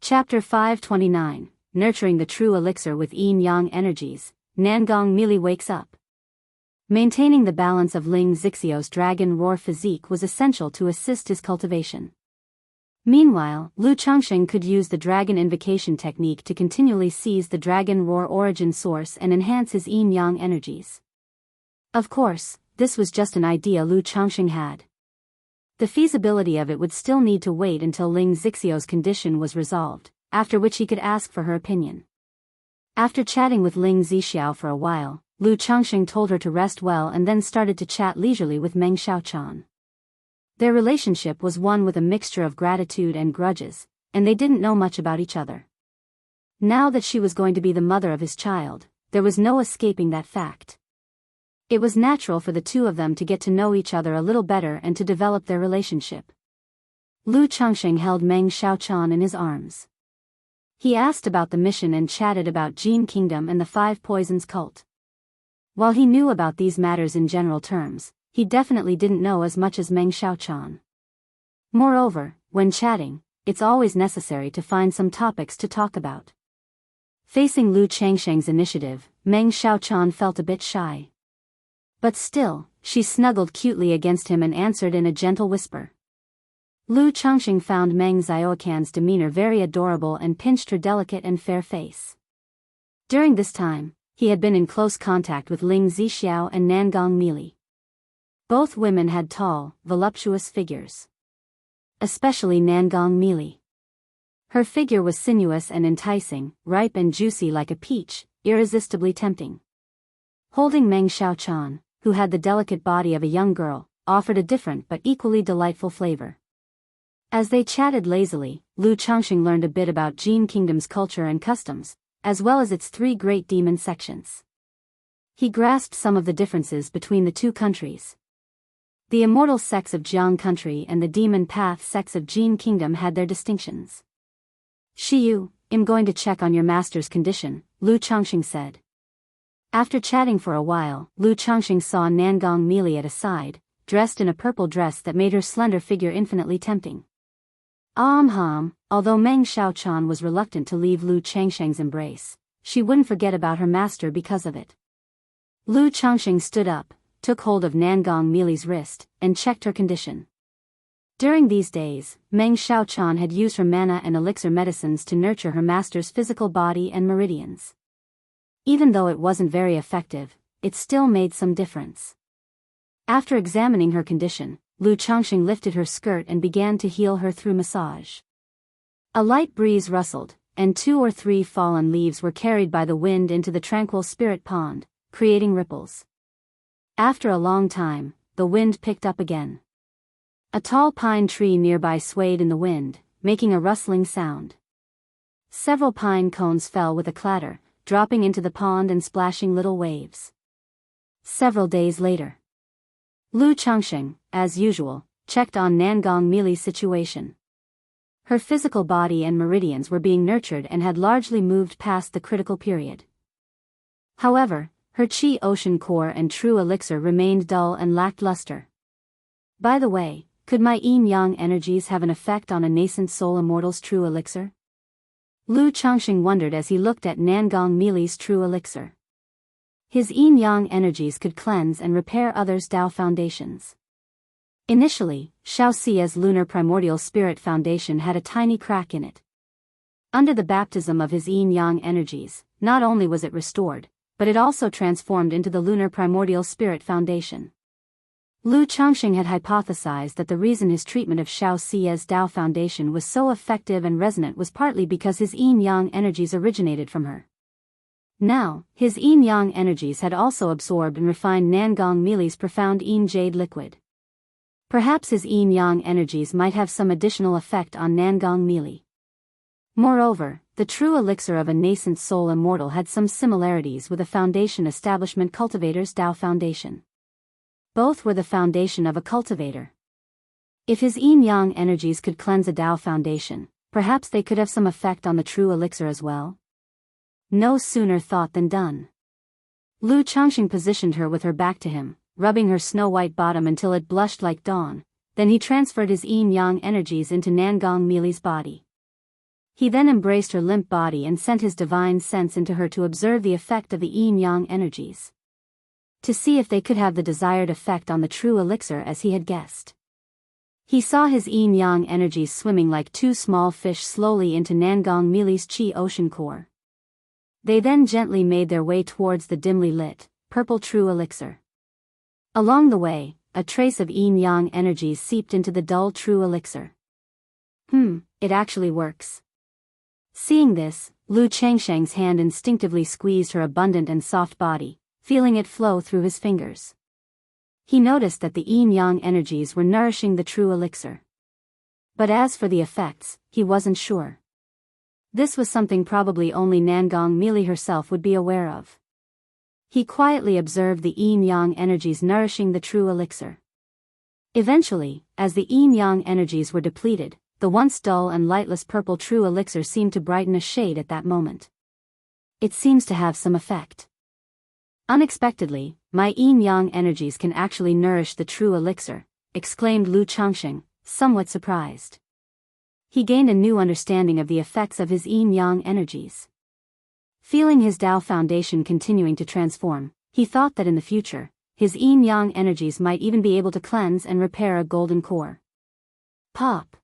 Chapter 529, Nurturing the True Elixir with Yin-Yang Energies. Nangong Mili wakes up. Maintaining the balance of Ling Xixiu's dragon roar physique was essential to assist his cultivation. Meanwhile, Lu Changxing could use the dragon invocation technique to continually seize the dragon roar origin source and enhance his yin-yang energies. Of course, this was just an idea Lu Changxing had. The feasibility of it would still need to wait until Ling Xixiu's condition was resolved, after which he could ask for her opinion. After chatting with Ling Zixiao for a while, Lu Changxing told her to rest well and then started to chat leisurely with Meng Xiaochan. Their relationship was one with a mixture of gratitude and grudges, and they didn't know much about each other. Now that she was going to be the mother of his child, there was no escaping that fact. It was natural for the two of them to get to know each other a little better and to develop their relationship. Lu Changxing held Meng Xiaochan in his arms. He asked about the mission and chatted about Jin Kingdom and the Five Poisons cult. While he knew about these matters in general terms, he definitely didn't know as much as Meng Xiaochan. Moreover, when chatting, it's always necessary to find some topics to talk about. Facing Lu Changxing's initiative, Meng Xiaochan felt a bit shy. But still, she snuggled cutely against him and answered in a gentle whisper. Lu Changxing found Meng Xiaocan's demeanor very adorable and pinched her delicate and fair face. During this time, he had been in close contact with Ling Zixiao and Nangong Mili. Both women had tall, voluptuous figures. Especially Nangong Mili. Her figure was sinuous and enticing, ripe and juicy like a peach, irresistibly tempting. Holding Meng Xiaochan, who had the delicate body of a young girl, offered a different but equally delightful flavor. As they chatted lazily, Lu Changxing learned a bit about Jin Kingdom's culture and customs, as well as its three great demon sections. He grasped some of the differences between the two countries. The immortal sects of Jianghu country and the demon path sects of Jin Kingdom had their distinctions. "Shiyu, I'm going to check on your master's condition," Lu Changxing said. After chatting for a while, Lu Changxing saw Nangong Mili at a side, dressed in a purple dress that made her slender figure infinitely tempting. Although Meng Xiaochan was reluctant to leave Lu Changxing's embrace, she wouldn't forget about her master because of it. Lu Changxing stood up, took hold of Nangong Mili's wrist, and checked her condition. During these days, Meng Xiaochan had used her mana and elixir medicines to nurture her master's physical body and meridians. Even though it wasn't very effective, it still made some difference. After examining her condition, Lu Changxing lifted her skirt and began to heal her through massage. A light breeze rustled, and 2 or 3 fallen leaves were carried by the wind into the tranquil spirit pond, creating ripples. After a long time, the wind picked up again. A tall pine tree nearby swayed in the wind, making a rustling sound. Several pine cones fell with a clatter, dropping into the pond and splashing little waves. Several days later, Lu Changxing, as usual, checked on Nangong Mili's situation. Her physical body and meridians were being nurtured and had largely moved past the critical period. However, her Qi ocean core and true elixir remained dull and lacked luster. By the way, could my yin-yang energies have an effect on a nascent soul immortal's true elixir? Lu Changxing wondered as he looked at Nangong Mili's true elixir. His yin-yang energies could cleanse and repair others' Dao foundations. Initially, Xiaoxia's lunar primordial spirit foundation had a tiny crack in it. Under the baptism of his yin-yang energies, not only was it restored, but it also transformed into the lunar primordial spirit foundation. Lu Changxing had hypothesized that the reason his treatment of Xiaoxia's Dao foundation was so effective and resonant was partly because his yin-yang energies originated from her. Now, his yin-yang energies had also absorbed and refined Nangong Mili's profound yin jade liquid. Perhaps his yin-yang energies might have some additional effect on Nangong Mili. Moreover, the true elixir of a nascent soul immortal had some similarities with a foundation establishment cultivator's Dao foundation. Both were the foundation of a cultivator. If his yin-yang energies could cleanse a Dao foundation, perhaps they could have some effect on the true elixir as well. No sooner thought than done. Lu Changxing positioned her with her back to him, rubbing her snow-white bottom until it blushed like dawn, then he transferred his yin-yang energies into Nangong Mili's body. He then embraced her limp body and sent his divine sense into her to observe the effect of the yin-yang energies, to see if they could have the desired effect on the true elixir as he had guessed. He saw his yin-yang energies swimming like two small fish slowly into Nangong Mili's chi ocean core. They then gently made their way towards the dimly lit, purple true elixir. Along the way, a trace of yin-yang energies seeped into the dull true elixir. It actually works. Seeing this, Lu Changsheng's hand instinctively squeezed her abundant and soft body, feeling it flow through his fingers. He noticed that the yin-yang energies were nourishing the true elixir. But as for the effects, he wasn't sure. This was something probably only Nangong Mili herself would be aware of. He quietly observed the yin-yang energies nourishing the true elixir. Eventually, as the yin-yang energies were depleted, the once dull and lightless purple true elixir seemed to brighten a shade at that moment. It seems to have some effect. Unexpectedly, my yin-yang energies can actually nourish the true elixir, exclaimed Lu Changsheng, somewhat surprised. He gained a new understanding of the effects of his yin-yang energies. Feeling his Tao foundation continuing to transform, he thought that in the future, his yin-yang energies might even be able to cleanse and repair a golden core. Pop.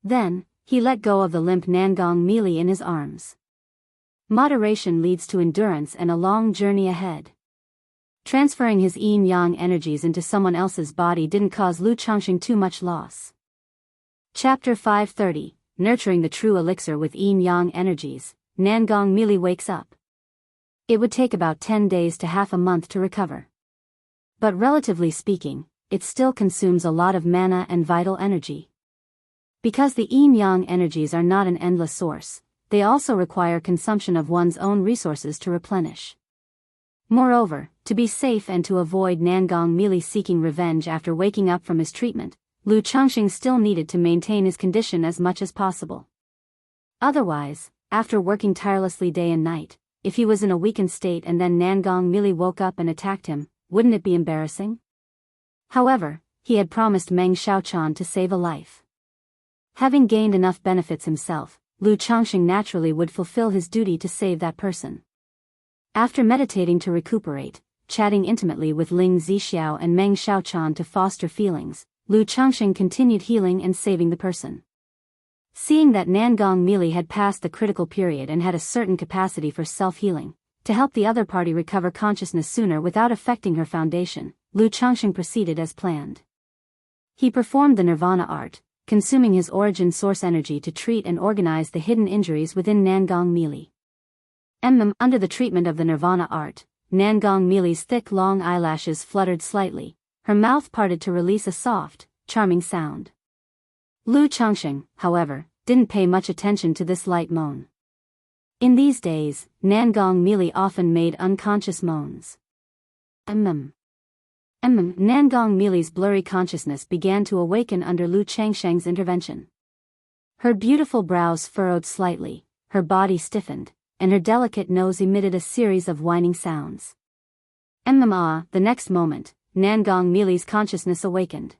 Then, he let go of the limp Nangong Mili in his arms. Moderation leads to endurance and a long journey ahead. Transferring his yin-yang energies into someone else's body didn't cause Lu Changsheng too much loss. Chapter 530, Nurturing the True Elixir with Yin-Yang Energies, Nangong Mili wakes up. It would take about 10 days to half a month to recover. But relatively speaking, it still consumes a lot of mana and vital energy. Because the yin-yang energies are not an endless source, they also require consumption of one's own resources to replenish. Moreover, to be safe and to avoid Nangong Mili seeking revenge after waking up from his treatment, Lu Changsheng still needed to maintain his condition as much as possible. Otherwise, after working tirelessly day and night, if he was in a weakened state and then Nangong Mili woke up and attacked him, wouldn't it be embarrassing? However, he had promised Meng Xiaochan to save a life. Having gained enough benefits himself, Lu Changsheng naturally would fulfill his duty to save that person. After meditating to recuperate, chatting intimately with Ling Zixiao and Meng Xiaochan to foster feelings, Lu Changsheng continued healing and saving the person. Seeing that Nangong Mili had passed the critical period and had a certain capacity for self-healing, to help the other party recover consciousness sooner without affecting her foundation, Lu Changsheng proceeded as planned. He performed the nirvana art, consuming his origin source energy to treat and organize the hidden injuries within Nangong Mili. Under the treatment of the nirvana art, Nangong Mili's thick long eyelashes fluttered slightly, her mouth parted to release a soft, charming sound. Lu Changsheng, however, didn't pay much attention to this light moan. In these days, Nangong Mili often made unconscious moans. Nangong Mili's blurry consciousness began to awaken under Lu Changsheng's intervention. Her beautiful brows furrowed slightly, her body stiffened, and her delicate nose emitted a series of whining sounds. The next moment, Nangong Mili's consciousness awakened.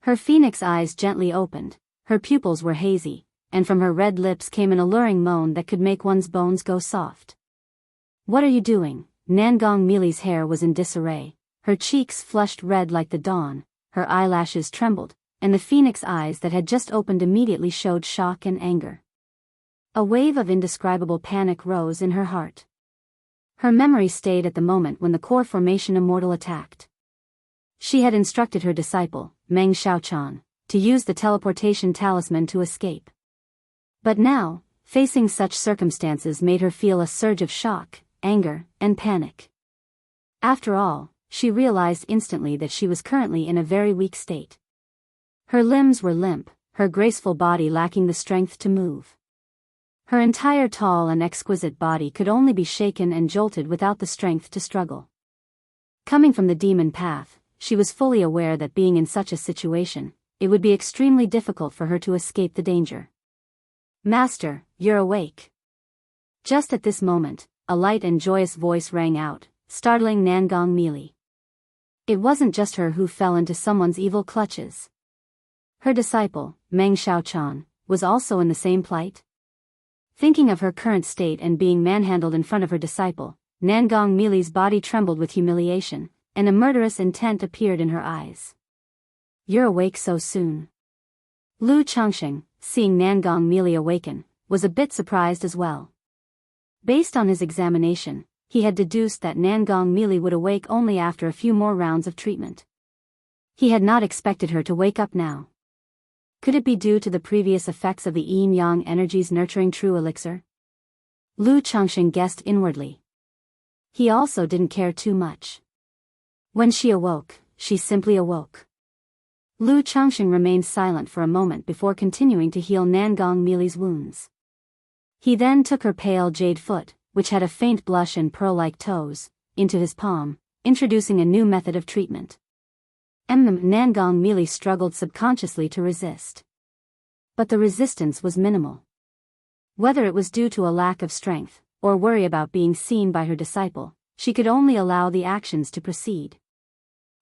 Her phoenix eyes gently opened, her pupils were hazy, and from her red lips came an alluring moan that could make one's bones go soft. What are you doing? Nangong Mili's hair was in disarray, her cheeks flushed red like the dawn, her eyelashes trembled, and the phoenix eyes that had just opened immediately showed shock and anger. A wave of indescribable panic rose in her heart. Her memory stayed at the moment when the core formation Immortal attacked. She had instructed her disciple, Meng Xiaochan, to use the teleportation talisman to escape. But now, facing such circumstances made her feel a surge of shock, anger, and panic. After all, she realized instantly that she was currently in a very weak state. Her limbs were limp, her graceful body lacking the strength to move. Her entire tall and exquisite body could only be shaken and jolted without the strength to struggle. Coming from the demon path, she was fully aware that being in such a situation, it would be extremely difficult for her to escape the danger. Master, you're awake. Just at this moment, a light and joyous voice rang out, startling Nangong Mili. It wasn't just her who fell into someone's evil clutches. Her disciple, Meng Xiaochan, was also in the same plight. Thinking of her current state and being manhandled in front of her disciple, Nangong Mili's body trembled with humiliation, and a murderous intent appeared in her eyes. "You're awake so soon." Lu Changsheng, seeing Nangong Mili awaken, was a bit surprised as well. Based on his examination, he had deduced that Nangong Mili would awake only after a few more rounds of treatment. He had not expected her to wake up now. Could it be due to the previous effects of the yin-yang energies nurturing true elixir? Lu Changsheng guessed inwardly. He also didn't care too much. When she awoke, she simply awoke. Lu Changsheng remained silent for a moment before continuing to heal Nangong Mili's wounds. He then took her pale jade foot, which had a faint blush and pearl-like toes, into his palm, introducing a new method of treatment. Nangong Mili struggled subconsciously to resist. But the resistance was minimal. Whether it was due to a lack of strength, or worry about being seen by her disciple, she could only allow the actions to proceed.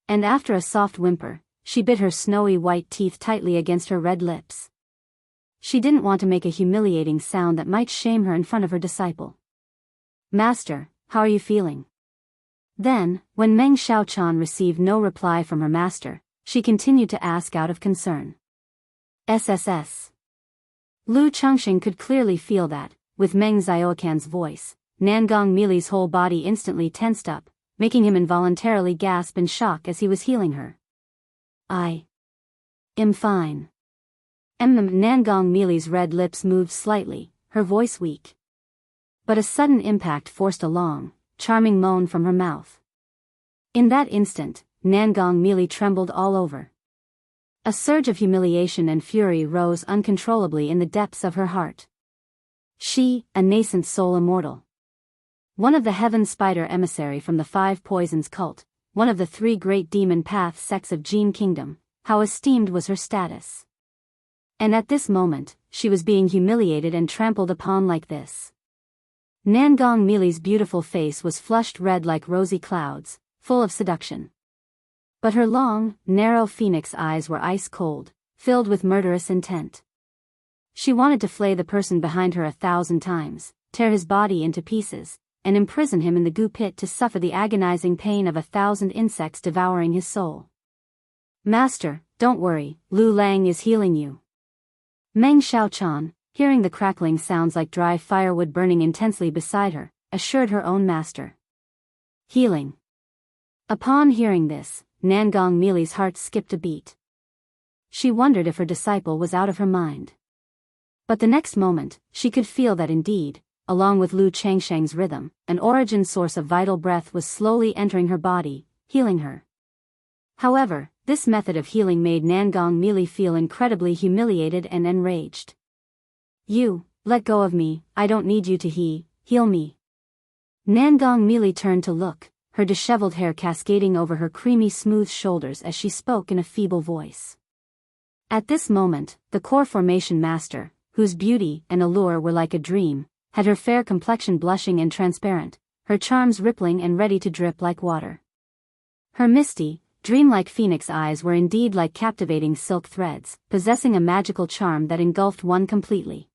And after a soft whimper, she bit her snowy white teeth tightly against her red lips. She didn't want to make a humiliating sound that might shame her in front of her disciple. "Master, how are you feeling?" Then, when Meng Xiaochan received no reply from her master, she continued to ask out of concern. "SSS." Lu Changsheng could clearly feel that, with Meng Xiaocan's voice, Nangong Mili's whole body instantly tensed up, making him involuntarily gasp in shock as he was healing her. "I am fine." Nangong Mili's red lips moved slightly, her voice weak. But a sudden impact forced a long, charming moan from her mouth. In that instant, Nangong Mili trembled all over. A surge of humiliation and fury rose uncontrollably in the depths of her heart. She, a nascent soul immortal. One of the heaven spider emissary from the Five Poisons cult, one of the three great demon path sects of Jin Kingdom, how esteemed was her status. And at this moment, she was being humiliated and trampled upon like this. Nangong Mili's beautiful face was flushed red like rosy clouds, full of seduction. But her long, narrow phoenix eyes were ice cold, filled with murderous intent. She wanted to flay the person behind her 1,000 times, tear his body into pieces, and imprison him in the goo pit to suffer the agonizing pain of 1,000 insects devouring his soul. "Master, don't worry, Lu Lang is healing you." Meng Xiaochan, hearing the crackling sounds like dry firewood burning intensely beside her, assured her own master. "Healing." Upon hearing this, Nangong Mili's heart skipped a beat. She wondered if her disciple was out of her mind. But the next moment, she could feel that indeed, along with Lu Changsheng's rhythm, an origin source of vital breath was slowly entering her body, healing her. However, this method of healing made Nangong Mili feel incredibly humiliated and enraged. "You, let go of me, I don't need you to heal me." Nangong Mili turned to look, her disheveled hair cascading over her creamy smooth shoulders as she spoke in a feeble voice. At this moment, the core formation master, whose beauty and allure were like a dream, had her fair complexion blushing and transparent, her charms rippling and ready to drip like water. Her misty, dreamlike phoenix eyes were indeed like captivating silk threads, possessing a magical charm that engulfed one completely.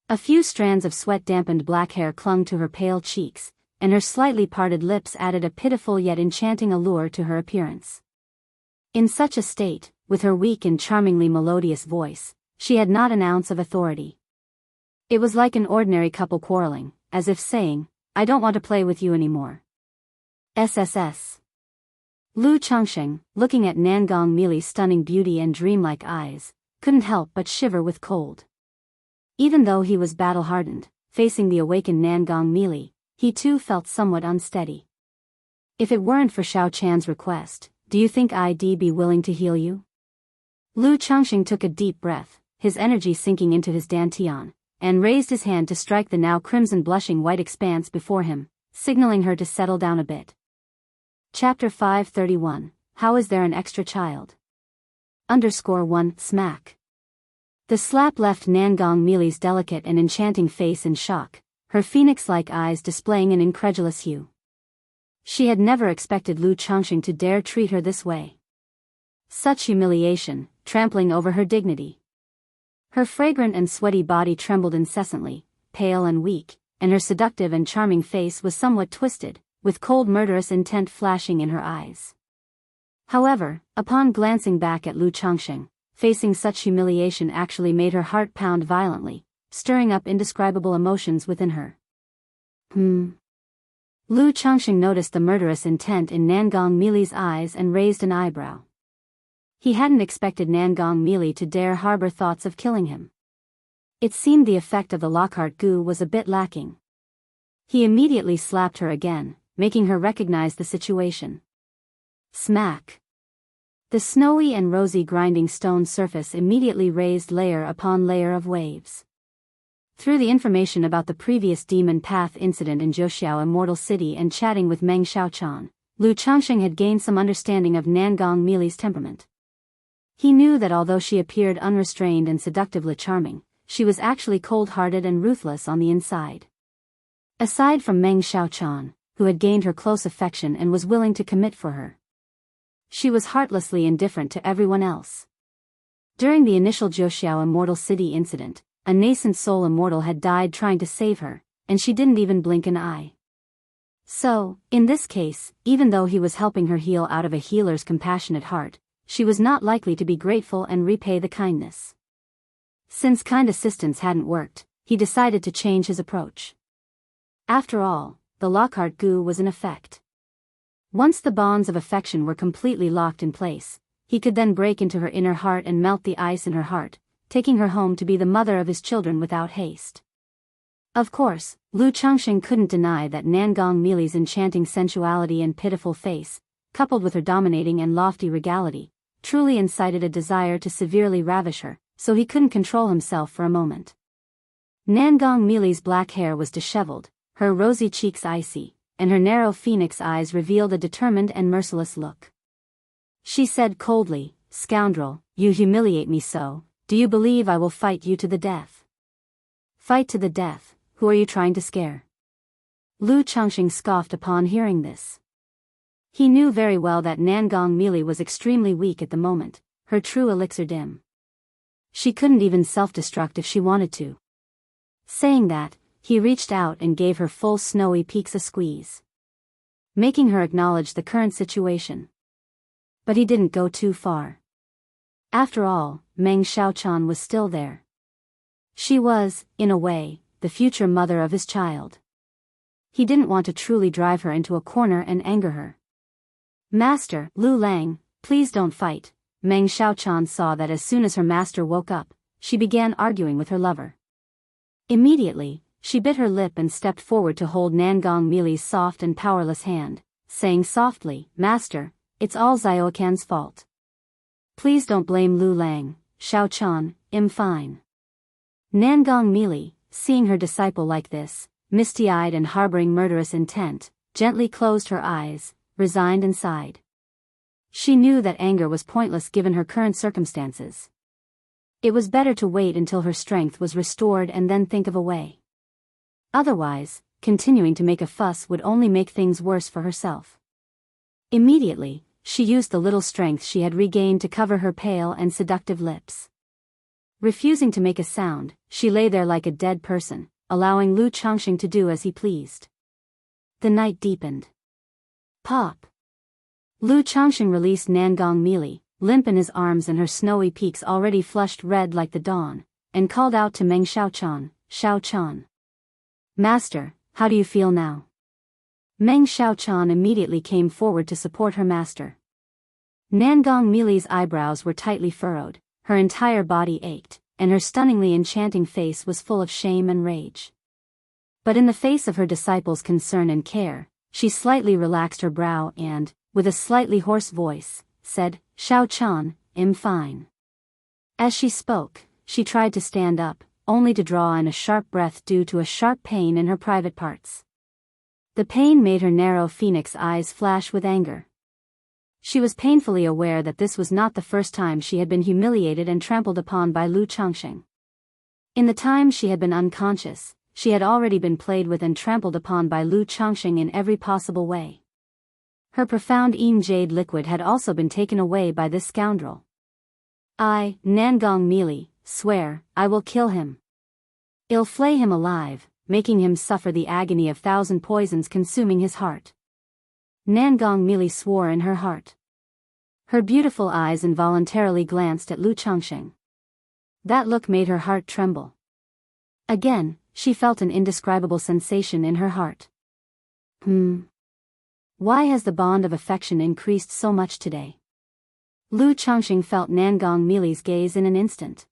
A few strands of sweat-dampened black hair clung to her pale cheeks, and her slightly parted lips added a pitiful yet enchanting allure to her appearance. In such a state, with her weak and charmingly melodious voice, she had not an ounce of authority. It was like an ordinary couple quarreling, as if saying, "I don't want to play with you anymore." SSS. Lu Changsheng, looking at Nangong Mili's stunning beauty and dreamlike eyes, couldn't help but shiver with cold. Even though he was battle-hardened, facing the awakened Nangong Mili, he too felt somewhat unsteady. "If it weren't for Xiao Chan's request, do you think I'd be willing to heal you?" Lu Changsheng took a deep breath, his energy sinking into his dantian, and raised his hand to strike the now crimson blushing white expanse before him, signaling her to settle down a bit. Chapter 531, How is there an extra child? _1 smack. The slap left Nangong Mili's delicate and enchanting face in shock, her phoenix-like eyes displaying an incredulous hue. She had never expected Lu Changsheng to dare treat her this way. Such humiliation, trampling over her dignity. Her fragrant and sweaty body trembled incessantly, pale and weak, and her seductive and charming face was somewhat twisted, with cold murderous intent flashing in her eyes. However, upon glancing back at Lu Changxing, facing such humiliation actually made her heart pound violently, stirring up indescribable emotions within her. Lu Changxing noticed the murderous intent in Nangong Mili's eyes and raised an eyebrow. He hadn't expected Nangong Mili to dare harbor thoughts of killing him. It seemed the effect of the Lockhart goo was a bit lacking. He immediately slapped her again, making her recognize the situation. Smack! The snowy and rosy grinding stone surface immediately raised layer upon layer of waves. Through the information about the previous demon path incident in Zhoushiao Immortal City and chatting with Meng Xiaochan, Lu Changxing had gained some understanding of Nangong Mili's temperament. He knew that although she appeared unrestrained and seductively charming, she was actually cold-hearted and ruthless on the inside. Aside from Meng Xiaochan, who had gained her close affection and was willing to commit for her, she was heartlessly indifferent to everyone else. During the initial Zhoushiao Immortal City incident, a nascent soul immortal had died trying to save her, and she didn't even blink an eye. So, in this case, even though he was helping her heal out of a healer's compassionate heart, she was not likely to be grateful and repay the kindness. Since kind assistance hadn't worked, he decided to change his approach. After all, the Lockhart goo was in effect. Once the bonds of affection were completely locked in place, he could then break into her inner heart and melt the ice in her heart, taking her home to be the mother of his children without haste. Of course, Lu Changxing couldn't deny that Nangong Mili's enchanting sensuality and pitiful face, coupled with her dominating and lofty regality, truly incited a desire to severely ravish her, so he couldn't control himself for a moment. Nangong Mili's black hair was disheveled, her rosy cheeks icy, and her narrow phoenix eyes revealed a determined and merciless look. She said coldly, "Scoundrel, you humiliate me so, do you believe I will fight you to the death?" "Fight to the death, who are you trying to scare?" Lu Changxing scoffed upon hearing this. He knew very well that Nangong Mili was extremely weak at the moment, her true elixir dim. She couldn't even self-destruct if she wanted to. Saying that, he reached out and gave her full snowy peaks a squeeze, making her acknowledge the current situation. But he didn't go too far. After all, Meng Xiaochan was still there. She was, in a way, the future mother of his child. He didn't want to truly drive her into a corner and anger her. "Master, Lu Lang, please don't fight." Meng Xiaochan saw that as soon as her master woke up, she began arguing with her lover. Immediately, she bit her lip and stepped forward to hold Nangong Mili's soft and powerless hand, saying softly, "Master, it's all Xiaocan's fault. Please don't blame Lu Lang, Xiaochan, I'm fine." Nangong Mili, seeing her disciple like this, misty-eyed and harboring murderous intent, gently closed her eyes, resigned and sighed. She knew that anger was pointless given her current circumstances. It was better to wait until her strength was restored and then think of a way. Otherwise, continuing to make a fuss would only make things worse for herself. Immediately, she used the little strength she had regained to cover her pale and seductive lips. Refusing to make a sound, she lay there like a dead person, allowing Lu Changxing to do as he pleased. The night deepened. Pop! Lu Changxing released Nangong Mili, limp in his arms and her snowy peaks already flushed red like the dawn, and called out to Meng Xiaochan, "Xiaochan. Master, how do you feel now?" Meng Xiaochan immediately came forward to support her master. Nangong Mili's eyebrows were tightly furrowed, her entire body ached, and her stunningly enchanting face was full of shame and rage. But in the face of her disciple's concern and care, she slightly relaxed her brow and, with a slightly hoarse voice, said, "Xiaochan, I'm fine." As she spoke, she tried to stand up, only to draw in a sharp breath due to a sharp pain in her private parts. The pain made her narrow phoenix eyes flash with anger. She was painfully aware that this was not the first time she had been humiliated and trampled upon by Lu Changxing. In the time she had been unconscious, she had already been played with and trampled upon by Lu Changxing in every possible way. Her profound Yin Jade liquid had also been taken away by this scoundrel. "I, Nangong Mili, swear, I will kill him." I'll flay him alive, making him suffer the agony of 1,000 poisons consuming his heart. Nangong Mili swore in her heart. Her beautiful eyes involuntarily glanced at Lu Changxing. That look made her heart tremble. Again, she felt an indescribable sensation in her heart. Why has the bond of affection increased so much today? Lu Changxing felt Nangong Mili's gaze in an instant.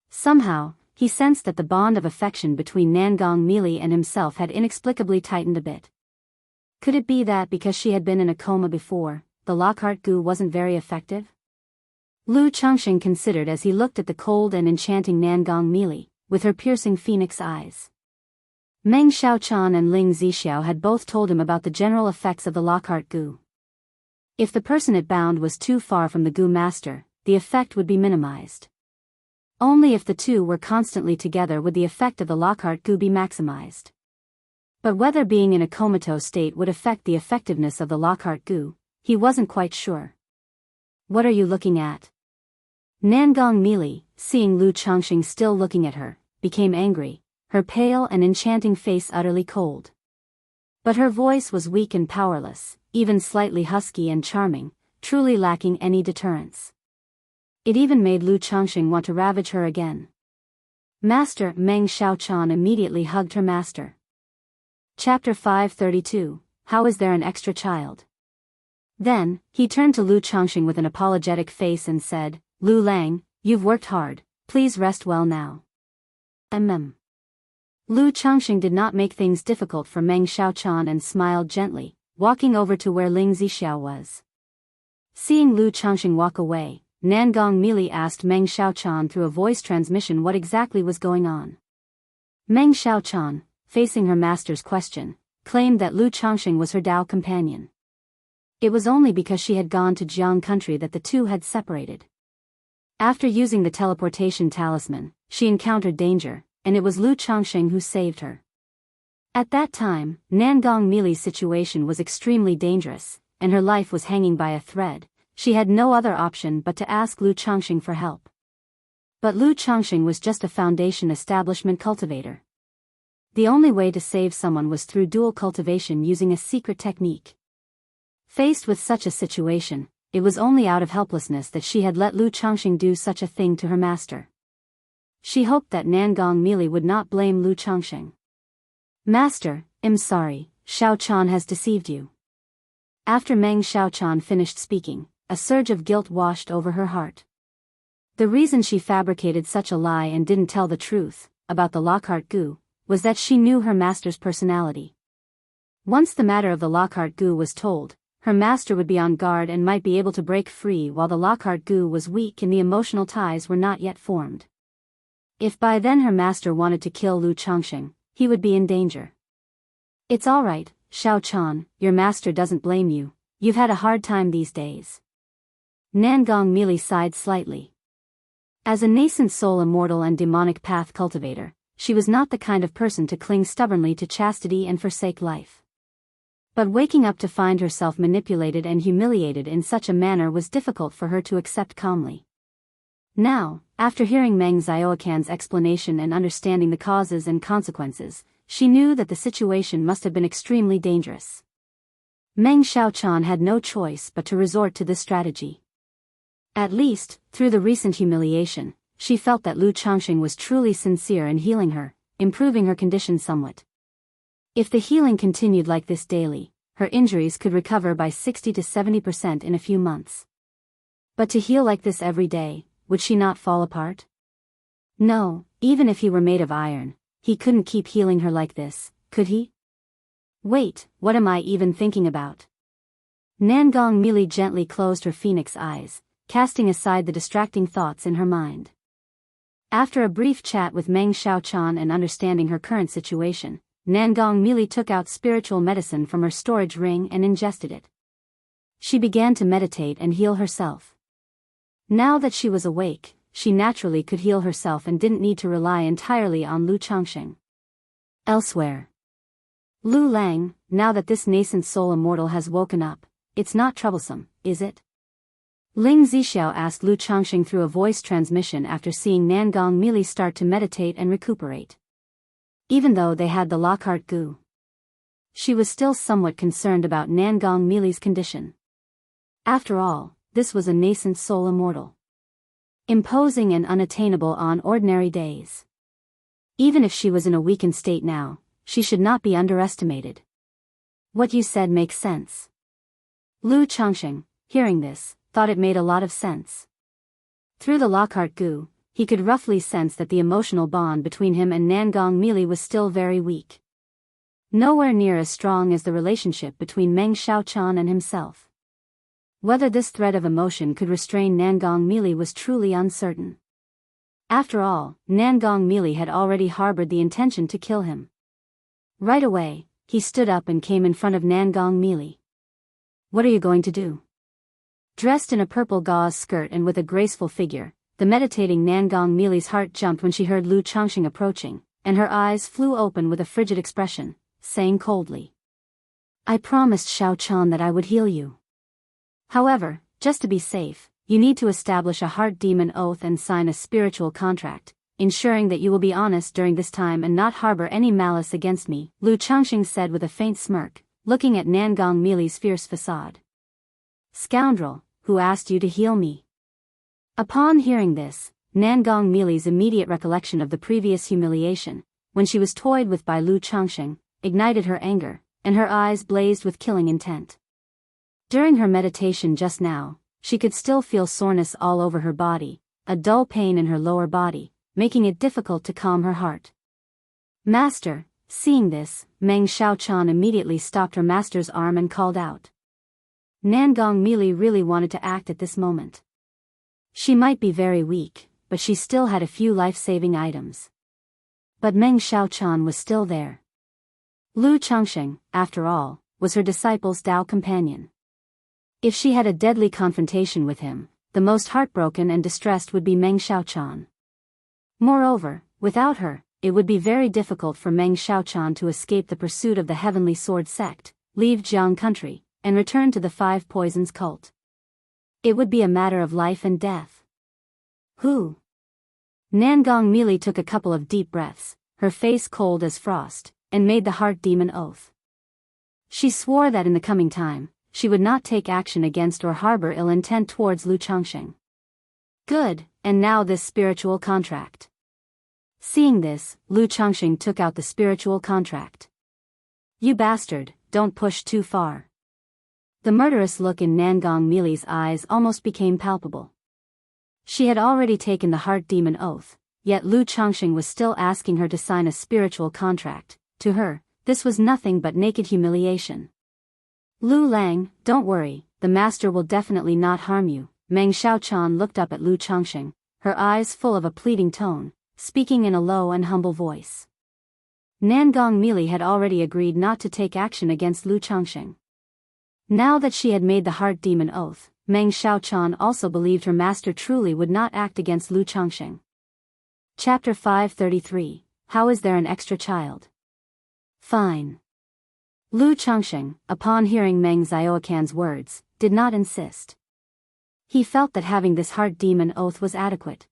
Somehow, he sensed that the bond of affection between Nangong Mili and himself had inexplicably tightened a bit. Could it be that because she had been in a coma before, the Lockhart goo wasn't very effective? Lu Changxing considered as he looked at the cold and enchanting Nangong Mili, with her piercing phoenix eyes. Meng Xiaochan and Ling Zixiao had both told him about the general effects of the Lockhart goo. If the person it bound was too far from the goo master, the effect would be minimized. Only if the two were constantly together would the effect of the Lockhart goo be maximized. But whether being in a comatose state would affect the effectiveness of the Lockhart goo, he wasn't quite sure. What are you looking at? Nangong Mili, seeing Lu Changxing still looking at her, became angry, her pale and enchanting face utterly cold. But her voice was weak and powerless, even slightly husky and charming, truly lacking any deterrence. It even made Lu Changxing want to ravage her again. Master, Meng Xiaochan immediately hugged her master. Chapter 532, How is there an extra child? Then, he turned to Lu Changxing with an apologetic face and said, Lu Lang, you've worked hard, please rest well now. Lu Changxing did not make things difficult for Meng Xiaochan and smiled gently, walking over to where Ling Zixiao was. Seeing Lu Changxing walk away, Nangong Mili asked Meng Xiaochan through a voice transmission what exactly was going on. Meng Xiaochan, facing her master's question, claimed that Lu Changxing was her Dao companion. It was only because she had gone to Jianghu country that the two had separated. After using the teleportation talisman, she encountered danger, and it was Lu Changxing who saved her. At that time, Nangong Mili's situation was extremely dangerous, and her life was hanging by a thread. She had no other option but to ask Lu Changxing for help. But Lu Changxing was just a foundation establishment cultivator. The only way to save someone was through dual cultivation using a secret technique. Faced with such a situation, it was only out of helplessness that she had let Lu Changxing do such a thing to her master. She hoped that Nangong Mili would not blame Lu Changxing. Master, I'm sorry, Xiaochan has deceived you. After Meng Xiaochan finished speaking, a surge of guilt washed over her heart. The reason she fabricated such a lie and didn't tell the truth about the Lockhart goo was that she knew her master's personality. Once the matter of the Lockhart goo was told, her master would be on guard and might be able to break free while the Lockhart goo was weak and the emotional ties were not yet formed. If by then her master wanted to kill Lu Changxing, he would be in danger. It's all right, Xiaochan, your master doesn't blame you. You've had a hard time these days. Nangong Mili sighed slightly. As a nascent soul immortal and demonic path cultivator, she was not the kind of person to cling stubbornly to chastity and forsake life. But waking up to find herself manipulated and humiliated in such a manner was difficult for her to accept calmly. Now, after hearing Meng Xiaocan's explanation and understanding the causes and consequences, she knew that the situation must have been extremely dangerous. Meng Xiaochan had no choice but to resort to this strategy. At least, through the recent humiliation, she felt that Lu Changxing was truly sincere in healing her, improving her condition somewhat. If the healing continued like this daily, her injuries could recover by 60 to 70% in a few months. But to heal like this every day, would she not fall apart? No, even if he were made of iron, he couldn't keep healing her like this, could he? Wait, what am I even thinking about? Nangong Mili gently closed her phoenix eyes, casting aside the distracting thoughts in her mind. After a brief chat with Meng Xiaochan and understanding her current situation, Nangong Mili took out spiritual medicine from her storage ring and ingested it. She began to meditate and heal herself. Now that she was awake, she naturally could heal herself and didn't need to rely entirely on Lu Changxing. Elsewhere. Lu Lang, now that this nascent soul immortal has woken up, it's not troublesome, is it? Ling Zixiao asked Lu Changxing through a voice transmission after seeing Nangong Mili start to meditate and recuperate. Even though they had the Lockhart Gu, she was still somewhat concerned about Nangong Mili's condition. After all, this was a nascent soul immortal, imposing and unattainable on ordinary days. Even if she was in a weakened state now, she should not be underestimated. What you said makes sense. Lu Changxing, hearing this, thought it made a lot of sense. Through the Lockhart Gu, he could roughly sense that the emotional bond between him and Nangong Mili was still very weak. Nowhere near as strong as the relationship between Meng Xiaochan and himself. Whether this thread of emotion could restrain Nangong Mili was truly uncertain. After all, Nangong Mili had already harbored the intention to kill him. Right away, he stood up and came in front of Nangong Mili. What are you going to do? Dressed in a purple gauze skirt and with a graceful figure, the meditating Nangong Mili's heart jumped when she heard Lu Changxing approaching, and her eyes flew open with a frigid expression, saying coldly, I promised Xiaochan that I would heal you. However, just to be safe, you need to establish a heart demon oath and sign a spiritual contract, ensuring that you will be honest during this time and not harbor any malice against me, Lu Changxing said with a faint smirk, looking at Nangong Mili's fierce facade. Scoundrel, who asked you to heal me? Upon hearing this, Nangong Mili's immediate recollection of the previous humiliation, when she was toyed with by Lu Changxing, ignited her anger, and her eyes blazed with killing intent. During her meditation just now, she could still feel soreness all over her body, a dull pain in her lower body, making it difficult to calm her heart. Master, seeing this, Meng Xiaochan immediately stopped her master's arm and called out. Nangong Mili really wanted to act at this moment. She might be very weak, but she still had a few life-saving items. But Meng Xiaochan was still there. Lu Changxing, after all, was her disciple's Dao companion. If she had a deadly confrontation with him, the most heartbroken and distressed would be Meng Xiaochan. Moreover, without her, it would be very difficult for Meng Xiaochan to escape the pursuit of the Heavenly Sword sect, leave Jianghu country, and return to the Five Poisons cult. It would be a matter of life and death. Who? Nangong Mili took a couple of deep breaths, her face cold as frost, and made the heart demon oath. She swore that in the coming time, she would not take action against or harbor ill intent towards Lu Changxing. Good, and now this spiritual contract. Seeing this, Lu Changxing took out the spiritual contract. You bastard, don't push too far. The murderous look in Nangong Mili's eyes almost became palpable. She had already taken the heart demon oath, yet Lu Changxing was still asking her to sign a spiritual contract. To her, this was nothing but naked humiliation. Lu Lang, don't worry, the master will definitely not harm you. Meng Xiaochan looked up at Lu Changxing, her eyes full of a pleading tone, speaking in a low and humble voice. Nangong Mili had already agreed not to take action against Lu Changxing. Now that she had made the heart demon oath, Meng Xiaochan also believed her master truly would not act against Lu Changxing. Chapter 533, How is there an extra child? Fine. Lu Changxing, upon hearing Meng Xiaocan's words, did not insist. He felt that having this heart demon oath was adequate.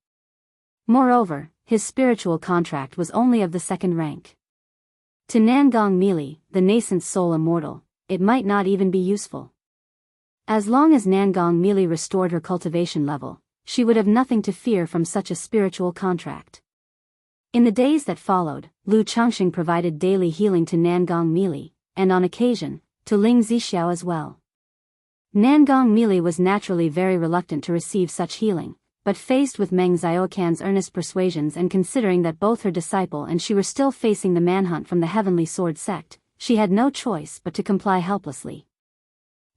Moreover, his spiritual contract was only of the second rank. To Nangong Mili, the nascent soul immortal, it might not even be useful. As long as Nangong Mili restored her cultivation level, she would have nothing to fear from such a spiritual contract. In the days that followed, Lu Changxing provided daily healing to Nangong Mili, and on occasion, to Ling Zixiao as well. Nangong Mili was naturally very reluctant to receive such healing, but faced with Meng Xiaocan's earnest persuasions and considering that both her disciple and she were still facing the manhunt from the Heavenly Sword sect, she had no choice but to comply helplessly.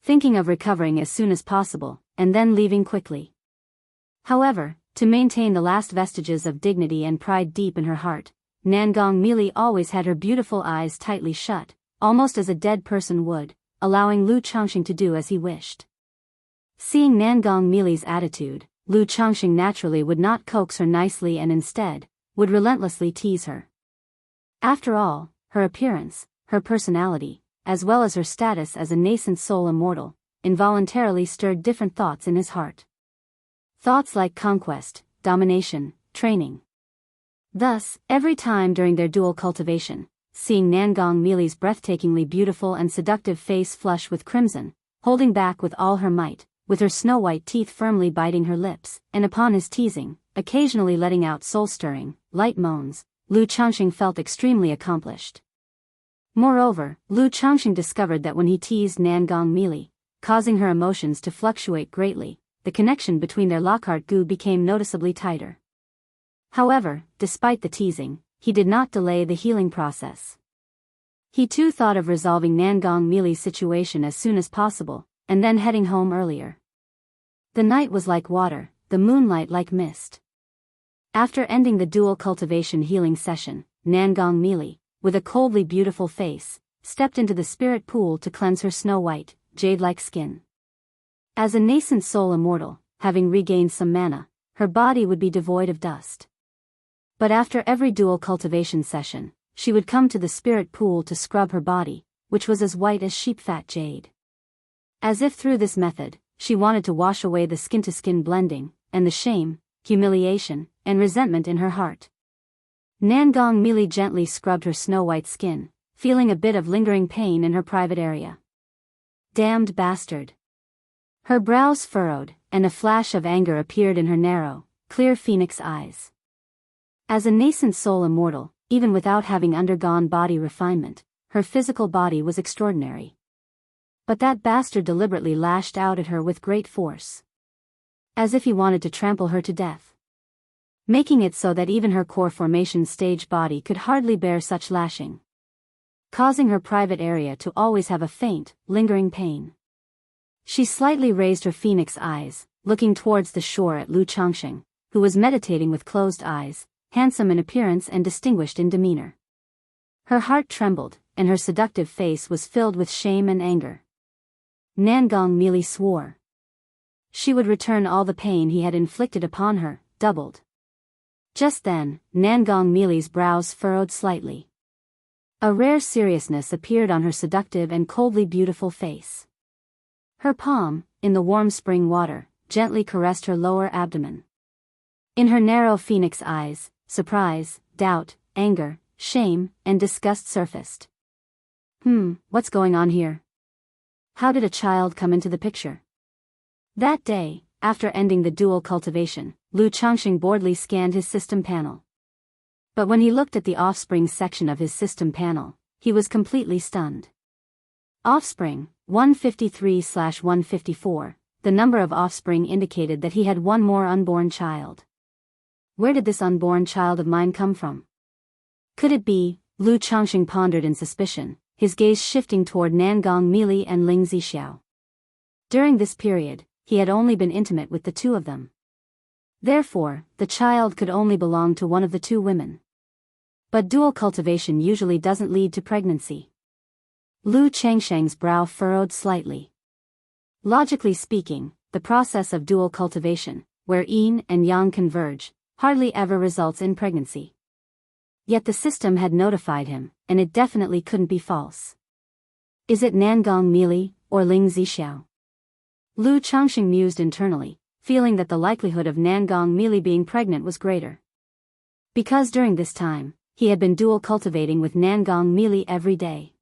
Thinking of recovering as soon as possible, and then leaving quickly. However, to maintain the last vestiges of dignity and pride deep in her heart, Nangong Mili always had her beautiful eyes tightly shut, almost as a dead person would, allowing Lu Changxing to do as he wished. Seeing Nangong Mili's attitude, Lu Changxing naturally would not coax her nicely and instead, would relentlessly tease her. After all, her appearance, her personality, as well as her status as a nascent soul immortal, involuntarily stirred different thoughts in his heart. Thoughts like conquest, domination, training. Thus, every time during their dual cultivation, seeing Nangong Mili's breathtakingly beautiful and seductive face flush with crimson, holding back with all her might, with her snow-white teeth firmly biting her lips, and upon his teasing, occasionally letting out soul-stirring, light moans, Lu Changxing felt extremely accomplished. Moreover, Lu Changxing discovered that when he teased Nangong Mili, causing her emotions to fluctuate greatly, the connection between their Lockhart Gu became noticeably tighter. However, despite the teasing, he did not delay the healing process. He too thought of resolving Nangong Mili's situation as soon as possible, and then heading home earlier. The night was like water, the moonlight like mist. After ending the dual cultivation healing session, Nangong Mili, with a coldly beautiful face, stepped into the spirit pool to cleanse her snow-white, jade-like skin. As a nascent soul immortal, having regained some mana, her body would be devoid of dust. But after every dual cultivation session, she would come to the spirit pool to scrub her body, which was as white as sheep-fat jade. As if through this method, she wanted to wash away the skin-to-skin blending, and the shame, humiliation, and resentment in her heart. Nangong Mili gently scrubbed her snow-white skin, feeling a bit of lingering pain in her private area. Damned bastard. Her brows furrowed, and a flash of anger appeared in her narrow, clear phoenix eyes. As a nascent soul immortal, even without having undergone body refinement, her physical body was extraordinary. But that bastard deliberately lashed out at her with great force. As if he wanted to trample her to death. Making it so that even her core formation stage body could hardly bear such lashing. Causing her private area to always have a faint, lingering pain. She slightly raised her phoenix eyes, looking towards the shore at Lu Changxing, who was meditating with closed eyes, handsome in appearance and distinguished in demeanor. Her heart trembled, and her seductive face was filled with shame and anger. Nangong Mili swore. She would return all the pain he had inflicted upon her, doubled. Just then, Nangong Mili's brows furrowed slightly. A rare seriousness appeared on her seductive and coldly beautiful face. Her palm, in the warm spring water, gently caressed her lower abdomen. In her narrow phoenix eyes, surprise, doubt, anger, shame, and disgust surfaced. What's going on here? How did a child come into the picture? That day, after ending the dual cultivation, Lu Changxing boredly scanned his system panel. But when he looked at the offspring section of his system panel, he was completely stunned. Offspring, 153/154, the number of offspring indicated that he had one more unborn child. Where did this unborn child of mine come from? Could it be? Lu Changxing pondered in suspicion, his gaze shifting toward Nangong Mili and Ling Zixiao. During this period, he had only been intimate with the two of them. Therefore, the child could only belong to one of the two women. But dual cultivation usually doesn't lead to pregnancy. Lu Changsheng's brow furrowed slightly. Logically speaking, the process of dual cultivation, where yin and yang converge, hardly ever results in pregnancy. Yet the system had notified him, and it definitely couldn't be false. Is it Nangong Mili, or Ling Zixiao? Lu Changxing mused internally, feeling that the likelihood of Nangong Mili being pregnant was greater. Because during this time, he had been dual cultivating with Nangong Mili every day.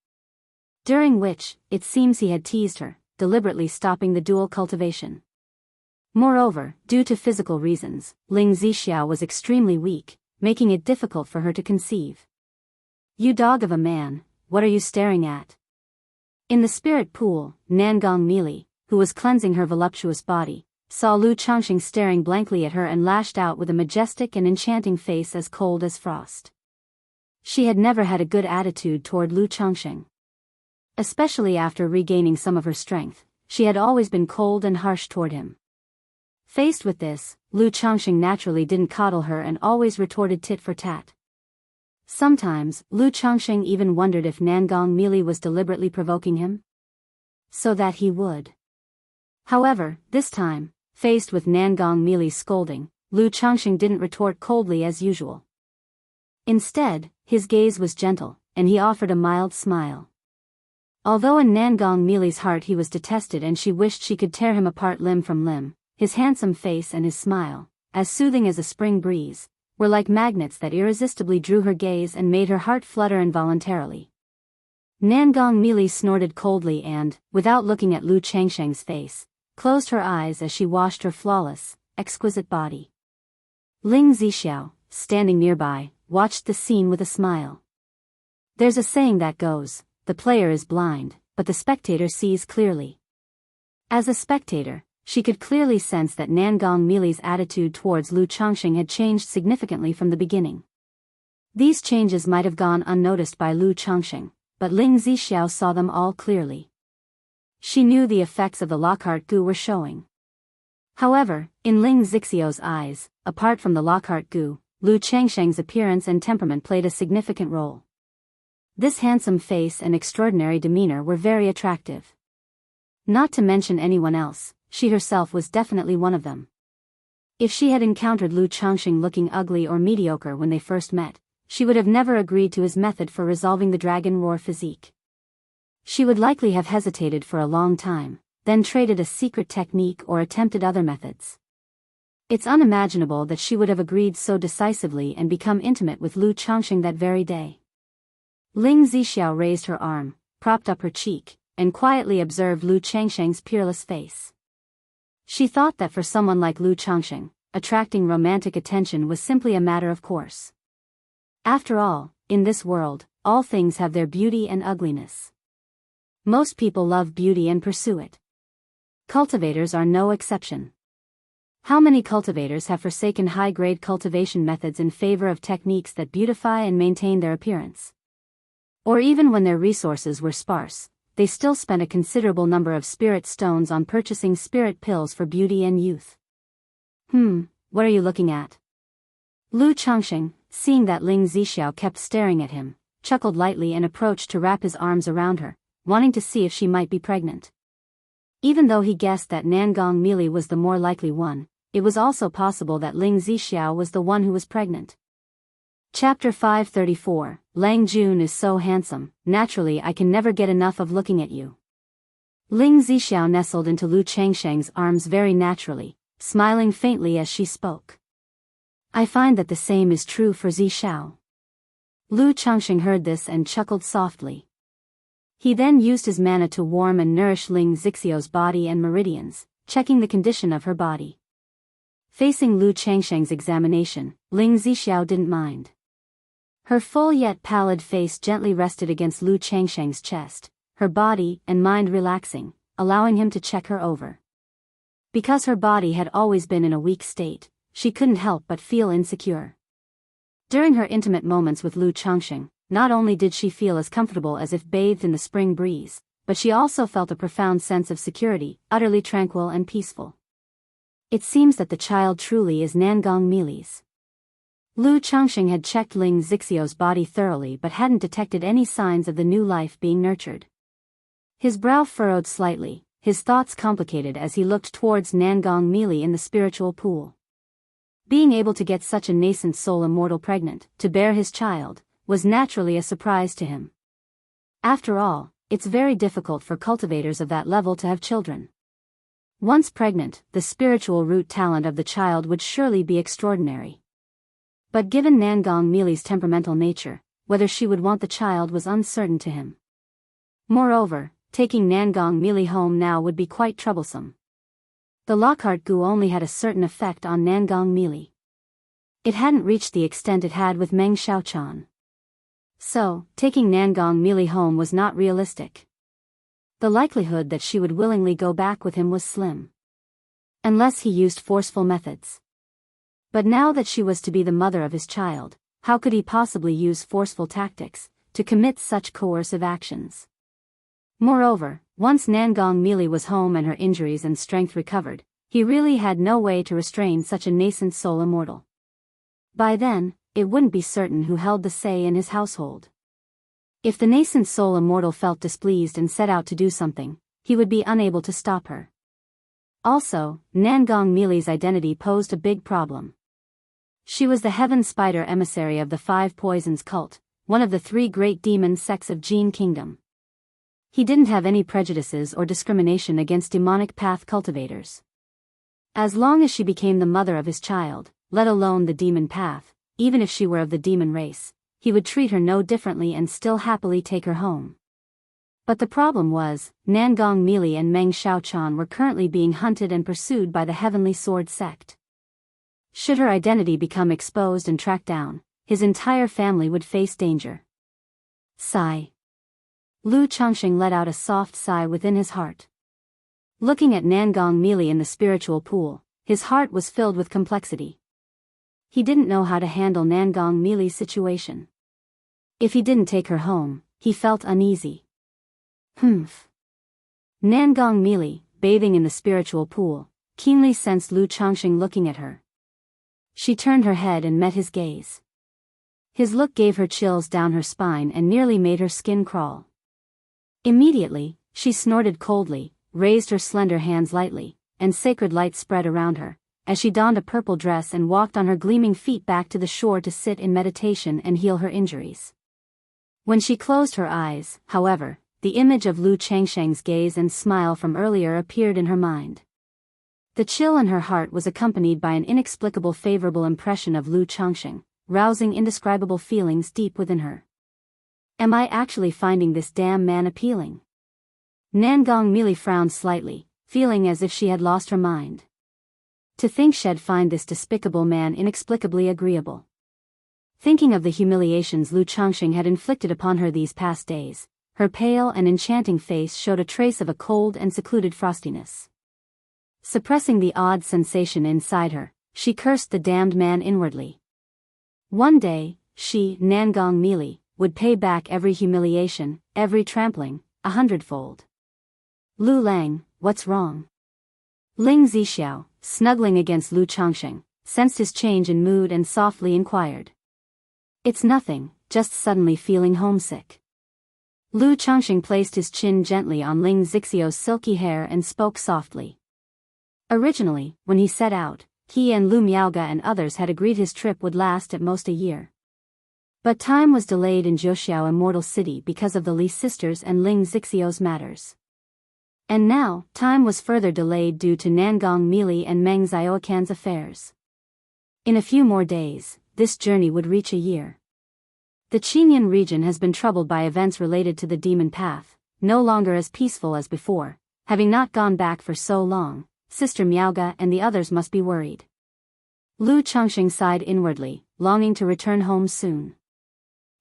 During which, it seems he had teased her, deliberately stopping the dual cultivation. Moreover, due to physical reasons, Ling Zixiao was extremely weak, making it difficult for her to conceive. You dog of a man, what are you staring at? In the spirit pool, Nangong Mili, who was cleansing her voluptuous body, saw Lu Changxing staring blankly at her and lashed out with a majestic and enchanting face as cold as frost. She had never had a good attitude toward Lu Changxing. Especially after regaining some of her strength, she had always been cold and harsh toward him. Faced with this, Lu Changxing naturally didn't coddle her and always retorted tit for tat. Sometimes, Lu Changxing even wondered if Nangong Mili was deliberately provoking him, so that he would. However, this time, faced with Nangong Mili's scolding, Lu Changxing didn't retort coldly as usual. Instead, his gaze was gentle, and he offered a mild smile. Although in Nangong Mili's heart he was detested and she wished she could tear him apart limb from limb, his handsome face and his smile, as soothing as a spring breeze, were like magnets that irresistibly drew her gaze and made her heart flutter involuntarily. Nangong Mili snorted coldly and, without looking at Lu Changsheng's face, closed her eyes as she washed her flawless, exquisite body. Ling Zixiao, standing nearby, watched the scene with a smile. There's a saying that goes, the player is blind, but the spectator sees clearly. As a spectator, she could clearly sense that Nangong Mili's attitude towards Lu Changsheng had changed significantly from the beginning. These changes might have gone unnoticed by Lu Changsheng, but Ling Zixiao saw them all clearly. She knew the effects of the Lockhart goo were showing. However, in Ling Zixiao's eyes, apart from the Lockhart goo, Lu Changsheng's appearance and temperament played a significant role. This handsome face and extraordinary demeanor were very attractive. Not to mention anyone else, she herself was definitely one of them. If she had encountered Lu Changsheng looking ugly or mediocre when they first met, she would have never agreed to his method for resolving the dragon roar physique. She would likely have hesitated for a long time, then traded a secret technique or attempted other methods. It's unimaginable that she would have agreed so decisively and become intimate with Lu Changsheng that very day. Ling Zixiao raised her arm, propped up her cheek, and quietly observed Lu Changsheng's peerless face. She thought that for someone like Lu Changsheng, attracting romantic attention was simply a matter of course. After all, in this world, all things have their beauty and ugliness. Most people love beauty and pursue it. Cultivators are no exception. How many cultivators have forsaken high-grade cultivation methods in favor of techniques that beautify and maintain their appearance? Or even when their resources were sparse, they still spent a considerable number of spirit stones on purchasing spirit pills for beauty and youth. What are you looking at? Lu Changsheng, seeing that Ling Zixiao kept staring at him, chuckled lightly and approached to wrap his arms around her, wanting to see if she might be pregnant. Even though he guessed that Nangong Mili was the more likely one, it was also possible that Ling Zixiao was the one who was pregnant. Chapter 534, Lang Jun is so handsome, naturally I can never get enough of looking at you. Ling Zixiao nestled into Lu Changsheng's arms very naturally, smiling faintly as she spoke. I find that the same is true for Zixiao. Lu Changsheng heard this and chuckled softly. He then used his mana to warm and nourish Ling Zixiao's body and meridians, checking the condition of her body. Facing Lu Changsheng's examination, Ling Zixiao didn't mind. Her full yet pallid face gently rested against Lu Changsheng's chest, her body and mind relaxing, allowing him to check her over. Because her body had always been in a weak state, she couldn't help but feel insecure. During her intimate moments with Lu Changsheng, not only did she feel as comfortable as if bathed in the spring breeze, but she also felt a profound sense of security, utterly tranquil and peaceful. It seems that the child truly is Nangong Mili's. Lu Changsheng had checked Ling Zixiao's body thoroughly but hadn't detected any signs of the new life being nurtured. His brow furrowed slightly, his thoughts complicated as he looked towards Nangong Mili in the spiritual pool. Being able to get such a nascent soul immortal pregnant, to bear his child, was naturally a surprise to him. After all, it's very difficult for cultivators of that level to have children. Once pregnant, the spiritual root talent of the child would surely be extraordinary. But given Nangong Mili's temperamental nature, whether she would want the child was uncertain to him. Moreover, taking Nangong Mili home now would be quite troublesome. The Lockhart goo only had a certain effect on Nangong Mili. It hadn't reached the extent it had with Meng Xiaochan. So, taking Nangong Mili home was not realistic. The likelihood that she would willingly go back with him was slim. Unless he used forceful methods. But now that she was to be the mother of his child, how could he possibly use forceful tactics to commit such coercive actions? Moreover, once Nangong Mili was home and her injuries and strength recovered, he really had no way to restrain such a nascent soul immortal. By then, it wouldn't be certain who held the say in his household. If the nascent soul immortal felt displeased and set out to do something, he would be unable to stop her. Also, Nangong Mili's identity posed a big problem. She was the Heaven Spider emissary of the Five Poisons cult, one of the three great demon sects of Jin Kingdom. He didn't have any prejudices or discrimination against demonic path cultivators. As long as she became the mother of his child, let alone the demon path, even if she were of the demon race, he would treat her no differently and still happily take her home. But the problem was, Nangong Mili and Meng Xiaochan were currently being hunted and pursued by the Heavenly Sword sect. Should her identity become exposed and tracked down, his entire family would face danger. Sigh. Lu Changxing let out a soft sigh within his heart. Looking at Nangong Mili in the spiritual pool, his heart was filled with complexity. He didn't know how to handle Nangong Mili's situation. If he didn't take her home, he felt uneasy. Nangong Mili, bathing in the spiritual pool, keenly sensed Lu Changxing looking at her. She turned her head and met his gaze. His look gave her chills down her spine and nearly made her skin crawl. Immediately, she snorted coldly, raised her slender hands lightly, and sacred light spread around her, as she donned a purple dress and walked on her gleaming feet back to the shore to sit in meditation and heal her injuries. When she closed her eyes, however, the image of Lu Changsheng's gaze and smile from earlier appeared in her mind. The chill in her heart was accompanied by an inexplicable favorable impression of Lu Changsheng, rousing indescribable feelings deep within her. Am I actually finding this damn man appealing? Nangong Mili frowned slightly, feeling as if she had lost her mind. To think she'd find this despicable man inexplicably agreeable. Thinking of the humiliations Lu Changxing had inflicted upon her these past days, her pale and enchanting face showed a trace of a cold and secluded frostiness. Suppressing the odd sensation inside her, she cursed the damned man inwardly. One day, she, Nangong Mili, would pay back every humiliation, every trampling, 100-fold. Lu Lang, what's wrong? Ling Zixiao, snuggling against Lu Changxing, sensed his change in mood and softly inquired. It's nothing, just suddenly feeling homesick. Lu Changxing placed his chin gently on Ling Zixiao's silky hair and spoke softly. Originally, when he set out, he and Lu Miaoga and others had agreed his trip would last at most a year. But time was delayed in Jiuxiao Immortal City because of the Li sisters and Ling Zixiao's matters. And now, time was further delayed due to Nangong Mili and Meng Xiaocan's affairs. In a few more days, this journey would reach a year. The Qinyan region has been troubled by events related to the demon path, no longer as peaceful as before. Having not gone back for so long, Sister Miaoga and the others must be worried. Lu Changxing sighed inwardly, longing to return home soon.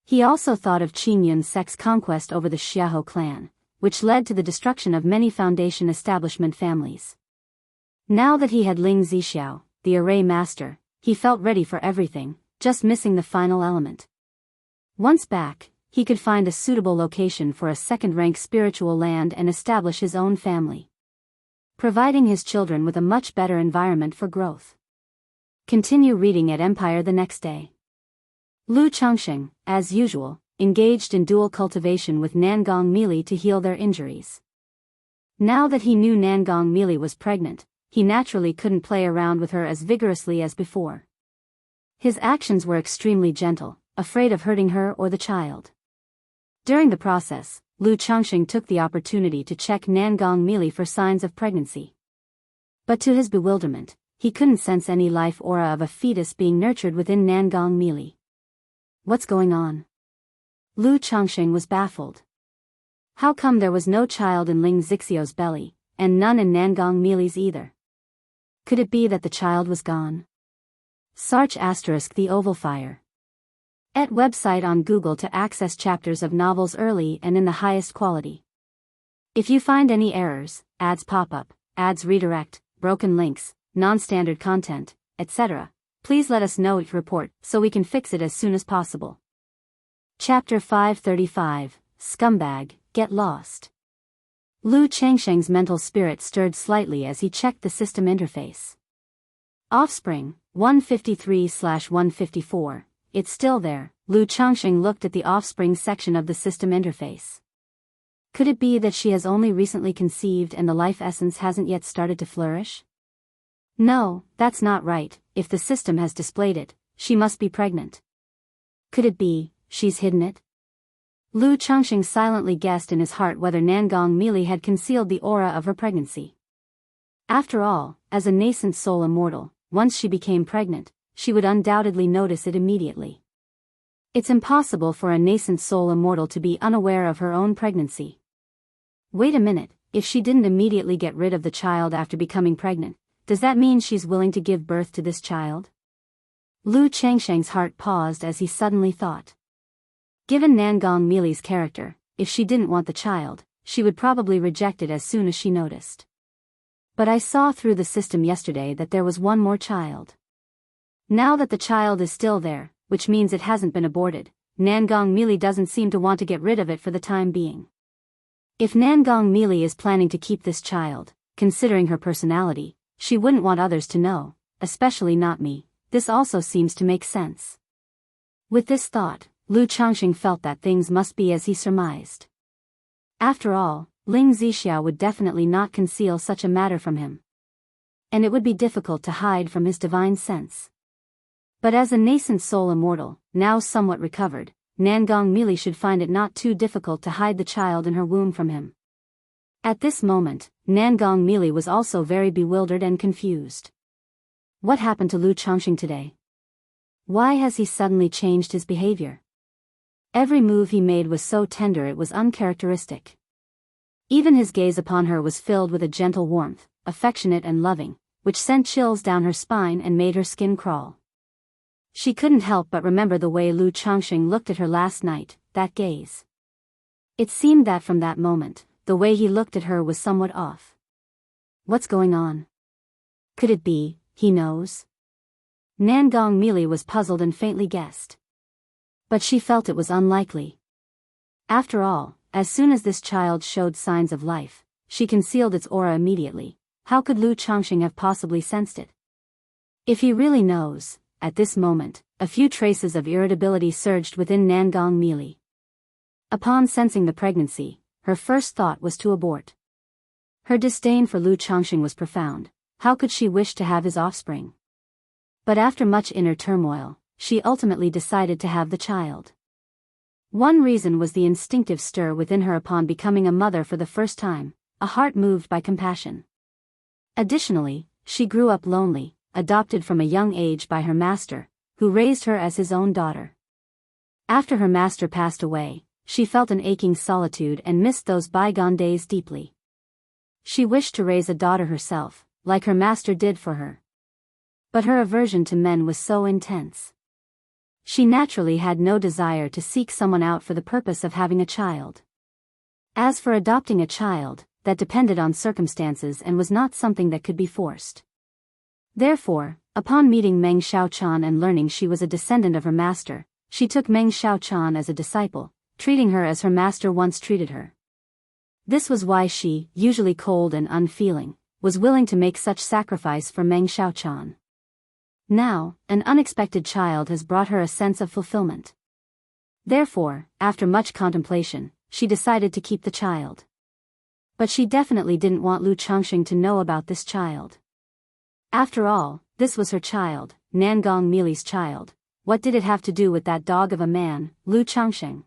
He also thought of Qinyan sect's conquest over the Xiahou clan, which led to the destruction of many Foundation establishment families. Now that he had Ling Zixiao, the array master, he felt ready for everything, just missing the final element. Once back, he could find a suitable location for a second-rank spiritual land and establish his own family, providing his children with a much better environment for growth. Continue reading at Empire the next day. Lu Changxing, as usual, engaged in dual cultivation with Nangong Mili to heal their injuries. Now that he knew Nangong Mili was pregnant, he naturally couldn't play around with her as vigorously as before. His actions were extremely gentle, afraid of hurting her or the child. During the process, Lu Changxing took the opportunity to check Nangong Mili for signs of pregnancy. But to his bewilderment, he couldn't sense any life aura of a fetus being nurtured within Nangong Mili. What's going on? Lu Changxing was baffled. How come there was no child in Ling Zixiao's belly, and none in Nangong Mili's either? Could it be that the child was gone? Sarch * The Oval Fire. @ website on Google to access chapters of novels early and in the highest quality. If you find any errors, ads pop up, ads redirect, broken links, non-standard content, etc., please let us know each report so we can fix it as soon as possible. Chapter 535, Scumbag, Get Lost. Lu Changsheng's mental spirit stirred slightly as he checked the system interface. Offspring, 153/154, it's still there. Lu Changxing looked at the offspring section of the system interface. Could it be that she has only recently conceived and the life essence hasn't yet started to flourish? No, that's not right. If the system has displayed it, she must be pregnant. Could it be, she's hidden it? Lu Changxing silently guessed in his heart whether Nangong Mili had concealed the aura of her pregnancy. After all, as a nascent soul immortal, once she became pregnant, she would undoubtedly notice it immediately. It's impossible for a nascent soul immortal to be unaware of her own pregnancy. Wait a minute, if she didn't immediately get rid of the child after becoming pregnant, does that mean she's willing to give birth to this child? Lu Changsheng's heart paused as he suddenly thought. Given Nangong Mili's character, if she didn't want the child, she would probably reject it as soon as she noticed. But I saw through the system yesterday that there was one more child. Now that the child is still there, which means it hasn't been aborted, Nangong Mili doesn't seem to want to get rid of it for the time being. If Nangong Mili is planning to keep this child, considering her personality, she wouldn't want others to know, especially not me. This also seems to make sense. With this thought, Lu Changxing felt that things must be as he surmised. After all, Ling Zixiao would definitely not conceal such a matter from him. And it would be difficult to hide from his divine sense. But as a nascent soul immortal, now somewhat recovered, Nangong Mili should find it not too difficult to hide the child in her womb from him. At this moment, Nangong Mili was also very bewildered and confused. What happened to Lu Changxing today? Why has he suddenly changed his behavior? Every move he made was so tender it was uncharacteristic. Even his gaze upon her was filled with a gentle warmth, affectionate and loving, which sent chills down her spine and made her skin crawl. She couldn't help but remember the way Lu Changxing looked at her last night, that gaze. It seemed that from that moment, the way he looked at her was somewhat off. What's going on? Could it be, he knows? Nangong Mili was puzzled and faintly guessed. But she felt it was unlikely. After all, as soon as this child showed signs of life, she concealed its aura immediately. How could Lu Changxing have possibly sensed it? If he really knows, at this moment, a few traces of irritability surged within Nangong Mili. Upon sensing the pregnancy, her first thought was to abort. Her disdain for Lu Changxing was profound. How could she wish to have his offspring? But after much inner turmoil, she ultimately decided to have the child. One reason was the instinctive stir within her upon becoming a mother for the first time, a heart moved by compassion. Additionally, she grew up lonely, adopted from a young age by her master, who raised her as his own daughter. After her master passed away, she felt an aching solitude and missed those bygone days deeply. She wished to raise a daughter herself, like her master did for her. But her aversion to men was so intense. She naturally had no desire to seek someone out for the purpose of having a child. As for adopting a child, that depended on circumstances and was not something that could be forced. Therefore, upon meeting Meng Xiaochan and learning she was a descendant of her master, she took Meng Xiaochan as a disciple, treating her as her master once treated her. This was why she, usually cold and unfeeling, was willing to make such sacrifice for Meng Xiaochan. Now, an unexpected child has brought her a sense of fulfillment. Therefore, after much contemplation, she decided to keep the child. But she definitely didn't want Lu Changxing to know about this child. After all, this was her child, Nangong Mili's child. What did it have to do with that dog of a man, Lu Changxing?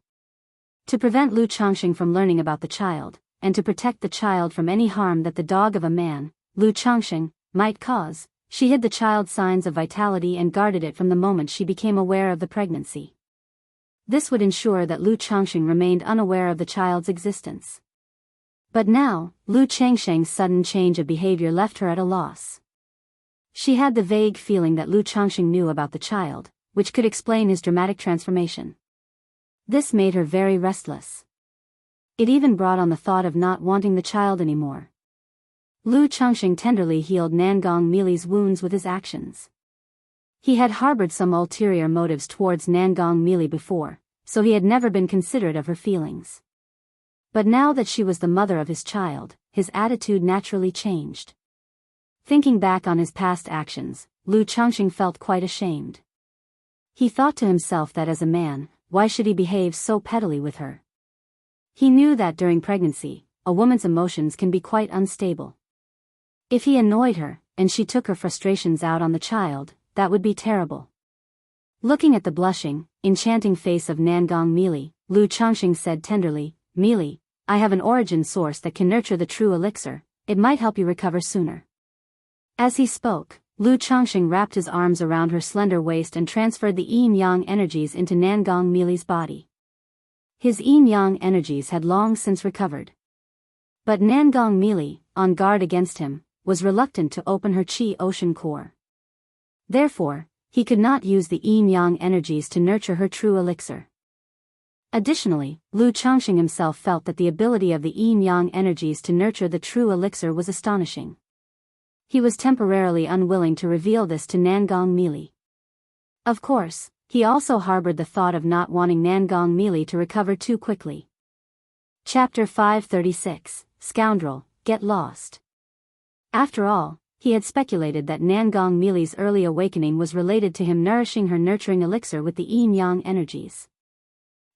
To prevent Lu Changxing from learning about the child, and to protect the child from any harm that the dog of a man, Lu Changxing, might cause, she hid the child's signs of vitality and guarded it from the moment she became aware of the pregnancy. This would ensure that Lu Changxing remained unaware of the child's existence. But now, Lu Changxing's sudden change of behavior left her at a loss. She had the vague feeling that Lu Changxing knew about the child, which could explain his dramatic transformation. This made her very restless. It even brought on the thought of not wanting the child anymore. Lu Changxing tenderly healed Nangong Mili's wounds with his actions. He had harbored some ulterior motives towards Nangong Mili before, so he had never been considerate of her feelings. But now that she was the mother of his child, his attitude naturally changed. Thinking back on his past actions, Lu Changxing felt quite ashamed. He thought to himself that as a man, why should he behave so pettily with her? He knew that during pregnancy, a woman's emotions can be quite unstable. If he annoyed her, and she took her frustrations out on the child, that would be terrible. Looking at the blushing, enchanting face of Nangong Mili, Lu Changxing said tenderly, "Mili, I have an origin source that can nurture the true elixir, it might help you recover sooner." As he spoke, Lu Changxing wrapped his arms around her slender waist and transferred the yin-yang energies into Nangong Mili's body. His yin-yang energies had long since recovered. But Nangong Mili, on guard against him, was reluctant to open her Qi ocean core. Therefore, he could not use the yin-yang energies to nurture her true elixir. Additionally, Lu Changxing himself felt that the ability of the yin-yang energies to nurture the true elixir was astonishing. He was temporarily unwilling to reveal this to Nangong Mili. Of course, he also harbored the thought of not wanting Nangong Mili to recover too quickly. Chapter 536, Scoundrel, Get Lost. After all, he had speculated that Nangong Mili's early awakening was related to him nourishing her nurturing elixir with the yin-yang energies.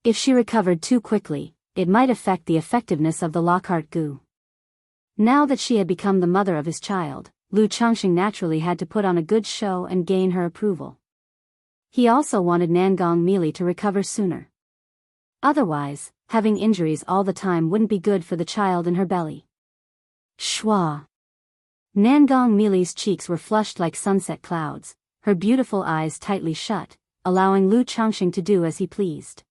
If she recovered too quickly, it might affect the effectiveness of the Lockhart Gu. Now that she had become the mother of his child, Lu Changxing naturally had to put on a good show and gain her approval. He also wanted Nangong Mili to recover sooner. Otherwise, having injuries all the time wouldn't be good for the child in her belly. Shwa. Nangong Mili's cheeks were flushed like sunset clouds, her beautiful eyes tightly shut, allowing Lu Changxing to do as he pleased.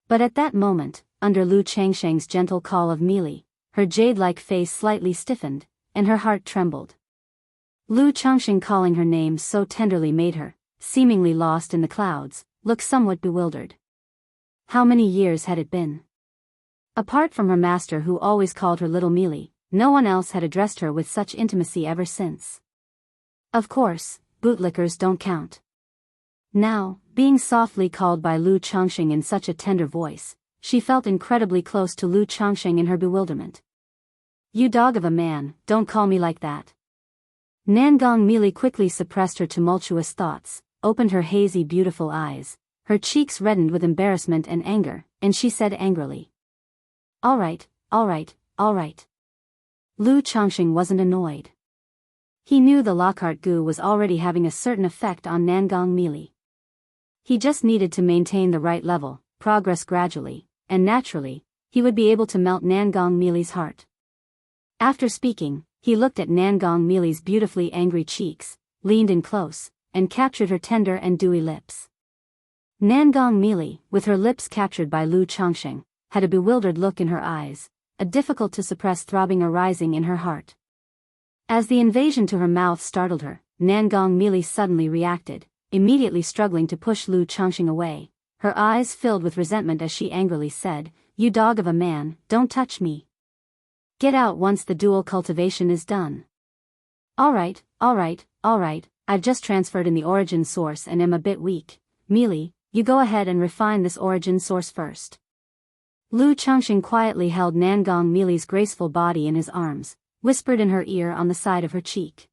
But at that moment, under Lu Changxing's gentle call of Mili, her jade-like face slightly stiffened, and her heart trembled. Lu Changxing calling her name so tenderly made her, seemingly lost in the clouds, look somewhat bewildered. How many years had it been? Apart from her master who always called her Little Mili, no one else had addressed her with such intimacy ever since. Of course, bootlickers don't count. Now, being softly called by Lu Changxing in such a tender voice, she felt incredibly close to Lu Changxing in her bewilderment. You dog of a man, don't call me like that. Nangong Mili quickly suppressed her tumultuous thoughts, opened her hazy beautiful eyes, her cheeks reddened with embarrassment and anger, and she said angrily. All right, all right, all right. Lu Changxing wasn't annoyed. He knew the Lockhart Gu was already having a certain effect on Nangong Mili. He just needed to maintain the right level, progress gradually, and naturally, he would be able to melt Nangong Mili's heart. After speaking, he looked at Nangong Mili's beautifully angry cheeks, leaned in close, and captured her tender and dewy lips. Nangong Mili, with her lips captured by Lu Changxing, had a bewildered look in her eyes, a difficult-to-suppress throbbing arising in her heart. As the invasion to her mouth startled her, Nangong Mili suddenly reacted, immediately struggling to push Lu Changxing away, her eyes filled with resentment as she angrily said, You dog of a man, don't touch me. Get out once the dual cultivation is done. All right, I've just transferred in the origin source and am a bit weak. Mili, you go ahead and refine this origin source first. Lu Changxing quietly held Nangong Mili's graceful body in his arms, whispered in her ear on the side of her cheek.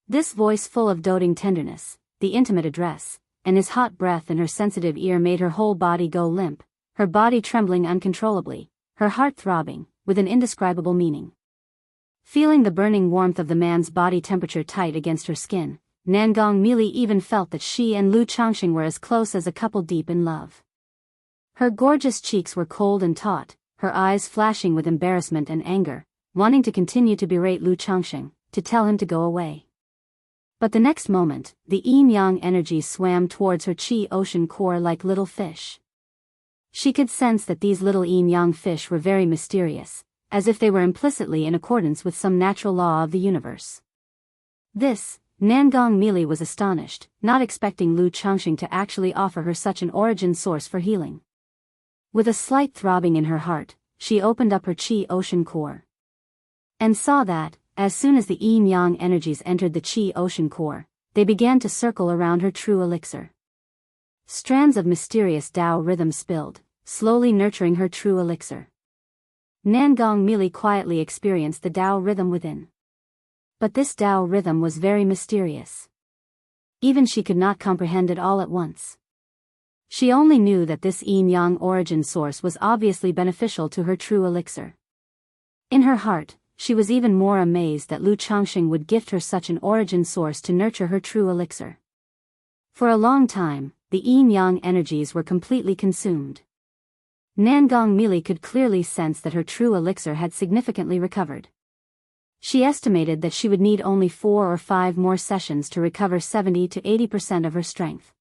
This voice full of doting tenderness, the intimate address, and his hot breath in her sensitive ear made her whole body go limp, her body trembling uncontrollably, her heart throbbing, with an indescribable meaning. Feeling the burning warmth of the man's body temperature tight against her skin, Nangong Mili even felt that she and Lu Changxing were as close as a couple deep in love. Her gorgeous cheeks were cold and taut, her eyes flashing with embarrassment and anger, wanting to continue to berate Lu Changxing, to tell him to go away. But the next moment, the yin-yang energies swam towards her Qi ocean core like little fish. She could sense that these little yin-yang fish were very mysterious, as if they were implicitly in accordance with some natural law of the universe. This, Nangong Mili was astonished, not expecting Lu Changxing to actually offer her such an origin source for healing. With a slight throbbing in her heart, she opened up her Qi ocean core. And saw that, as soon as the yin-yang energies entered the Qi ocean core, they began to circle around her true elixir. Strands of mysterious Dao rhythm spilled, slowly nurturing her true elixir. Nangong Mili quietly experienced the Dao rhythm within. But this Dao rhythm was very mysterious. Even she could not comprehend it all at once. She only knew that this yin-yang origin source was obviously beneficial to her true elixir. In her heart, she was even more amazed that Lu Changxing would gift her such an origin source to nurture her true elixir. For a long time, the yin-yang energies were completely consumed. Nangong Mili could clearly sense that her true elixir had significantly recovered. She estimated that she would need only 4 or 5 more sessions to recover 70 to 80% of her strength.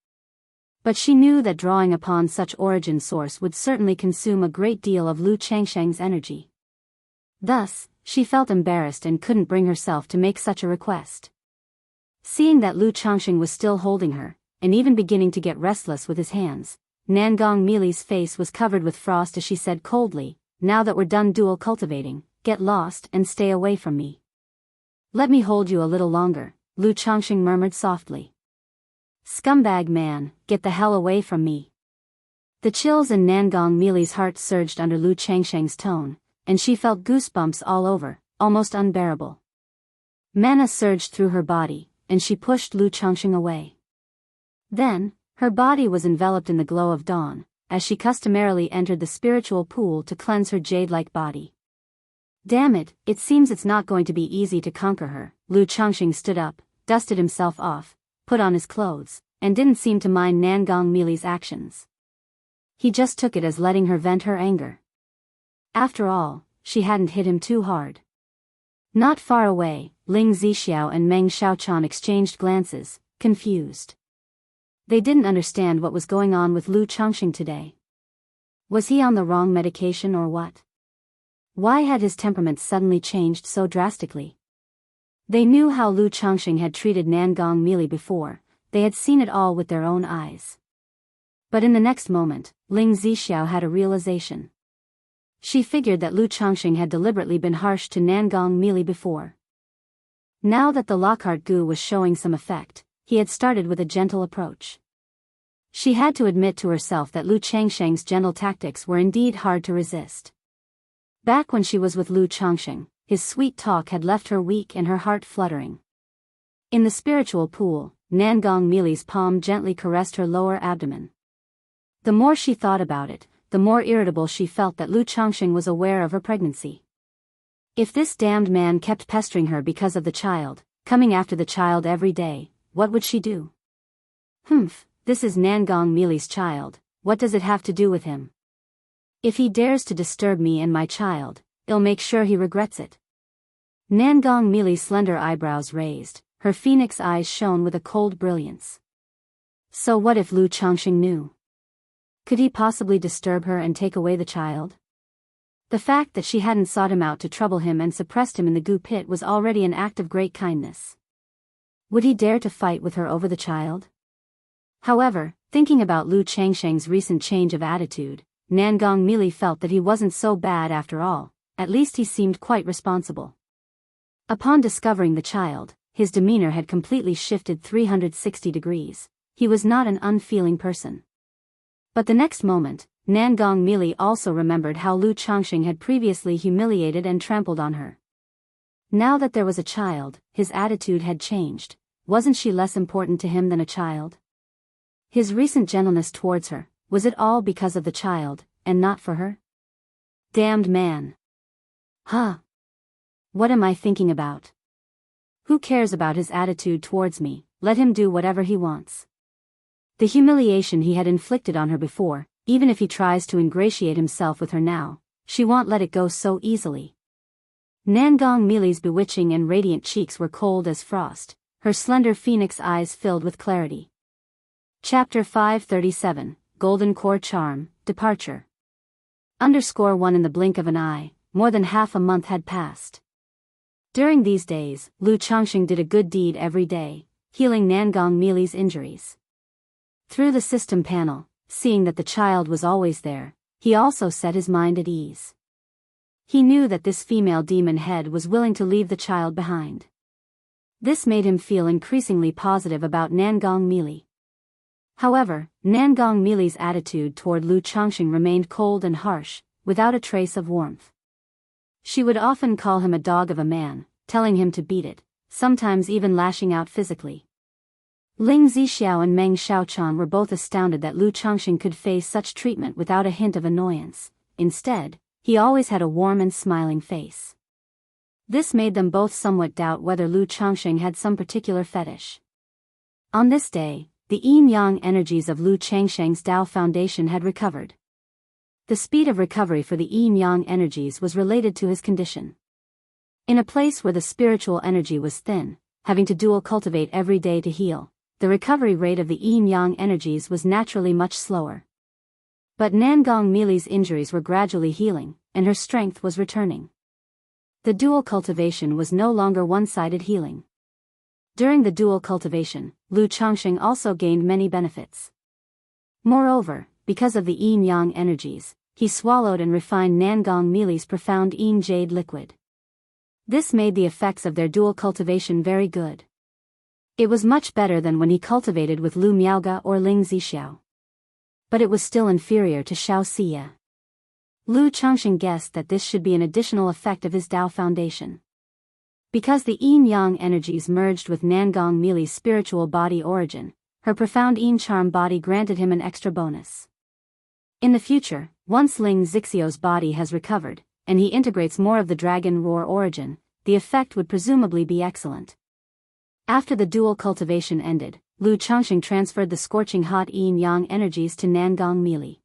But she knew that drawing upon such origin source would certainly consume a great deal of Lu Changsheng's energy. Thus, she felt embarrassed and couldn't bring herself to make such a request. Seeing that Lu Changsheng was still holding her, and even beginning to get restless with his hands, Nangong Mili's face was covered with frost as she said coldly, "Now that we're done dual cultivating, get lost and stay away from me." "Let me hold you a little longer," Lu Changsheng murmured softly. "Scumbag man, get the hell away from me." The chills in Nangong Mili's heart surged under Lu Changsheng's tone, and she felt goosebumps all over, almost unbearable. Mana surged through her body, and she pushed Lu Changsheng away. Then, her body was enveloped in the glow of dawn, as she customarily entered the spiritual pool to cleanse her jade-like body. "Damn it, it seems it's not going to be easy to conquer her." Lu Changsheng stood up, dusted himself off, put on his clothes, and didn't seem to mind Nangong Mili's actions. He just took it as letting her vent her anger. After all, she hadn't hit him too hard. Not far away, Ling Zixiao and Meng Xiaochan exchanged glances, confused. They didn't understand what was going on with Lu Changsheng today. Was he on the wrong medication or what? Why had his temperament suddenly changed so drastically? They knew how Lu Changsheng had treated Nangong Mili before, they had seen it all with their own eyes. But in the next moment, Ling Zixiao had a realization. She figured that Lu Changsheng had deliberately been harsh to Nangong Mili before. Now that the Lockhart goo was showing some effect, he had started with a gentle approach. She had to admit to herself that Lu Changsheng's gentle tactics were indeed hard to resist. Back when she was with Lu Changsheng, his sweet talk had left her weak and her heart fluttering. In the spiritual pool, Nangong Mili's palm gently caressed her lower abdomen. The more she thought about it, the more irritable she felt that Lu Changsheng was aware of her pregnancy. If this damned man kept pestering her because of the child, coming after the child every day, what would she do? Humph, this is Nangong Mili's child, what does it have to do with him? If he dares to disturb me and my child, I'll make sure he regrets it. Nangong Mili's slender eyebrows raised, her phoenix eyes shone with a cold brilliance. So what if Lu Changsheng knew? Could he possibly disturb her and take away the child? The fact that she hadn't sought him out to trouble him and suppressed him in the goo pit was already an act of great kindness. Would he dare to fight with her over the child? However, thinking about Lu Changsheng's recent change of attitude, Nangong Mili felt that he wasn't so bad after all, at least he seemed quite responsible. Upon discovering the child, his demeanor had completely shifted 360 degrees, he was not an unfeeling person. But the next moment, Nangong Mili also remembered how Lu Changsheng had previously humiliated and trampled on her. Now that there was a child, his attitude had changed. Wasn't she less important to him than a child? His recent gentleness towards her, was it all because of the child, and not for her? Damned man. Huh. What am I thinking about? Who cares about his attitude towards me, let him do whatever he wants. The humiliation he had inflicted on her before, even if he tries to ingratiate himself with her now, she won't let it go so easily. Nangong Mili's bewitching and radiant cheeks were cold as frost, her slender phoenix eyes filled with clarity. Chapter 537, Golden Core Charm, Departure. _1 in the blink of an eye, more than half a month had passed. During these days, Lu Changsheng did a good deed every day, healing Nangong Mili's injuries. Through the system panel, seeing that the child was always there, he also set his mind at ease. He knew that this female demon head was willing to leave the child behind. This made him feel increasingly positive about Nangong Mili. However, Nangong Mili's attitude toward Lu Changsheng remained cold and harsh, without a trace of warmth. She would often call him a dog of a man, telling him to beat it, sometimes even lashing out physically. Ling Zixiao and Meng Xiaochan were both astounded that Lu Changsheng could face such treatment without a hint of annoyance. Instead, he always had a warm and smiling face. This made them both somewhat doubt whether Lu Changsheng had some particular fetish. On this day, the yin-yang energies of Lu Changsheng's Dao Foundation had recovered. The speed of recovery for the yin-yang energies was related to his condition. In a place where the spiritual energy was thin, having to dual cultivate every day to heal, the recovery rate of the yin-yang energies was naturally much slower. But Nangong Mili's injuries were gradually healing, and her strength was returning. The dual cultivation was no longer one-sided healing. During the dual cultivation, Lu Changxing also gained many benefits. Moreover, because of the yin-yang energies, he swallowed and refined Nangong Mili's profound yin jade liquid. This made the effects of their dual cultivation very good. It was much better than when he cultivated with Lu Miaoga or Ling Zixiao. But it was still inferior to Xiao Xia. Lu Changxing guessed that this should be an additional effect of his Dao foundation. Because the yin-yang energies merged with Nangong Mili's spiritual body origin, her profound yin charm body granted him an extra bonus. In the future, once Ling Zixiao's body has recovered, and he integrates more of the dragon roar origin, the effect would presumably be excellent. After the dual cultivation ended, Lu Changxing transferred the scorching hot yin-yang energies to Nangong Mili.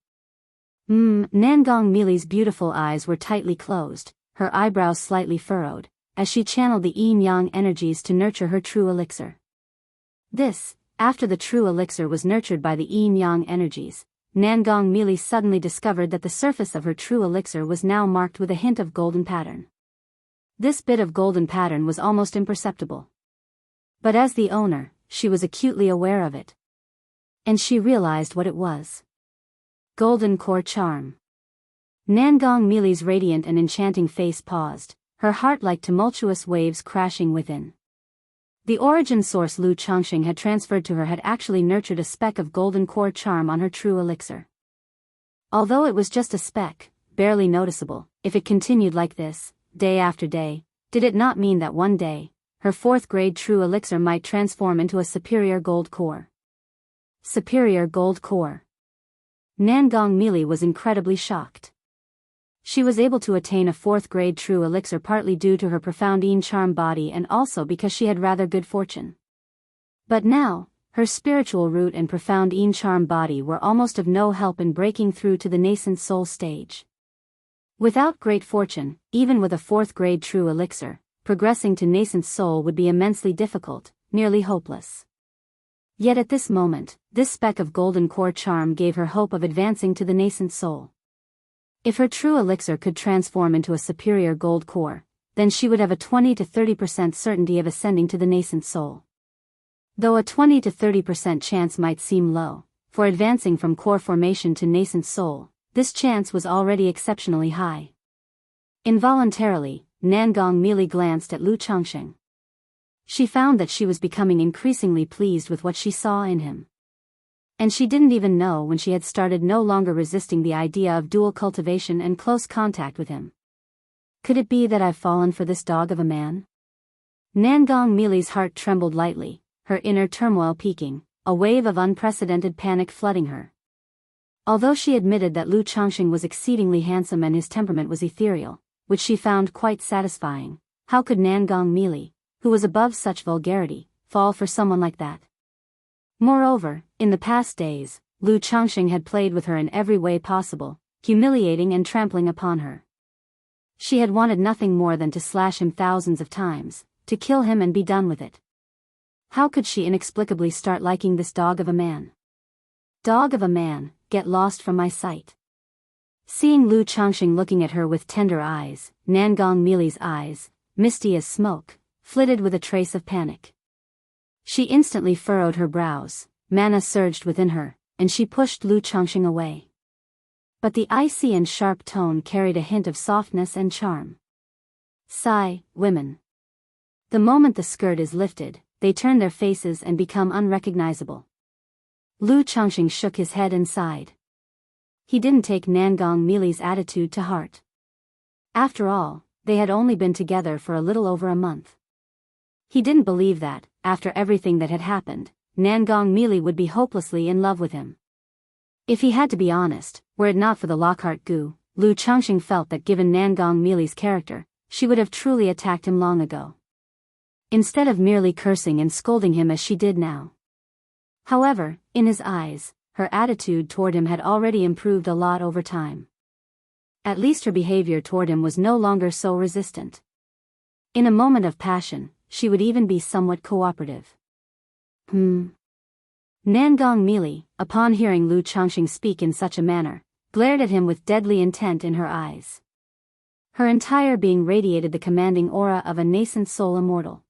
Nangong Mili's beautiful eyes were tightly closed, her eyebrows slightly furrowed, as she channeled the yin-yang energies to nurture her true elixir. After the true elixir was nurtured by the yin-yang energies, Nangong Mili suddenly discovered that the surface of her true elixir was now marked with a hint of golden pattern. This bit of golden pattern was almost imperceptible. But as the owner, she was acutely aware of it. And she realized what it was. Golden core charm. Nangong Mili's radiant and enchanting face paused, her heart like tumultuous waves crashing within. The origin source Lu Changxing had transferred to her had actually nurtured a speck of golden core charm on her true elixir. Although it was just a speck, barely noticeable, if it continued like this, day after day, did it not mean that one day, her fourth-grade true elixir might transform into a superior gold core? Superior gold core. Nangong Mili was incredibly shocked. She was able to attain a fourth-grade true elixir partly due to her profound yin charm body and also because she had rather good fortune. But now, her spiritual root and profound yin charm body were almost of no help in breaking through to the nascent soul stage. Without great fortune, even with a fourth-grade true elixir, progressing to nascent soul would be immensely difficult, nearly hopeless. Yet at this moment, this speck of golden core charm gave her hope of advancing to the nascent soul. If her true elixir could transform into a superior gold core, then she would have a 20 to 30% certainty of ascending to the nascent soul. Though a 20 to 30% chance might seem low, for advancing from core formation to nascent soul, this chance was already exceptionally high. Involuntarily, Nangong Mili glanced at Lu Changxing. She found that she was becoming increasingly pleased with what she saw in him. And she didn't even know when she had started no longer resisting the idea of dual cultivation and close contact with him. Could it be that I've fallen for this dog of a man? Nangong Mili's heart trembled lightly, her inner turmoil peaking, a wave of unprecedented panic flooding her. Although she admitted that Lu Changxing was exceedingly handsome and his temperament was ethereal, which she found quite satisfying, how could Nangong Mili, who was above such vulgarity, fall for someone like that? Moreover, in the past days, Lu Changxing had played with her in every way possible, humiliating and trampling upon her. She had wanted nothing more than to slash him thousands of times, to kill him and be done with it. How could she inexplicably start liking this dog of a man? Dog of a man, get lost from my sight. Seeing Lu Changxing looking at her with tender eyes, Nangong Mili's eyes, misty as smoke, flitted with a trace of panic. She instantly furrowed her brows, mana surged within her, and she pushed Lu Changxing away. But the icy and sharp tone carried a hint of softness and charm. Sigh, women. The moment the skirt is lifted, they turn their faces and become unrecognizable. Lu Changxing shook his head and sighed. He didn't take Nangong Mili's attitude to heart. After all, they had only been together for a little over a month. He didn't believe that, after everything that had happened, Nangong Mili would be hopelessly in love with him. If he had to be honest, were it not for the Lockhart goo, Lu Changxing felt that given Nangong Mili's character, she would have truly attacked him long ago. Instead of merely cursing and scolding him as she did now. However, in his eyes, her attitude toward him had already improved a lot over time. At least her behavior toward him was no longer so resistant. In a moment of passion, she would even be somewhat cooperative. Nangong Mili, upon hearing Lu Changxing speak in such a manner, glared at him with deadly intent in her eyes. Her entire being radiated the commanding aura of a nascent soul immortal.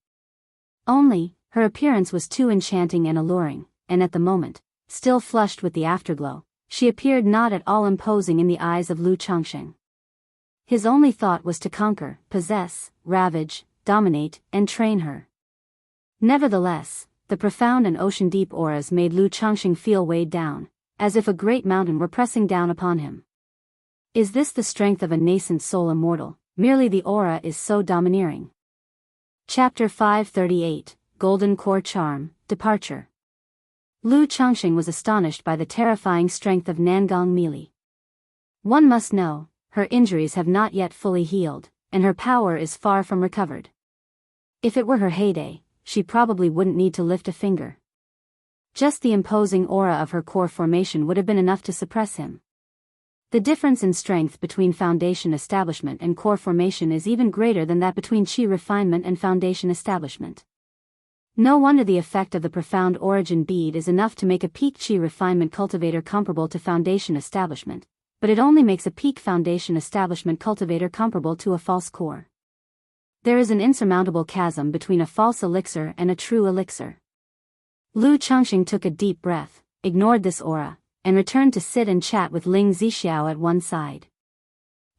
Only, her appearance was too enchanting and alluring, and at the moment, still flushed with the afterglow, she appeared not at all imposing in the eyes of Lu Changxing. His only thought was to conquer, possess, ravage, dominate, and train her. Nevertheless, the profound and ocean-deep auras made Lu Changxing feel weighed down, as if a great mountain were pressing down upon him. Is this the strength of a nascent soul immortal? Merely the aura is so domineering. Chapter 538, Golden Core Charm, Departure. Lu Changxing was astonished by the terrifying strength of Nangong Mili. One must know, her injuries have not yet fully healed, and her power is far from recovered. If it were her heyday, she probably wouldn't need to lift a finger. Just the imposing aura of her core formation would have been enough to suppress him. The difference in strength between foundation establishment and core formation is even greater than that between chi refinement and foundation establishment. No wonder the effect of the profound origin bead is enough to make a peak chi refinement cultivator comparable to foundation establishment, but it only makes a peak foundation establishment cultivator comparable to a false core. There is an insurmountable chasm between a false elixir and a true elixir. Lu Changxing took a deep breath, ignored this aura, and returned to sit and chat with Ling Zixiao at one side.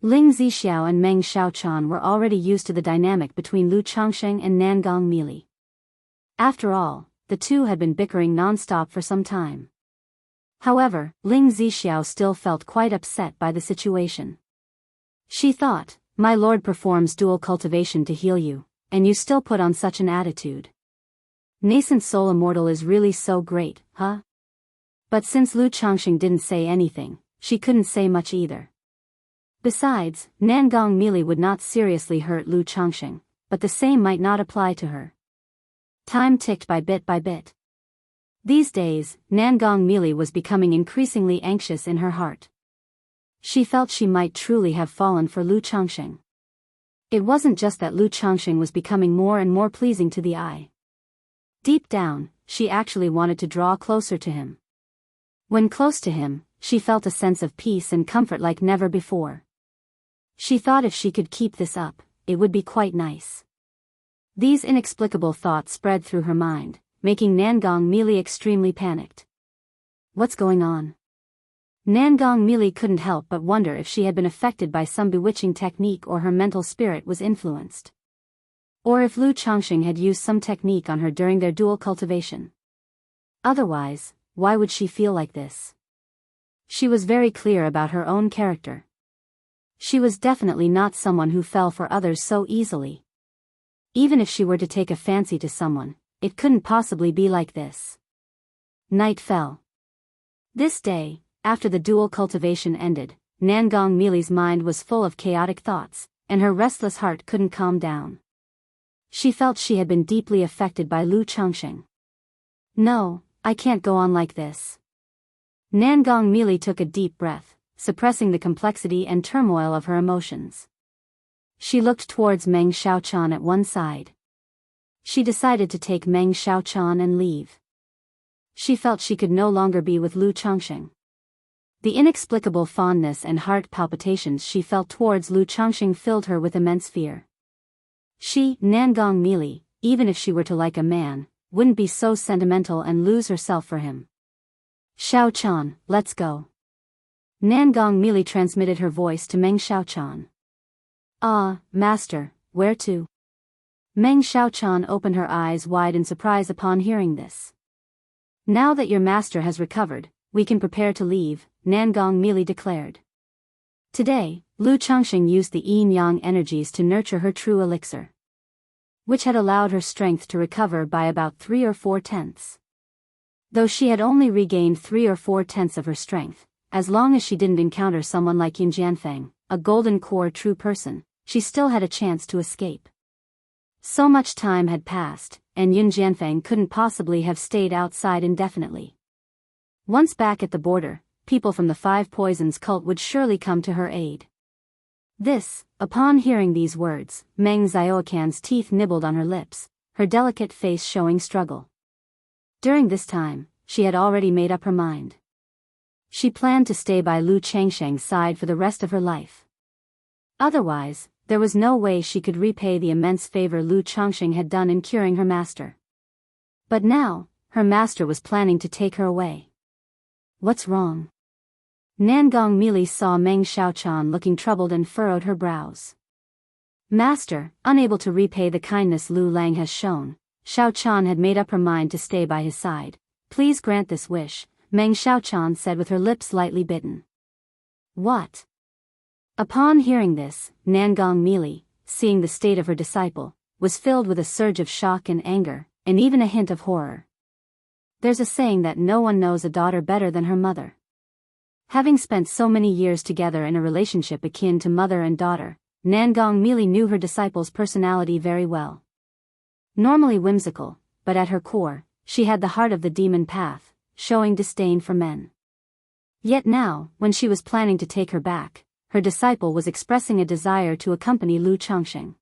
Ling Zixiao and Meng Xiaochan were already used to the dynamic between Lu Changxing and Nangong Mili. After all, the two had been bickering non-stop for some time. However, Ling Zixiao still felt quite upset by the situation. She thought, my lord performs dual cultivation to heal you, and you still put on such an attitude. Nascent soul immortal is really so great, huh? But since Lu Changxing didn't say anything, she couldn't say much either. Besides, Nangong Mili would not seriously hurt Lu Changxing, but the same might not apply to her. Time ticked by bit by bit. These days, Nangong Mili was becoming increasingly anxious in her heart. She felt she might truly have fallen for Lu Changxing. It wasn't just that Lu Changxing was becoming more and more pleasing to the eye. Deep down, she actually wanted to draw closer to him. When close to him, she felt a sense of peace and comfort like never before. She thought if she could keep this up, it would be quite nice. These inexplicable thoughts spread through her mind, making Nangong Mili extremely panicked. What's going on? Nangong Mili couldn't help but wonder if she had been affected by some bewitching technique or her mental spirit was influenced. Or if Lu Changxing had used some technique on her during their dual cultivation. Otherwise, why would she feel like this? She was very clear about her own character. She was definitely not someone who fell for others so easily. Even if she were to take a fancy to someone, it couldn't possibly be like this. Night fell. This day, after the dual cultivation ended, Nangong Mili's mind was full of chaotic thoughts, and her restless heart couldn't calm down. She felt she had been deeply affected by Lu Changxing. No, I can't go on like this. Nangong Mili took a deep breath, suppressing the complexity and turmoil of her emotions. She looked towards Meng Xiaochan at one side. She decided to take Meng Xiaochan and leave. She felt she could no longer be with Lu Changxing. The inexplicable fondness and heart palpitations she felt towards Lu Changxing filled her with immense fear. She, Nangong Mili, even if she were to like a man, wouldn't be so sentimental and lose herself for him. Xiaochan, let's go. Nangong Mili transmitted her voice to Meng Xiaochan. Ah, master, where to? Meng Xiaochan opened her eyes wide in surprise upon hearing this. Now that your master has recovered, we can prepare to leave, Nangong Mili declared. Today, Lu Changxing used the yin-yang energies to nurture her true elixir, which had allowed her strength to recover by about 3 or 4/10. Though she had only regained 3 or 4/10 of her strength, as long as she didn't encounter someone like Yin Jianfeng, a golden core true person, she still had a chance to escape. So much time had passed, and Yin Jianfeng couldn't possibly have stayed outside indefinitely. Once back at the border, people from the Five Poisons cult would surely come to her aid. Upon hearing these words, Meng Xiaoqian's teeth nibbled on her lips, her delicate face showing struggle. During this time, she had already made up her mind. She planned to stay by Lu Changsheng's side for the rest of her life. Otherwise, there was no way she could repay the immense favor Lu Changsheng had done in curing her master. But now, her master was planning to take her away. What's wrong? Nangong Mili saw Meng Xiaochan looking troubled and furrowed her brows. Master, unable to repay the kindness Lu Lang has shown, Xiaochan had made up her mind to stay by his side. Please grant this wish, Meng Xiaochan said with her lips lightly bitten. What? Upon hearing this, Nangong Mili, seeing the state of her disciple, was filled with a surge of shock and anger, and even a hint of horror. There's a saying that no one knows a daughter better than her mother. Having spent so many years together in a relationship akin to mother and daughter, Nangong Mili knew her disciple's personality very well. Normally whimsical, but at her core, she had the heart of the demon path, showing disdain for men. Yet now, when she was planning to take her back, her disciple was expressing a desire to accompany Lu Changsheng.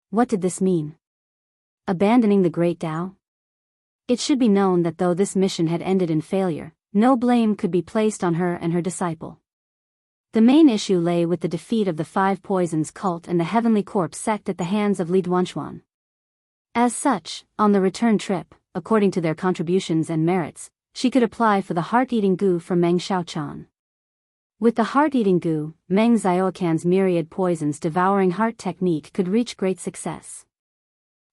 What did this mean? Abandoning the great Tao? It should be known that though this mission had ended in failure, no blame could be placed on her and her disciple. The main issue lay with the defeat of the Five Poisons cult and the Heavenly Corpse sect at the hands of Li Duanshuan. As such, on the return trip, according to their contributions and merits, she could apply for the heart-eating goo for Meng Xiaochan. With the heart-eating goo, Meng Xiaoqian's myriad poisons devouring heart technique could reach great success.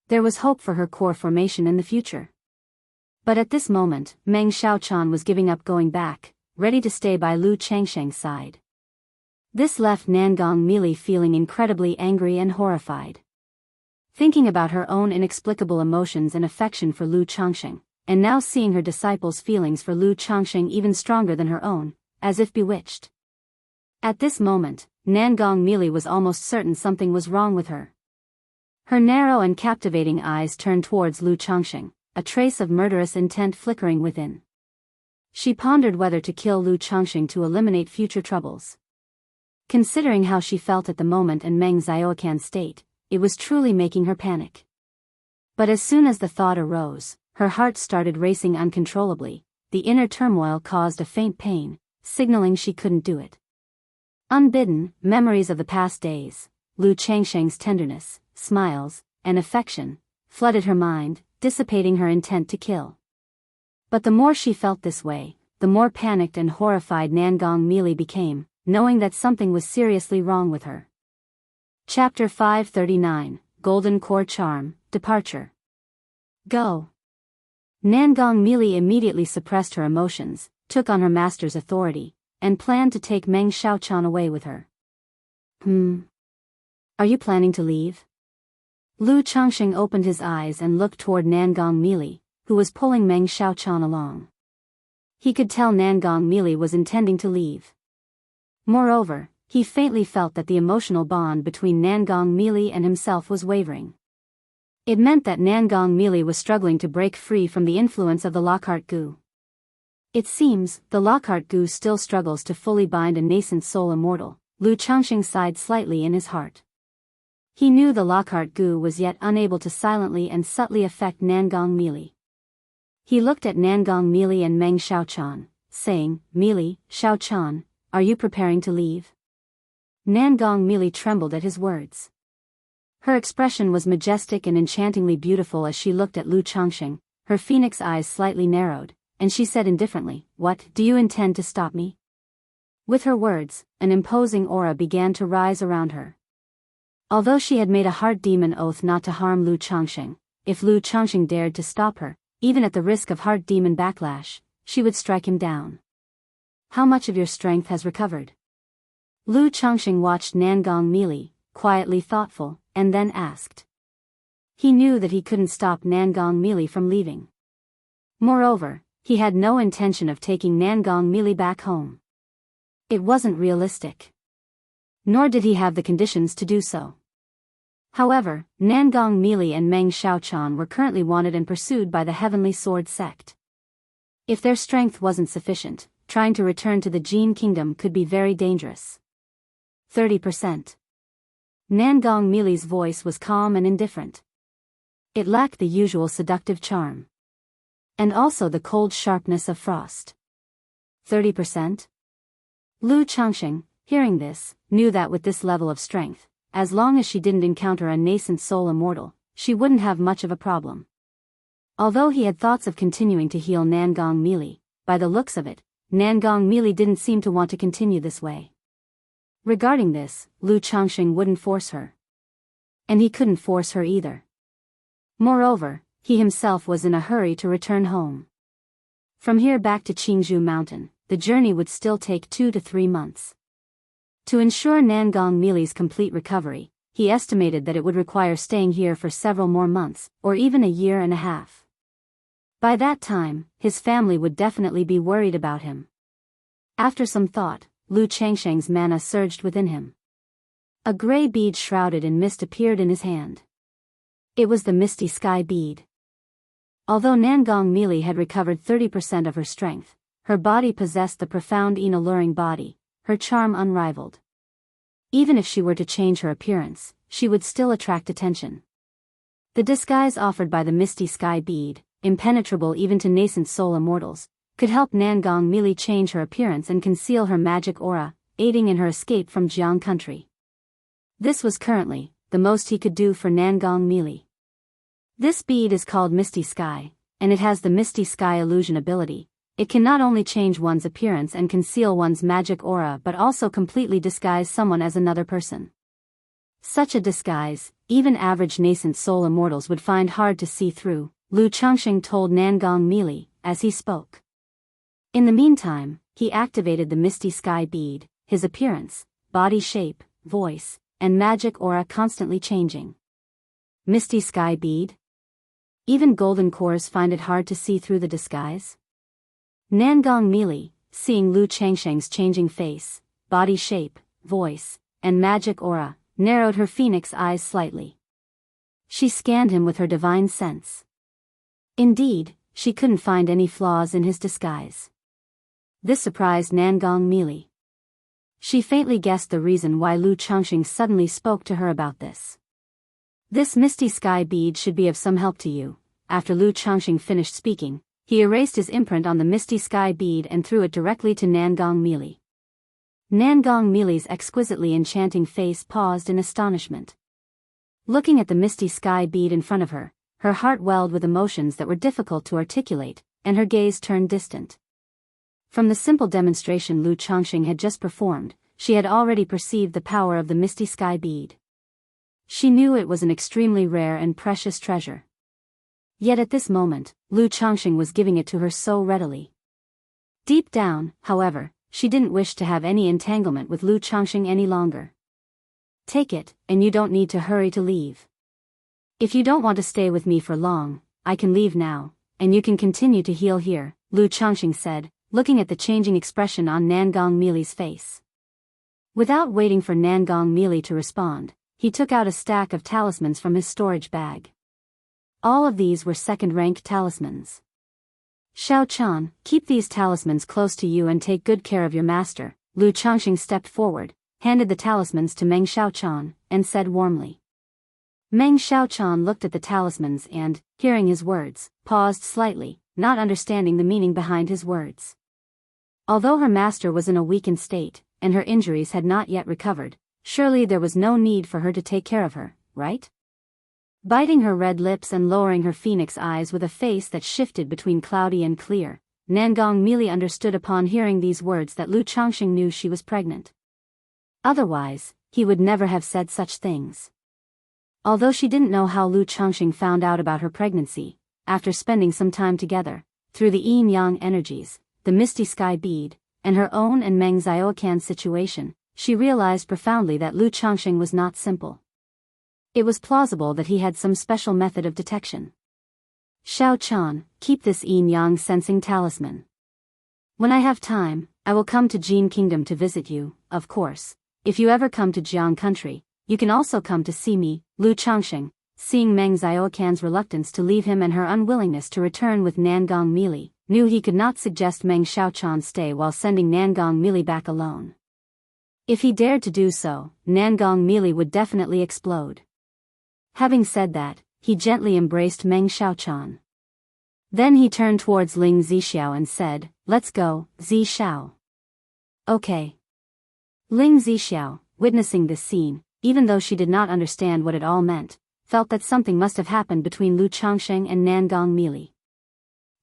There was hope for her core formation in the future. But at this moment, Meng Xiaochan was giving up going back, ready to stay by Lu Changsheng's side. This left Nangong Mili feeling incredibly angry and horrified. Thinking about her own inexplicable emotions and affection for Lu Changsheng, and now seeing her disciple's feelings for Lu Changsheng even stronger than her own, as if bewitched. At this moment, Nangong Mili was almost certain something was wrong with her. Her narrow and captivating eyes turned towards Lu Changsheng, a trace of murderous intent flickering within. She pondered whether to kill Lu Changsheng to eliminate future troubles. Considering how she felt at the moment and Meng Xiaoqian's state, it was truly making her panic. But as soon as the thought arose, her heart started racing uncontrollably. The inner turmoil caused a faint pain, signaling she couldn't do it. Unbidden, memories of the past days, Lu Changsheng's tenderness, smiles, and affection, flooded her mind, dissipating her intent to kill. But the more she felt this way, the more panicked and horrified Nangong Mili became, knowing that something was seriously wrong with her. Chapter 539, Golden Core Charm, Departure. Go. Nangong Mili immediately suppressed her emotions, took on her master's authority, and planned to take Meng Xiaochan away with her. Are you planning to leave? Lu Changsheng opened his eyes and looked toward Nangong Mili, who was pulling Meng Xiaochan along. He could tell Nangong Mili was intending to leave. Moreover, he faintly felt that the emotional bond between Nangong Mili and himself was wavering. It meant that Nangong Mili was struggling to break free from the influence of the Lockhart goo. It seems, the Lockhart goo still struggles to fully bind a nascent soul immortal. Lu Changsheng sighed slightly in his heart. He knew the Lockhart goo was yet unable to silently and subtly affect Nangong Mili. He looked at Nangong Mili and Meng Xiaochan, saying, Mili, Xiaochan, are you preparing to leave? Nangong Mili trembled at his words. Her expression was majestic and enchantingly beautiful as she looked at Lu Changsheng, her phoenix eyes slightly narrowed, and she said indifferently, What, do you intend to stop me? With her words, an imposing aura began to rise around her. Although she had made a heart demon oath not to harm Lu Changsheng, if Lu Changsheng dared to stop her, even at the risk of heart demon backlash, she would strike him down. How much of your strength has recovered? Lu Changsheng watched Nangong Mili, quietly thoughtful, and then asked. He knew that he couldn't stop Nangong Mili from leaving. Moreover, he had no intention of taking Nangong Mili back home. It wasn't realistic. Nor did he have the conditions to do so. However, Nangong Mili and Meng Xiaochan were currently wanted and pursued by the Heavenly Sword sect. If their strength wasn't sufficient, trying to return to the Jin Kingdom could be very dangerous. 30%. Nangong Mili's voice was calm and indifferent. It lacked the usual seductive charm. And also the cold sharpness of frost. 30%? Lu Changxing, hearing this, knew that with this level of strength, as long as she didn't encounter a nascent soul immortal, she wouldn't have much of a problem. Although he had thoughts of continuing to heal Nangong Mili, by the looks of it, Nangong Mili didn't seem to want to continue this way. Regarding this, Lu Changxing wouldn't force her. And he couldn't force her either. Moreover, he himself was in a hurry to return home. From here back to Jianghu Mountain, the journey would still take 2 to 3 months. To ensure Nangong Mili's complete recovery, he estimated that it would require staying here for several more months, or even a year and a half. By that time, his family would definitely be worried about him. After some thought, Lu Changxing's mana surged within him. A gray bead shrouded in mist appeared in his hand. It was the misty sky bead. Although Nangong Mili had recovered 30% of her strength, her body possessed the profound and alluring body, her charm unrivaled. Even if she were to change her appearance, she would still attract attention. The disguise offered by the misty sky bead, impenetrable even to nascent soul immortals, could help Nangong Mili change her appearance and conceal her magic aura, aiding in her escape from Jianghu country. This was currently the most he could do for Nangong Mili. This bead is called Misty Sky, and it has the Misty Sky illusion ability. It can not only change one's appearance and conceal one's magic aura but also completely disguise someone as another person. Such a disguise, even average nascent soul immortals would find hard to see through, Lu Changxing told Nangong Mili, as he spoke. In the meantime, he activated the Misty Sky bead, his appearance, body shape, voice, and magic aura constantly changing. Misty Sky bead? Even golden cores find it hard to see through the disguise? Nangong Mili, seeing Lu Changxing's changing face, body shape, voice, and magic aura, narrowed her phoenix eyes slightly. She scanned him with her divine sense. Indeed, she couldn't find any flaws in his disguise. This surprised Nangong Mili. She faintly guessed the reason why Lu Changxing suddenly spoke to her about this. This misty sky bead should be of some help to you. After Lu Changxing finished speaking, he erased his imprint on the misty sky bead and threw it directly to Nangong Mili. Nangong Mili's exquisitely enchanting face paused in astonishment. Looking at the misty sky bead in front of her, her heart welled with emotions that were difficult to articulate, and her gaze turned distant. From the simple demonstration Lu Changxing had just performed, she had already perceived the power of the misty sky bead. She knew it was an extremely rare and precious treasure. Yet at this moment, Lu Changxing was giving it to her so readily. Deep down, however, she didn't wish to have any entanglement with Lu Changxing any longer. Take it, and you don't need to hurry to leave. If you don't want to stay with me for long, I can leave now, and you can continue to heal here, Lu Changxing said, looking at the changing expression on Nangong Mili's face. Without waiting for Nangong Mili to respond, he took out a stack of talismans from his storage bag. All of these were second-rank talismans. Xiao Chan, keep these talismans close to you and take good care of your master. Lu Changxing stepped forward, handed the talismans to Meng Xiaochan, and said warmly. Meng Xiaochan looked at the talismans and, hearing his words, paused slightly, not understanding the meaning behind his words. Although her master was in a weakened state, and her injuries had not yet recovered, surely there was no need for her to take care of her, right? Biting her red lips and lowering her phoenix eyes with a face that shifted between cloudy and clear, Nangong Mili understood upon hearing these words that Lu Changxing knew she was pregnant. Otherwise, he would never have said such things. Although she didn't know how Lu Changxing found out about her pregnancy, after spending some time together, through the yin-yang energies, the misty sky bead, and her own and Meng Xiaocan's situation, she realized profoundly that Lu Changxing was not simple. It was plausible that he had some special method of detection. Xiao Chan, keep this yin-yang sensing talisman. When I have time, I will come to Jin Kingdom to visit you, of course. If you ever come to Jianghu country, you can also come to see me. Lu Changxing, seeing Meng Xiaocan's reluctance to leave him and her unwillingness to return with Nangong Mili, knew he could not suggest Meng Xiaochan stay while sending Nangong Mili back alone. If he dared to do so, Nangong Mili would definitely explode. Having said that, he gently embraced Meng Xiaochan. Then he turned towards Ling Zixiao and said, "Let's go, Zixiao." Okay. Ling Zixiao, witnessing this scene, even though she did not understand what it all meant, felt that something must have happened between Lu Changsheng and Nangong Mili.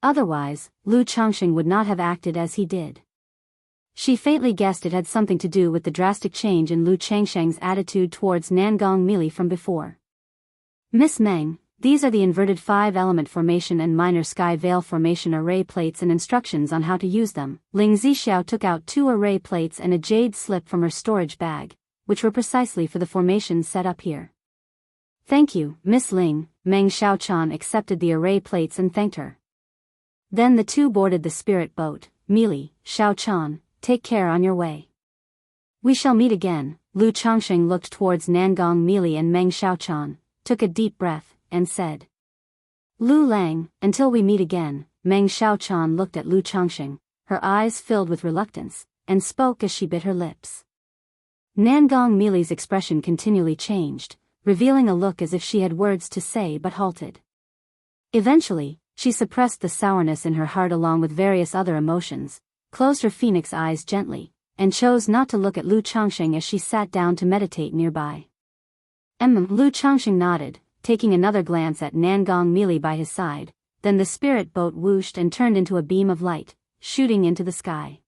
Otherwise, Lu Changsheng would not have acted as he did. She faintly guessed it had something to do with the drastic change in Lu Changsheng's attitude towards Nangong Mili from before. "Miss Meng, these are the inverted 5-element formation and minor sky veil formation array plates and instructions on how to use them." Ling Zixiao took out 2 array plates and a jade slip from her storage bag, which were precisely for the formations set up here. "Thank you, Miss Ling." Meng Xiaochan accepted the array plates and thanked her. Then the two boarded the spirit boat. "Mili, Xiaochan, take care on your way. We shall meet again." Lu Changsheng looked towards Nangong Mili and Meng Xiaochan, took a deep breath, and said, "Lu Lang, until we meet again." Meng Xiaochan looked at Lu Changsheng, her eyes filled with reluctance, and spoke as she bit her lips. Nangong Mili's expression continually changed, revealing a look as if she had words to say but halted. Eventually, she suppressed the sourness in her heart along with various other emotions, closed her phoenix eyes gently, and chose not to look at Lu Changsheng as she sat down to meditate nearby. Lu Changsheng nodded, taking another glance at Nangong Mili by his side, then the spirit boat whooshed and turned into a beam of light, shooting into the sky.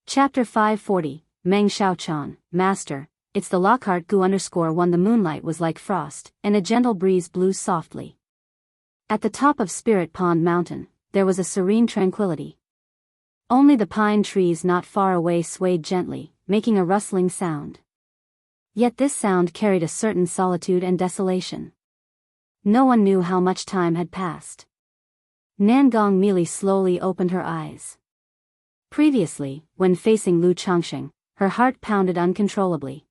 Chapter 540, Meng Xiaochan, Master, it's the Lockhart Gu _1. The moonlight was like frost, and a gentle breeze blew softly. At the top of Spirit Pond Mountain, there was a serene tranquility. Only the pine trees not far away swayed gently, making a rustling sound. Yet this sound carried a certain solitude and desolation. No one knew how much time had passed. Nangong Mili slowly opened her eyes. Previously, when facing Lu Changsheng, her heart pounded uncontrollably.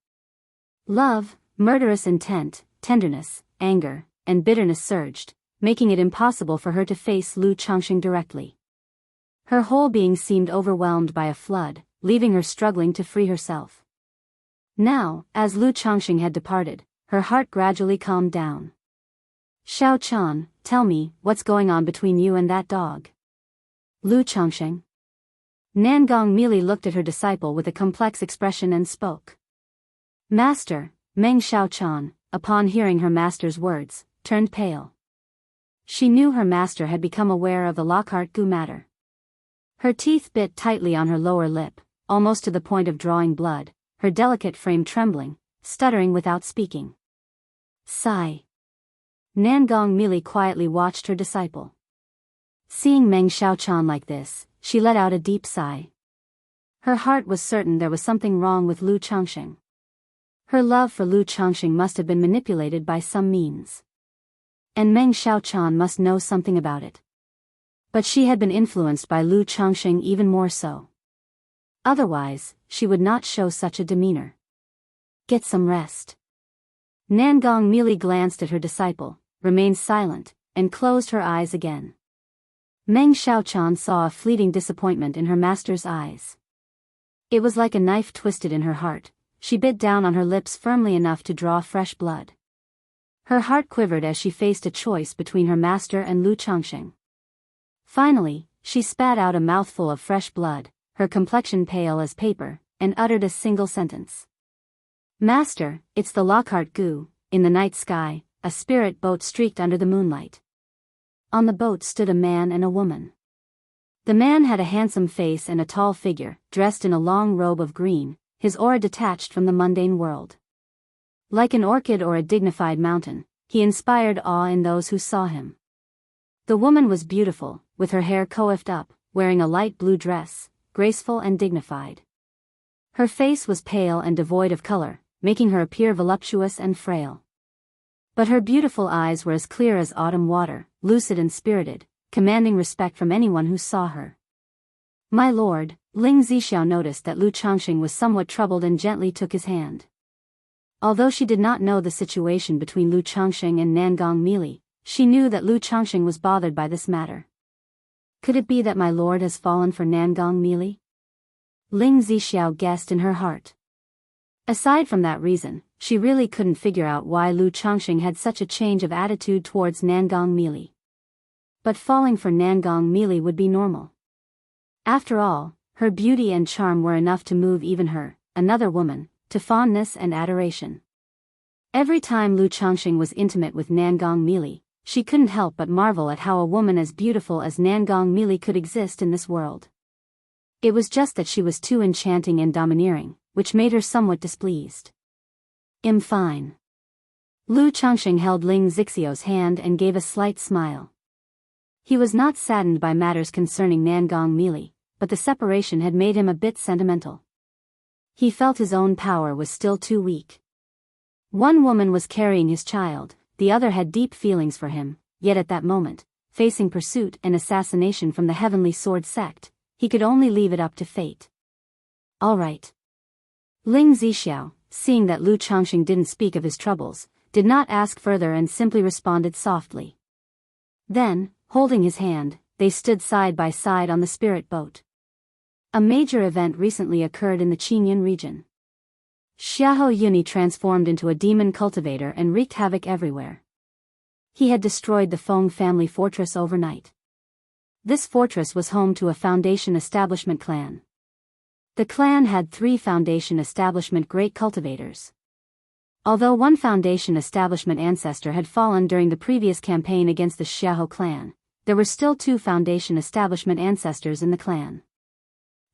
Love, murderous intent, tenderness, anger, and bitterness surged, making it impossible for her to face Lu Changsheng directly. Her whole being seemed overwhelmed by a flood, leaving her struggling to free herself. Now, as Lu Changsheng had departed, her heart gradually calmed down. "Xiaochan, tell me, what's going on between you and that dog?" "Lu Changsheng." Nangong Mili looked at her disciple with a complex expression and spoke. "Master." Meng Xiaochan, upon hearing her master's words, turned pale. She knew her master had become aware of the Lockhart Gu matter. Her teeth bit tightly on her lower lip, almost to the point of drawing blood, her delicate frame trembling, stuttering without speaking. Sigh. Nangong Mili quietly watched her disciple. Seeing Meng Xiaochan like this, she let out a deep sigh. Her heart was certain there was something wrong with Lu Changsheng. Her love for Lu Changsheng must have been manipulated by some means. And Meng Xiaochan must know something about it. But she had been influenced by Lu Changsheng even more so. Otherwise, she would not show such a demeanor. Get some rest. Nangong Mili glanced at her disciple, remained silent, and closed her eyes again. Meng Xiaochan saw a fleeting disappointment in her master's eyes. It was like a knife twisted in her heart. She bit down on her lips firmly enough to draw fresh blood. Her heart quivered as she faced a choice between her master and Lu Changsheng. Finally, she spat out a mouthful of fresh blood, her complexion pale as paper, and uttered a single sentence. "Master, it's the Lockhart Gu." In the night sky, a spirit boat streaked under the moonlight. On the boat stood a man and a woman. The man had a handsome face and a tall figure, dressed in a long robe of green, his aura detached from the mundane world. Like an orchid or a dignified mountain, he inspired awe in those who saw him. The woman was beautiful, with her hair coiffed up, wearing a light blue dress, graceful and dignified. Her face was pale and devoid of color, making her appear voluptuous and frail. But her beautiful eyes were as clear as autumn water, lucid and spirited, commanding respect from anyone who saw her. "My lord," Ling Zixiao noticed that Lu Changsheng was somewhat troubled and gently took his hand. Although she did not know the situation between Lu Changsheng and Nangong Mili, she knew that Lu Changsheng was bothered by this matter. Could it be that my lord has fallen for Nangong Mili? Ling Zixiao guessed in her heart. Aside from that reason, she really couldn't figure out why Lu Changxing had such a change of attitude towards Nangong Mili. But falling for Nangong Mili would be normal. After all, her beauty and charm were enough to move even her, another woman, to fondness and adoration. Every time Lu Changxing was intimate with Nangong Mili, she couldn't help but marvel at how a woman as beautiful as Nangong Mili could exist in this world. It was just that she was too enchanting and domineering, which made her somewhat displeased. Fine. Lu Changxing held Ling Zixiu's hand and gave a slight smile. He was not saddened by matters concerning Nangong Mili, but the separation had made him a bit sentimental. He felt his own power was still too weak. One woman was carrying his child, the other had deep feelings for him, yet at that moment, facing pursuit and assassination from the Heavenly Sword sect, he could only leave it up to fate. All right. Ling Zixiu, seeing that Lu Changxing didn't speak of his troubles, did not ask further and simply responded softly. Then, holding his hand, they stood side by side on the spirit boat. A major event recently occurred in the Qingyun region. Xiahou Yuni transformed into a demon cultivator and wreaked havoc everywhere. He had destroyed the Feng family fortress overnight. This fortress was home to a Foundation Establishment clan. The clan had 3 Foundation Establishment great cultivators. Although one Foundation Establishment ancestor had fallen during the previous campaign against the Xiahou clan, there were still 2 Foundation Establishment ancestors in the clan.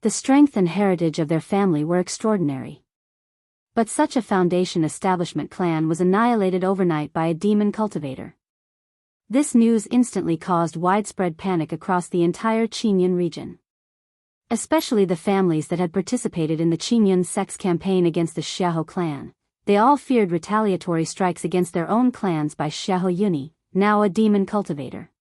The strength and heritage of their family were extraordinary. But such a Foundation Establishment clan was annihilated overnight by a demon cultivator. This news instantly caused widespread panic across the entire Qingyun region. Especially the families that had participated in the Qingyun sect's campaign against the Xiahou clan. They all feared retaliatory strikes against their own clans by Xiahou Yuni, now a demon cultivator.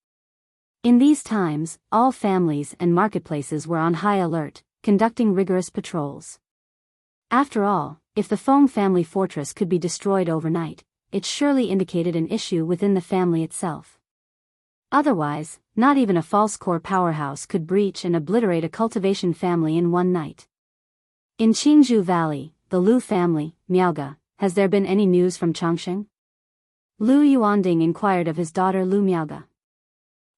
In these times, all families and marketplaces were on high alert, conducting rigorous patrols. After all, if the Feng family fortress could be destroyed overnight, it surely indicated an issue within the family itself. Otherwise, not even a false core powerhouse could breach and obliterate a cultivation family in one night. In Qingzhou Valley, the Lu family, Miaoga, has there been any news from Changxing? Lu Yuanding inquired of his daughter Lu Miaoga.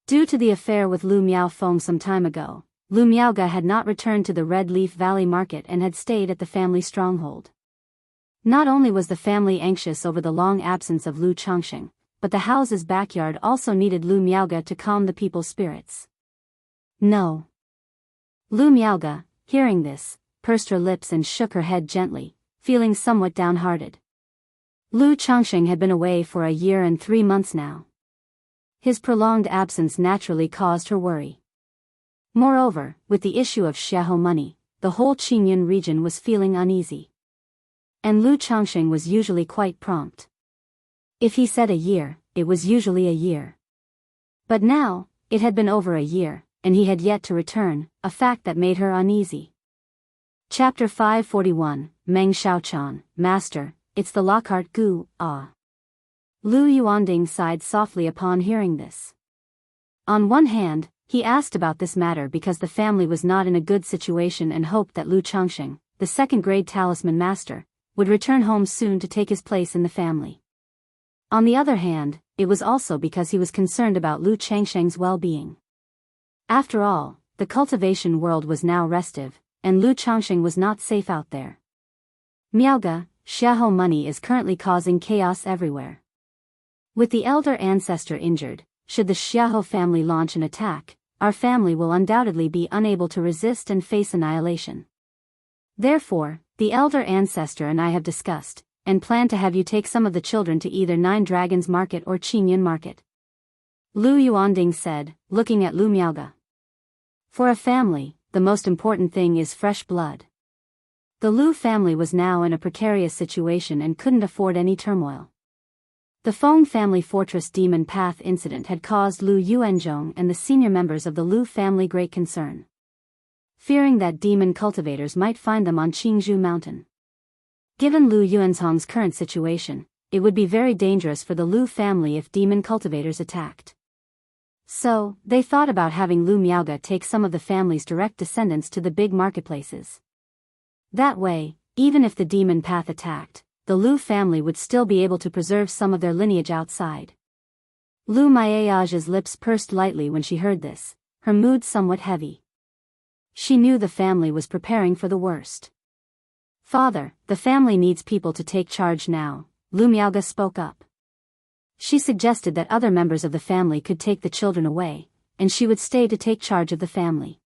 Due to the affair with Lu Miaofeng some time ago, Lu Miaoga had not returned to the Red Leaf Valley market and had stayed at the family stronghold. Not only was the family anxious over the long absence of Lu Changxing, but the house's backyard also needed Lu Miaoga to calm the people's spirits. No. Lu Miaoga, hearing this, pursed her lips and shook her head gently, feeling somewhat downhearted. Lu Changxing had been away for a year and 3 months now. His prolonged absence naturally caused her worry. Moreover, with the issue of Xiahou money, the whole Qingyun region was feeling uneasy. And Lu Changxing was usually quite prompt. If he said a year, it was usually a year. But now, it had been over a year, and he had yet to return, a fact that made her uneasy. Chapter 541, Meng Xiaochan, Master, it's the Lockhart Gu, ah. Lu Yuanding sighed softly upon hearing this. On one hand, he asked about this matter because the family was not in a good situation and hoped that Lu Changxing, the second-grade talisman master, would return home soon to take his place in the family. On the other hand, it was also because he was concerned about Lu Changxing's well-being. After all, the cultivation world was now restive, and Lu Changxing was not safe out there. Miaoga, Xiahou money is currently causing chaos everywhere. With the elder ancestor injured, should the Xiahou family launch an attack, our family will undoubtedly be unable to resist and face annihilation. Therefore, the elder ancestor and I have discussed, and plan to have you take some of the children to either Nine Dragons Market or Qingyun Market. Lu Yuanding said, looking at Lu Miaoga. For a family, the most important thing is fresh blood. The Lu family was now in a precarious situation and couldn't afford any turmoil. The Feng family fortress demon path incident had caused Lu Yuanzhong and the senior members of the Lu family great concern, fearing that demon cultivators might find them on Qingzhou Mountain. Given Lu Yuanzhong's current situation, it would be very dangerous for the Lu family if demon cultivators attacked. So, they thought about having Lu Miaoga take some of the family's direct descendants to the big marketplaces. That way, even if the demon path attacked, the Lu family would still be able to preserve some of their lineage outside. Lu Maiage's lips pursed lightly when she heard this, her mood somewhat heavy. She knew the family was preparing for the worst. "Father, the family needs people to take charge now," Lu Miaoge spoke up. She suggested that other members of the family could take the children away, and she would stay to take charge of the family.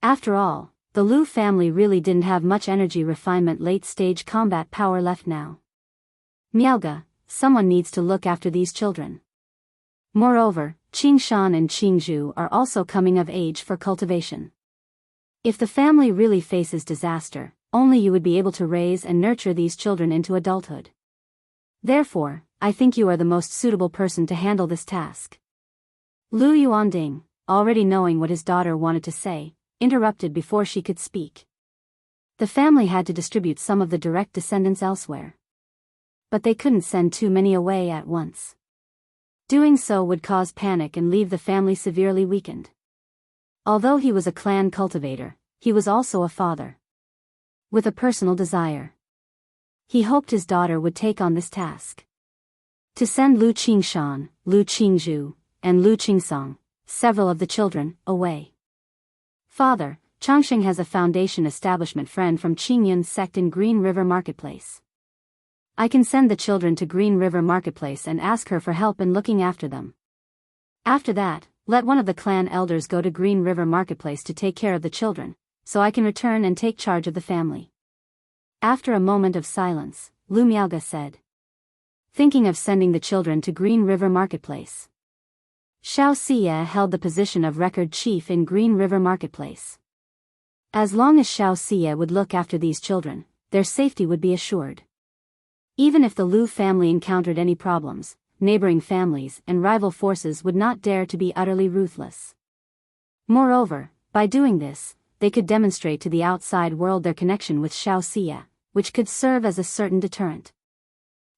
After all, the Lu family really didn't have much energy refinement late-stage combat power left now. "Miaoge, someone needs to look after these children. Moreover, Qingshan and Qingzhu are also coming of age for cultivation. If the family really faces disaster, only you would be able to raise and nurture these children into adulthood. Therefore, I think you are the most suitable person to handle this task." Lu Yuanding, already knowing what his daughter wanted to say, interrupted before she could speak. The family had to distribute some of the direct descendants elsewhere. But they couldn't send too many away at once. Doing so would cause panic and leave the family severely weakened. Although he was a clan cultivator, he was also a father. With a personal desire. He hoped his daughter would take on this task. To send Lu Qingshan, Lu Qingzhu, and Lu Qingsong, several of the children, away. "Father, Changsheng has a foundation establishment friend from Qingyun sect in Green River Marketplace. I can send the children to Green River Marketplace and ask her for help in looking after them. After that, let one of the clan elders go to Green River Marketplace to take care of the children, so I can return and take charge of the family." After a moment of silence, Lu Miaoge said, "Thinking of sending the children to Green River Marketplace." Xianxia held the position of record chief in Green River Marketplace. As long as Xianxia would look after these children, their safety would be assured. Even if the Lu family encountered any problems, neighboring families and rival forces would not dare to be utterly ruthless. Moreover, by doing this, they could demonstrate to the outside world their connection with Xianxia, which could serve as a certain deterrent.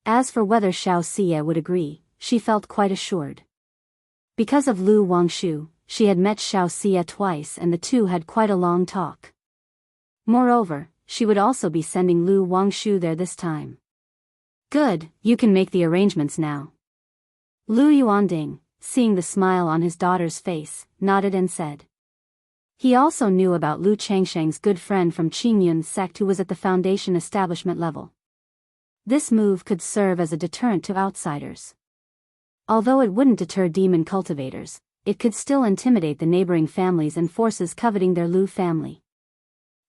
As for whether Xianxia would agree, she felt quite assured. Because of Lu Wangshu, she had met Xianxia twice and the two had quite a long talk. Moreover, she would also be sending Lu Wangshu there this time. "Good, you can make the arrangements now." Lu Yuanding, seeing the smile on his daughter's face, nodded and said. He also knew about Lu Changsheng's good friend from Qingyun sect who was at the foundation establishment level. This move could serve as a deterrent to outsiders. Although it wouldn't deter demon cultivators, it could still intimidate the neighboring families and forces coveting their Lu family.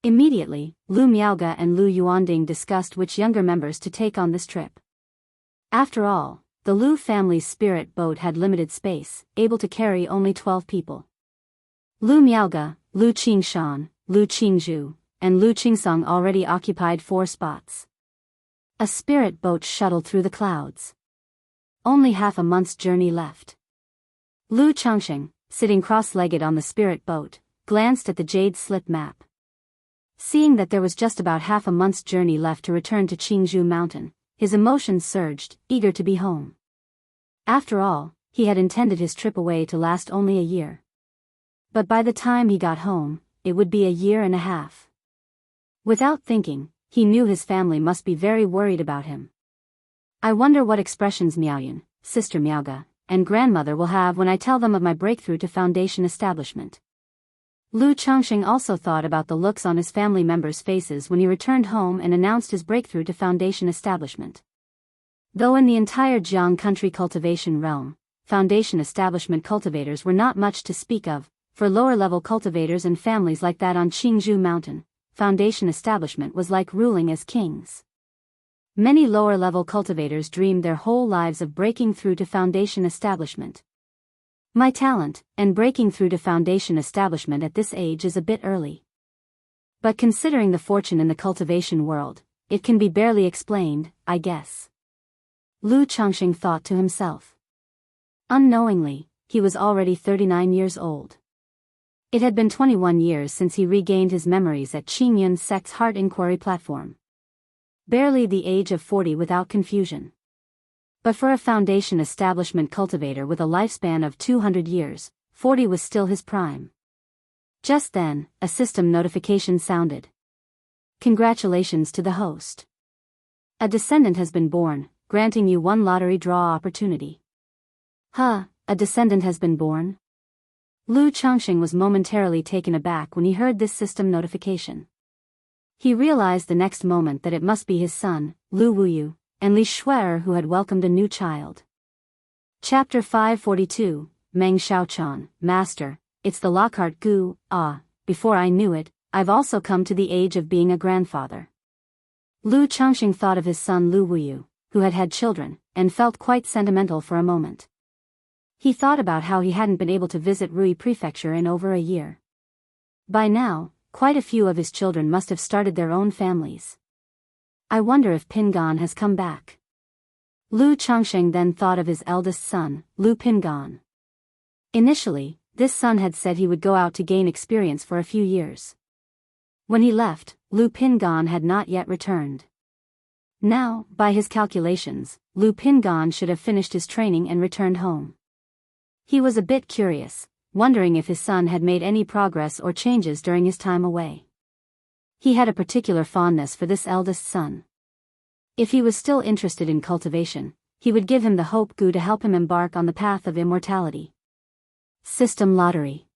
Immediately, Lu Miaoge and Lu Yuanding discussed which younger members to take on this trip. After all, the Lu family's spirit boat had limited space, able to carry only 12 people. Lu Miaoge, Lu Qingshan, Lu Qingzhu, and Lu Qingsong already occupied 4 spots. A spirit boat shuttled through the clouds. Only half a month's journey left. Lu Changsheng, sitting cross-legged on the spirit boat, glanced at the jade slip map. Seeing that there was just about half a month's journey left to return to Qingzhu Mountain, his emotions surged, eager to be home. After all, he had intended his trip away to last only a year. But by the time he got home, it would be a year and a half. Without thinking, he knew his family must be very worried about him. "I wonder what expressions Miaoyun, Sister Miaoge, and grandmother will have when I tell them of my breakthrough to foundation establishment." Lu Changsheng also thought about the looks on his family members' faces when he returned home and announced his breakthrough to foundation establishment. Though in the entire Jianghu country cultivation realm, foundation establishment cultivators were not much to speak of, for lower-level cultivators and families like that on Qingzhu Mountain, foundation establishment was like ruling as kings. Many lower-level cultivators dreamed their whole lives of breaking through to foundation establishment. My talent, and breaking through to foundation establishment at this age is a bit early. But considering the fortune in the cultivation world, it can be barely explained, I guess. Lu Changsheng thought to himself. Unknowingly, he was already 39 years old. It had been 21 years since he regained his memories at Qingyun sect's Heart Inquiry platform. Barely the age of 40 without confusion. But for a foundation establishment cultivator with a lifespan of 200 years, 40 was still his prime. Just then, a system notification sounded. Congratulations to the host. A descendant has been born, granting you one lottery draw opportunity. Huh, a descendant has been born? Lu Changxing was momentarily taken aback when he heard this system notification. He realized the next moment that it must be his son, Lu Wuyu, and Li Shuer who had welcomed a new child. Chapter 542, Meng Xiaochan, Master, it's the Lockhart Gu, before I knew it, I've also come to the age of being a grandfather. Lu Changxing thought of his son Lu Wuyu, who had had children, and felt quite sentimental for a moment. He thought about how he hadn't been able to visit Rui Prefecture in over a year. By now, quite a few of his children must have started their own families. I wonder if Pingan has come back. Lu Changxing then thought of his eldest son, Lu Pingan. Initially, this son had said he would go out to gain experience for a few years. When he left, Lu Pingan had not yet returned. Now, by his calculations, Lu Pingan should have finished his training and returned home. He was a bit curious, wondering if his son had made any progress or changes during his time away. He had a particular fondness for this eldest son. If he was still interested in cultivation, he would give him the Hope Gu to help him embark on the path of immortality. System lottery.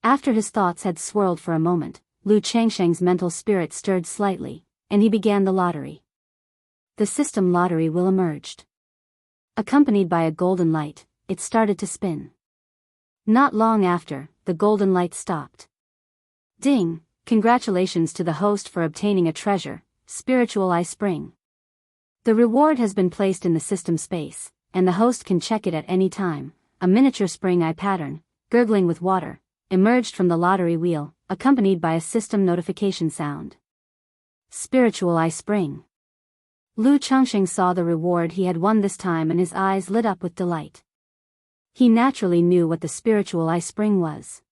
After his thoughts had swirled for a moment, Lu Changsheng's mental spirit stirred slightly, and he began the lottery. The system lottery wheel emerged. Accompanied by a golden light, it started to spin. Not long after, the golden light stopped. Ding! Congratulations to the host for obtaining a treasure, Spiritual Eye Spring. The reward has been placed in the system space, and the host can check it at any time. A miniature spring eye pattern, gurgling with water, emerged from the lottery wheel, accompanied by a system notification sound. Spiritual Eye Spring. Lu Changxing saw the reward he had won this time and his eyes lit up with delight. He naturally knew what the Spiritual Eye Spring was.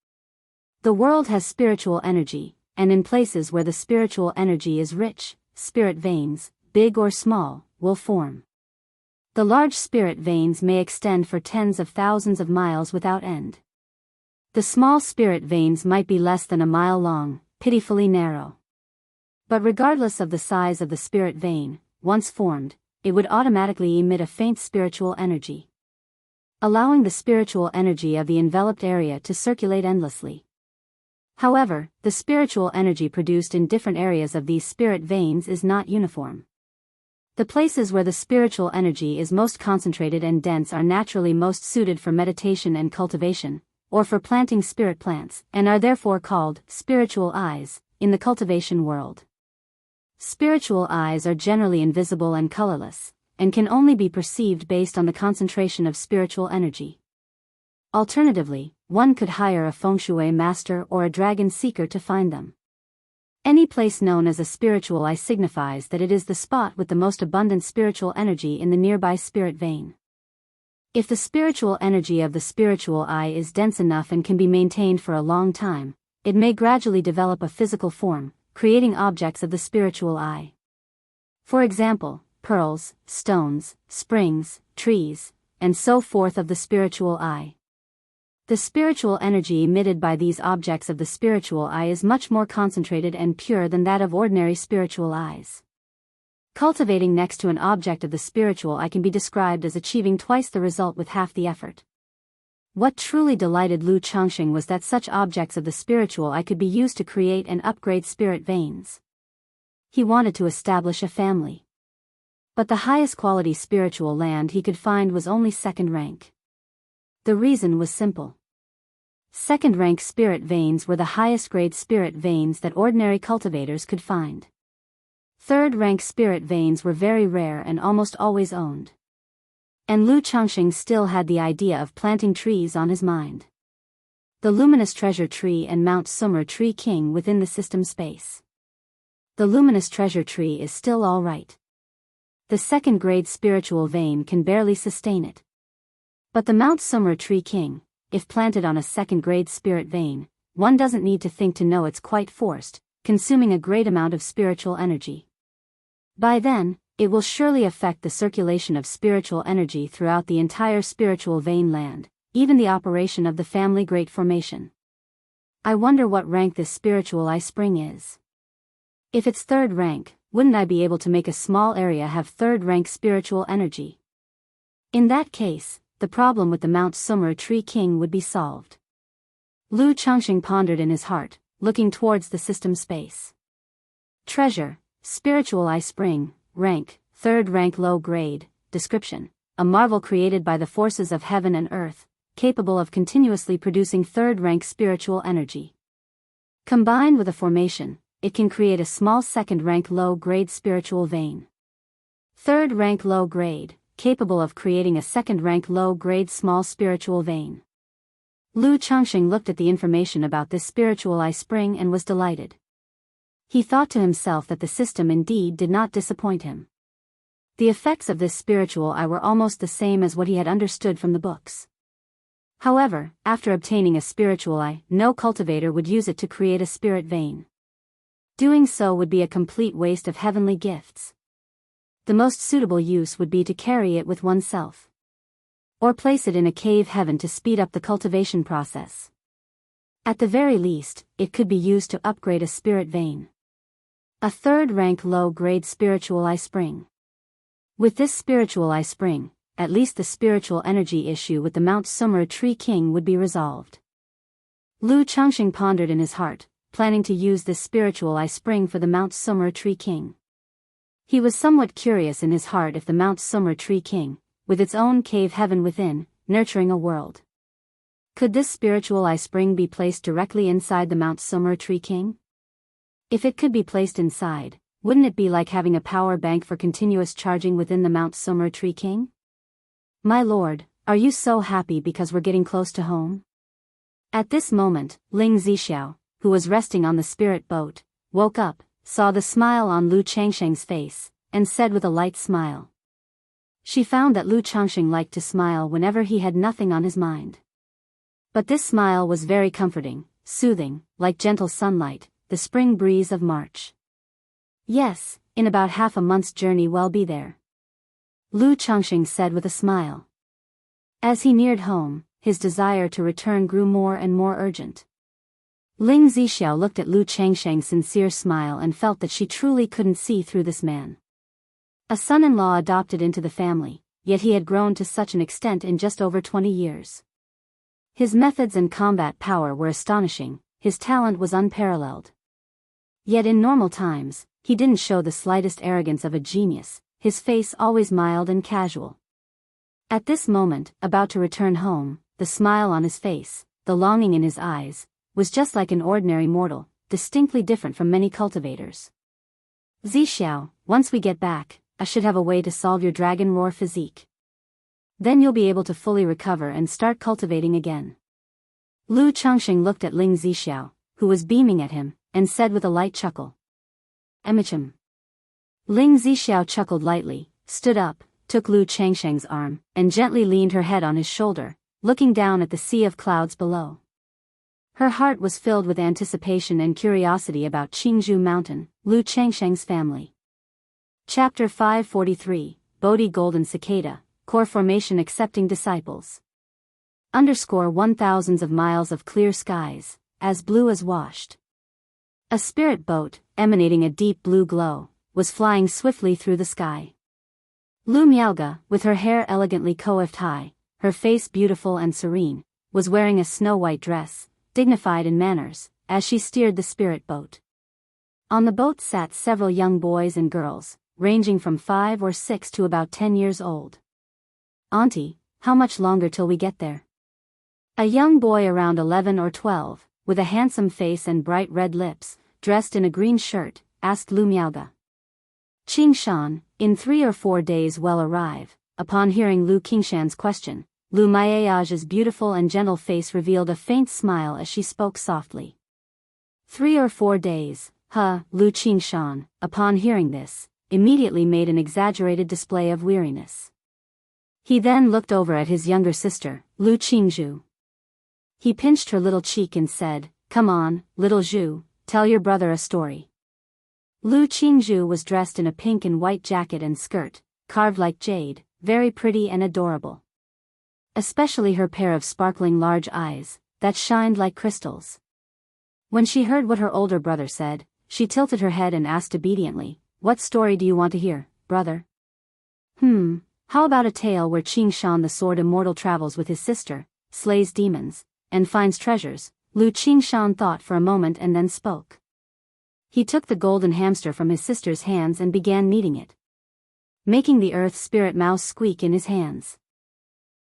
The world has spiritual energy, and in places where the spiritual energy is rich, spirit veins, big or small, will form. The large spirit veins may extend for tens of thousands of miles without end. The small spirit veins might be less than a mile long, pitifully narrow. But regardless of the size of the spirit vein, once formed, it would automatically emit a faint spiritual energy, allowing the spiritual energy of the enveloped area to circulate endlessly. However, the spiritual energy produced in different areas of these spirit veins is not uniform. The places where the spiritual energy is most concentrated and dense are naturally most suited for meditation and cultivation, or for planting spirit plants, and are therefore called spiritual eyes in the cultivation world. Spiritual eyes are generally invisible and colorless, and can only be perceived based on the concentration of spiritual energy. Alternatively, one could hire a feng shui master or a dragon seeker to find them. Any place known as a spiritual eye signifies that it is the spot with the most abundant spiritual energy in the nearby spirit vein. If the spiritual energy of the spiritual eye is dense enough and can be maintained for a long time, it may gradually develop a physical form, creating objects of the spiritual eye. For example, pearls, stones, springs, trees, and so forth of the spiritual eye. The spiritual energy emitted by these objects of the spiritual eye is much more concentrated and pure than that of ordinary spiritual eyes. Cultivating next to an object of the spiritual eye can be described as achieving twice the result with half the effort. What truly delighted Lu Changxing was that such objects of the spiritual eye could be used to create and upgrade spirit veins. He wanted to establish a family. But the highest quality spiritual land he could find was only second rank. The reason was simple. Second-rank spirit veins were the highest-grade spirit veins that ordinary cultivators could find. Third-rank spirit veins were very rare and almost always owned. And Lu Changxing still had the idea of planting trees on his mind. The Luminous Treasure Tree and Mount Summer Tree King within the system space. The Luminous Treasure Tree is still all right. The second-grade spiritual vein can barely sustain it. But the Mount Summer Tree King, if planted on a second-grade spirit vein, one doesn't need to think to know it's quite forced, consuming a great amount of spiritual energy. By then, it will surely affect the circulation of spiritual energy throughout the entire spiritual vein land, even the operation of the family great formation. I wonder what rank this spiritual eye spring is. If it's third rank, wouldn't I be able to make a small area have third rank spiritual energy? In that case, the problem with the Mount Summer Tree King would be solved. Lu Changxing pondered in his heart, looking towards the system space. Treasure, Spiritual Eye Spring, rank, third rank low grade, description, a marvel created by the forces of heaven and earth, capable of continuously producing third rank spiritual energy. Combined with a formation, it can create a small second rank low grade spiritual vein. Third rank low grade, capable of creating a second rank low grade small spiritual vein. Lu Changxing looked at the information about this spiritual eye spring and was delighted. He thought to himself that the system indeed did not disappoint him. The effects of this spiritual eye were almost the same as what he had understood from the books. However, after obtaining a spiritual eye, no cultivator would use it to create a spirit vein. Doing so would be a complete waste of heavenly gifts. The most suitable use would be to carry it with oneself. Or place it in a cave heaven to speed up the cultivation process. At the very least, it could be used to upgrade a spirit vein. A third rank low grade spiritual eye spring. With this spiritual eye spring, at least the spiritual energy issue with the Mount Summer Tree King would be resolved. Lu Changxing pondered in his heart, planning to use this spiritual eye spring for the Mount Summer Tree King. He was somewhat curious in his heart if the Mount Summer Tree King, with its own cave heaven within, nurturing a world. Could this spiritual eye spring be placed directly inside the Mount Summer Tree King? If it could be placed inside, wouldn't it be like having a power bank for continuous charging within the Mount Summer Tree King? My lord, are you so happy because we're getting close to home? At this moment, Ling Zixiao, who was resting on the spirit boat, woke up, saw the smile on Lu Changxing's face, and said with a light smile. She found that Lu Changxing liked to smile whenever he had nothing on his mind. But this smile was very comforting, soothing, like gentle sunlight, the spring breeze of March. Yes, in about half a month's journey we'll be there. Lu Changxing said with a smile. As he neared home, his desire to return grew more and more urgent. Ling Zixiao looked at Lu Changxing's sincere smile and felt that she truly couldn't see through this man. A son-in-law adopted into the family, yet he had grown to such an extent in just over 20 years. His methods and combat power were astonishing, his talent was unparalleled. Yet in normal times, he didn't show the slightest arrogance of a genius, his face always mild and casual. At this moment, about to return home, the smile on his face, the longing in his eyes, was just like an ordinary mortal, distinctly different from many cultivators. Zixiao, once we get back, I should have a way to solve your dragon roar physique. Then you'll be able to fully recover and start cultivating again. Lu Changxing looked at Ling Zixiao, who was beaming at him, and said with a light chuckle. Emichim. Ling Zixiao chuckled lightly, stood up, took Lu Changxing's arm, and gently leaned her head on his shoulder, looking down at the sea of clouds below. Her heart was filled with anticipation and curiosity about Jianghu Mountain, Lu Changxing's family. Chapter 543, Bodhi Golden Cicada, Core Formation Accepting Disciples. _ 1000s of miles of clear skies, as blue as washed. A spirit boat, emanating a deep blue glow, was flying swiftly through the sky. Lu Miaoga, with her hair elegantly coiffed high, her face beautiful and serene, was wearing a snow-white dress, dignified in manners, as she steered the spirit boat. On the boat sat several young boys and girls, ranging from 5 or 6 to about 10 years old. Auntie, how much longer till we get there? A young boy around 11 or 12, with a handsome face and bright red lips, dressed in a green shirt, asked Lu Miaoga. Qingshan, in 3 or 4 days we'll arrive. Upon hearing Lu Qingshan's question, Lu Miaoga's beautiful and gentle face revealed a faint smile as she spoke softly. 3 or 4 days, Lu Qingshan, upon hearing this, immediately made an exaggerated display of weariness. He then looked over at his younger sister, Lu Qingzhu. He pinched her little cheek and said, "Come on, little Zhu, tell your brother a story." Lu Qingzhu was dressed in a pink and white jacket and skirt, carved like jade, very pretty and adorable. Especially her pair of sparkling large eyes, that shined like crystals. When she heard what her older brother said, she tilted her head and asked obediently, "What story do you want to hear, brother?" How about a tale where Qingshan the sword immortal travels with his sister, slays demons, and finds treasures? Lu Qingshan thought for a moment and then spoke. He took the golden hamster from his sister's hands and began kneading it, making the earth spirit mouse squeak in his hands.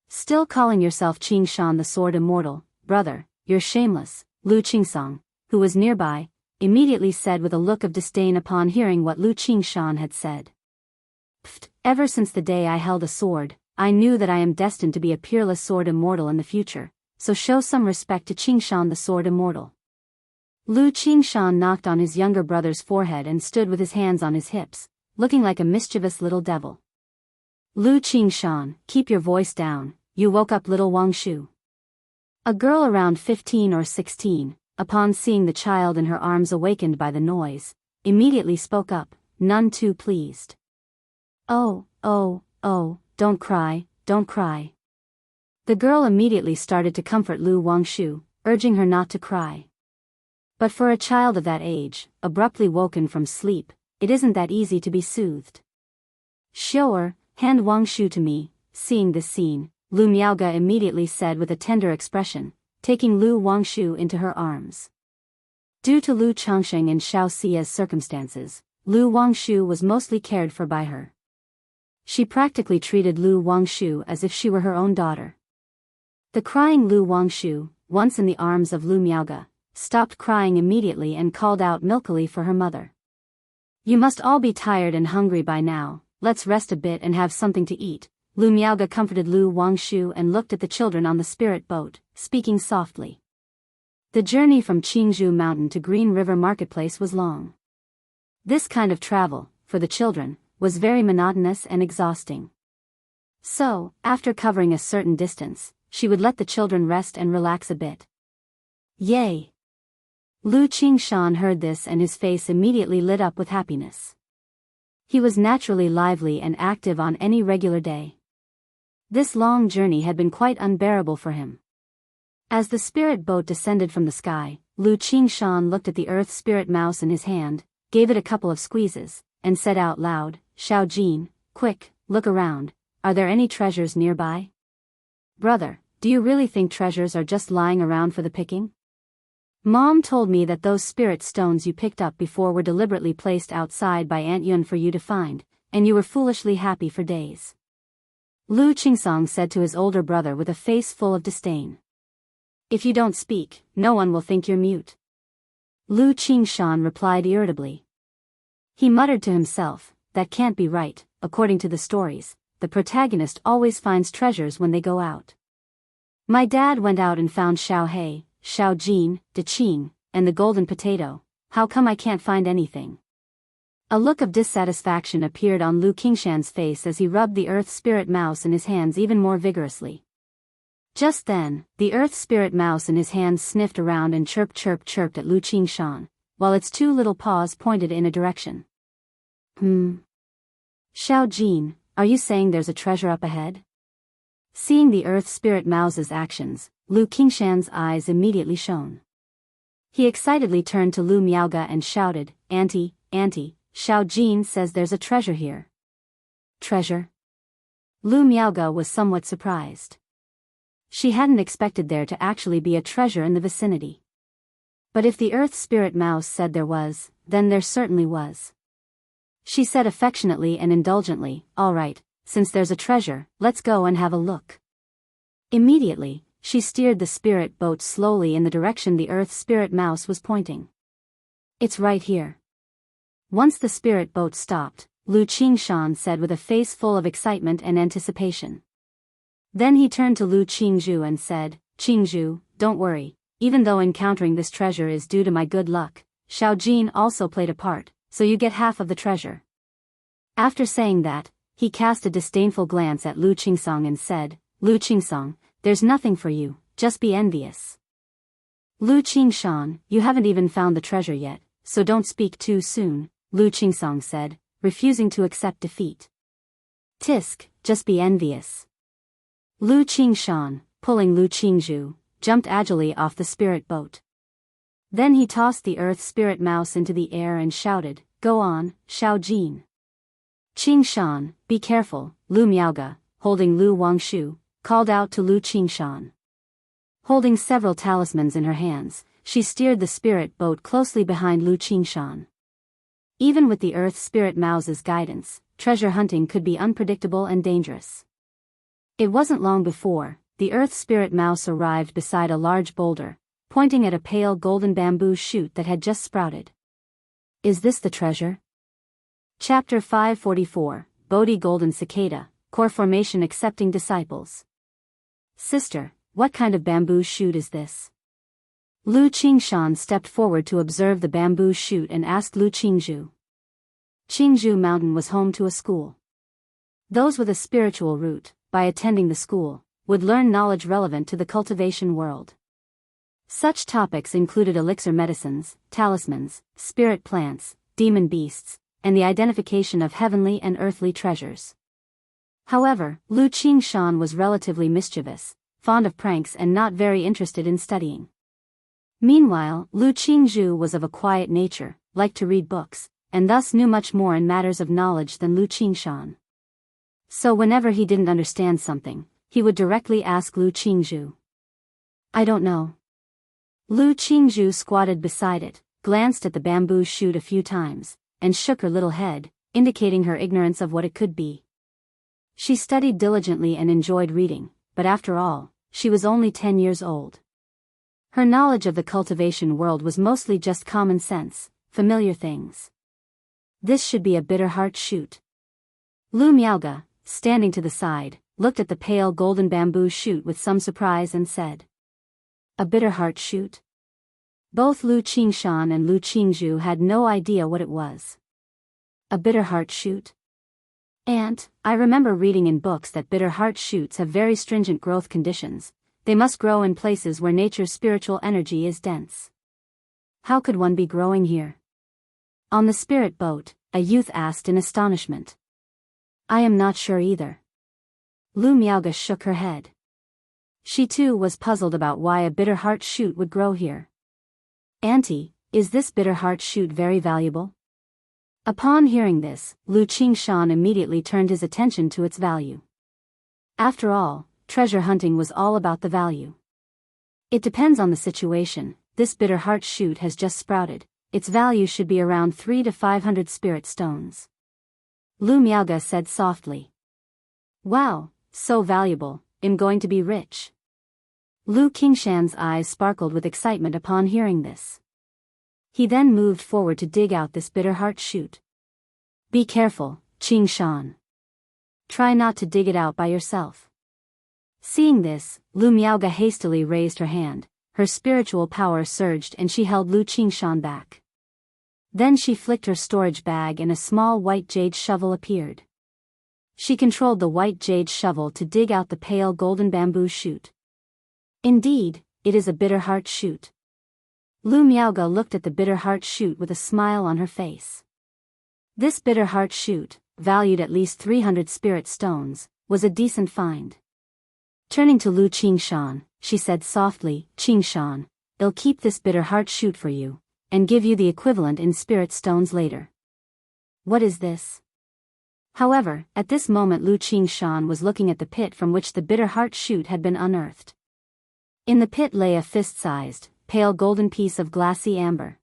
"Still calling yourself Qingshan the sword immortal, brother, you're shameless," Lu Qingsong, who was nearby, immediately said with a look of disdain upon hearing what Lu Qingshan had said. "Pfft, ever since the day I held a sword, I knew that I am destined to be a peerless sword immortal in the future, so show some respect to Qingshan the sword immortal." Lu Qingshan knocked on his younger brother's forehead and stood with his hands on his hips, looking like a mischievous little devil. "Lu Qingshan, keep your voice down, you woke up little Wang Shu." A girl around 15 or 16, upon seeing the child in her arms awakened by the noise, immediately spoke up, none too pleased. Oh, don't cry, don't cry." The girl immediately started to comfort Lu Wangshu, urging her not to cry. But for a child of that age, abruptly woken from sleep, it isn't that easy to be soothed. "Xiu'er, hand Wangshu to me." Seeing this scene, Lu Miaoga immediately said with a tender expression, taking Lu Wangshu into her arms. Due to Lu Changsheng and Xiao Xia's circumstances, Lu Wangshu was mostly cared for by her. She practically treated Lu Wangshu as if she were her own daughter. The crying Lu Wangshu, once in the arms of Lu Miaoga, stopped crying immediately and called out milkily for her mother. "You must all be tired and hungry by now, let's rest a bit and have something to eat." Lu Miaoga comforted Lu Wangshu and looked at the children on the spirit boat, speaking softly. The journey from Qingzhou Mountain to Green River Marketplace was long. This kind of travel, for the children, was very monotonous and exhausting. So, after covering a certain distance, she would let the children rest and relax a bit. Yay! Lu Qingshan heard this and his face immediately lit up with happiness. He was naturally lively and active on any regular day. This long journey had been quite unbearable for him. As the spirit boat descended from the sky, Lu Qingshan looked at the earth spirit mouse in his hand, gave it a couple of squeezes, and said out loud, "Xiao Jin, quick, look around, are there any treasures nearby?" "Brother, do you really think treasures are just lying around for the picking? Mom told me that those spirit stones you picked up before were deliberately placed outside by Aunt Yun for you to find, and you were foolishly happy for days." Lu Qingsong said to his older brother with a face full of disdain. "If you don't speak, no one will think you're mute." Lu Qingshan replied irritably. He muttered to himself, "That can't be right. According to the stories, the protagonist always finds treasures when they go out. My dad went out and found Xiao Hei, Xiao Jin, De Qing, and the golden potato. How come I can't find anything?" A look of dissatisfaction appeared on Lu Qingshan's face as he rubbed the earth spirit mouse in his hands even more vigorously. Just then, the earth spirit mouse in his hands sniffed around and chirped at Lu Qingshan, while its two little paws pointed in a direction. Xiao Jin, are you saying there's a treasure up ahead?" Seeing the earth spirit mouse's actions, Lu Qingshan's eyes immediately shone. He excitedly turned to Lu Miaoga and shouted, Auntie, Xiao Jin says there's a treasure here." "Treasure?" Lu Miaoga was somewhat surprised. She hadn't expected there to actually be a treasure in the vicinity. But if the earth spirit mouse said there was, then there certainly was. She said affectionately and indulgently, "All right, since there's a treasure, let's go and have a look." Immediately, she steered the spirit boat slowly in the direction the earth spirit mouse was pointing. "It's right here." Once the spirit boat stopped, Lu Qingshan said with a face full of excitement and anticipation. Then he turned to Lu Qingzhu and said, "Qingzhu, don't worry, even though encountering this treasure is due to my good luck, Xiao Jin also played a part, so you get half of the treasure." After saying that, he cast a disdainful glance at Lu Qingsong and said, "Lu Qingsong, there's nothing for you, just be envious." "Lu Qingshan, you haven't even found the treasure yet, so don't speak too soon," Lu Qingsong said, refusing to accept defeat. "Tisk, just be envious." Lu Qingshan, pulling Lu Qingzhu, jumped agilely off the spirit boat. Then he tossed the earth spirit mouse into the air and shouted, "Go on, Xiao Jin." Qingshan, be careful, Lu Miaoge, holding Lu Wangshu, called out to Lu Qingshan. Holding several talismans in her hands, she steered the spirit boat closely behind Lu Qingshan. Even with the earth spirit mouse's guidance, treasure hunting could be unpredictable and dangerous. It wasn't long before the earth spirit mouse arrived beside a large boulder, pointing at a pale golden bamboo shoot that had just sprouted. Is this the treasure? Chapter 544, Bodhi Golden Cicada, Core Formation Accepting Disciples. Sister, what kind of bamboo shoot is this? Lu Qingshan stepped forward to observe the bamboo shoot and asked Lu Qingzhu. Qingzhu Mountain was home to a school. Those with a spiritual root, by attending the school, would learn knowledge relevant to the cultivation world. Such topics included elixir medicines, talismans, spirit plants, demon beasts, and the identification of heavenly and earthly treasures. However, Lu Qingshan was relatively mischievous, fond of pranks and not very interested in studying. Meanwhile, Lu Qingzhu was of a quiet nature, liked to read books, and thus knew much more in matters of knowledge than Lu Qingshan. So whenever he didn't understand something, he would directly ask Lu Qingzhu. I don't know. Lu Qingzhu squatted beside it, glanced at the bamboo shoot a few times, and shook her little head, indicating her ignorance of what it could be. She studied diligently and enjoyed reading, but after all, she was only 10 years old. Her knowledge of the cultivation world was mostly just common sense, familiar things. This should be a bitter heart shoot. Lu Miaoge, standing to the side, looked at the pale golden bamboo shoot with some surprise and said, "A bitter heart shoot?" Both Lu Qingshan and Lu Qingzhu had no idea what it was. A bitter heart shoot? Aunt, I remember reading in books that bitter heart shoots have very stringent growth conditions. They must grow in places where nature's spiritual energy is dense. How could one be growing here? On the spirit boat, a youth asked in astonishment. I am not sure either. Lu Miaoge shook her head. She too was puzzled about why a bitter heart shoot would grow here. Auntie, is this bitter heart shoot very valuable? Upon hearing this, Lu Qingshan immediately turned his attention to its value. After all, treasure hunting was all about the value. It depends on the situation. This bitter heart shoot has just sprouted. Its value should be around 300 to 500 spirit stones. Lu Miaoge said softly. Wow, so valuable, I'm going to be rich. Lu Qingshan's eyes sparkled with excitement upon hearing this. He then moved forward to dig out this bitter heart shoot. Be careful, Qingshan. Try not to dig it out by yourself. Seeing this, Lu Miaoge hastily raised her hand. Her spiritual power surged and she held Lu Qingshan back. Then she flicked her storage bag and a small white jade shovel appeared. She controlled the white jade shovel to dig out the pale golden bamboo shoot. Indeed, it is a bitter heart shoot. Lu Miaoge looked at the bitter heart shoot with a smile on her face. This bitter heart shoot, valued at least 300 spirit stones, was a decent find. Turning to Lu Qingshan, she said softly, Qingshan, I'll keep this bitter heart shoot for you, and give you the equivalent in spirit stones later. What is this? However, at this moment Lu Qingshan was looking at the pit from which the bitter heart shoot had been unearthed. In the pit lay a fist-sized, pale golden piece of glassy amber.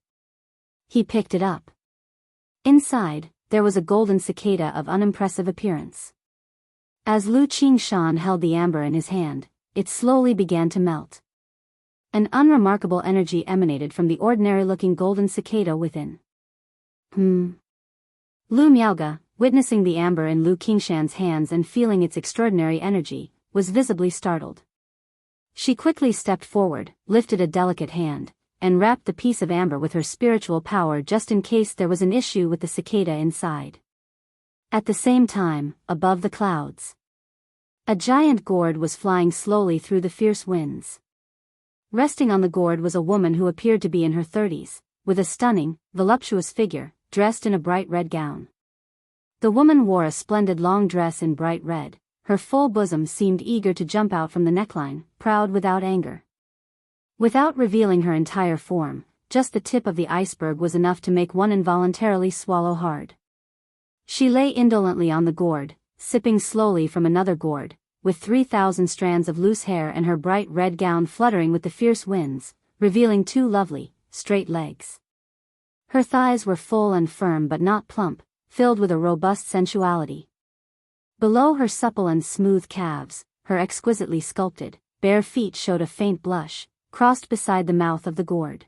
He picked it up. Inside, there was a golden cicada of unimpressive appearance. As Lu Qingshan held the amber in his hand, it slowly began to melt. An unremarkable energy emanated from the ordinary-looking golden cicada within. Lu Miaoge, witnessing the amber in Lu Qingshan's hands and feeling its extraordinary energy, was visibly startled. She quickly stepped forward, lifted a delicate hand, and wrapped the piece of amber with her spiritual power just in case there was an issue with the cicada inside. At the same time, above the clouds, a giant gourd was flying slowly through the fierce winds. Resting on the gourd was a woman who appeared to be in her 30s, with a stunning, voluptuous figure, dressed in a bright red gown. The woman wore a splendid long dress in bright red. Her full bosom seemed eager to jump out from the neckline, proud without anger. Without revealing her entire form, just the tip of the iceberg was enough to make one involuntarily swallow hard. She lay indolently on the gourd, sipping slowly from another gourd, with 3,000 strands of loose hair and her bright red gown fluttering with the fierce winds, revealing 2 lovely, straight legs. Her thighs were full and firm but not plump, filled with a robust sensuality. Below her supple and smooth calves, her exquisitely sculpted, bare feet showed a faint blush, crossed beside the mouth of the gourd.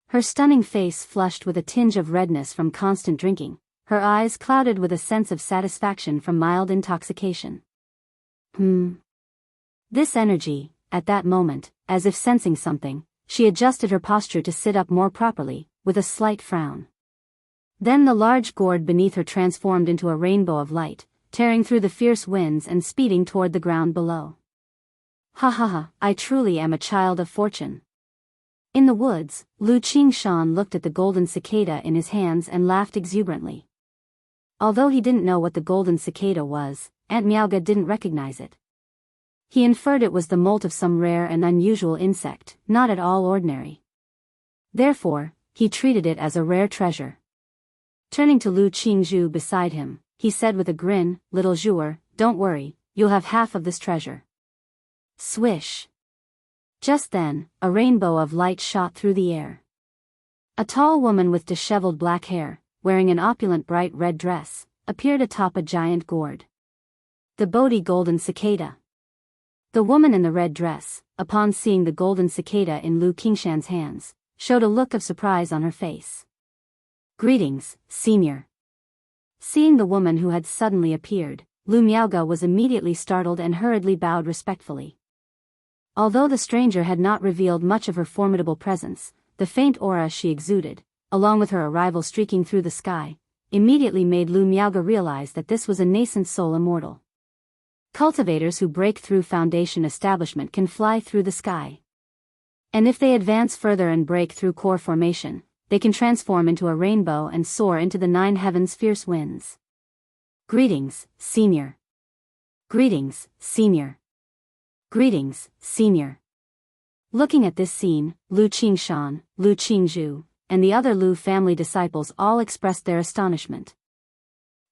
Her stunning face flushed with a tinge of redness from constant drinking, her eyes clouded with a sense of satisfaction from mild intoxication. This energy, at that moment, as if sensing something, she adjusted her posture to sit up more properly, with a slight frown. Then the large gourd beneath her transformed into a rainbow of light, tearing through the fierce winds and speeding toward the ground below. Ha ha ha, I truly am a child of fortune. In the woods, Lu Qingshan looked at the golden cicada in his hands and laughed exuberantly. Although he didn't know what the golden cicada was, Aunt Miaoga didn't recognize it. He inferred it was the molt of some rare and unusual insect, not at all ordinary. Therefore, he treated it as a rare treasure. Turning to Lu Qingzhu beside him, he said with a grin, "Little Zhuer, don't worry, you'll have half of this treasure." Swish! Just then, a rainbow of light shot through the air. A tall woman with disheveled black hair, wearing an opulent bright red dress, appeared atop a giant gourd. The Bodhi golden cicada. The woman in the red dress, upon seeing the golden cicada in Lu Qingshan's hands, showed a look of surprise on her face. "Greetings, senior." Seeing the woman who had suddenly appeared, Lu Miaoga was immediately startled and hurriedly bowed respectfully. Although the stranger had not revealed much of her formidable presence, the faint aura she exuded, along with her arrival streaking through the sky, immediately made Lu Miaoga realize that this was a nascent soul immortal. Cultivators who break through foundation establishment can fly through the sky. And if they advance further and break through core formation, they can transform into a rainbow and soar into the 9 heavens' fierce winds. "Greetings, senior." "Greetings, senior." "Greetings, senior." Looking at this scene, Lu Qingshan, Lu Qingzhu, and the other Lu family disciples all expressed their astonishment.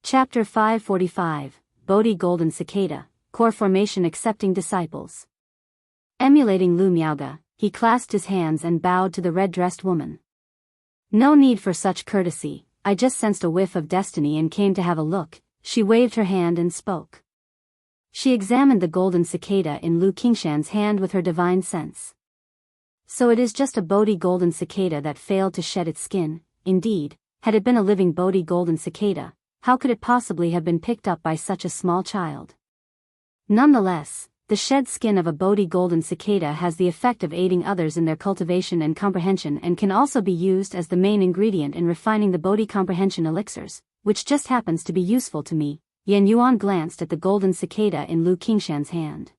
Chapter 545, Bodhi Golden Cicada, Core Formation Accepting Disciples. Emulating Lu Miaoga, he clasped his hands and bowed to the red-dressed woman. "No need for such courtesy, I just sensed a whiff of destiny and came to have a look." She waved her hand and spoke. She examined the golden cicada in Lu Qingshan's hand with her divine sense. So it is just a Bodhi golden cicada that failed to shed its skin. Indeed, had it been a living Bodhi golden cicada, how could it possibly have been picked up by such a small child? Nonetheless, the shed skin of a Bodhi golden cicada has the effect of aiding others in their cultivation and comprehension and can also be used as the main ingredient in refining the Bodhi comprehension elixirs, which just happens to be useful to me. Yan Yuan glanced at the golden cicada in Lu Qingshan's hand.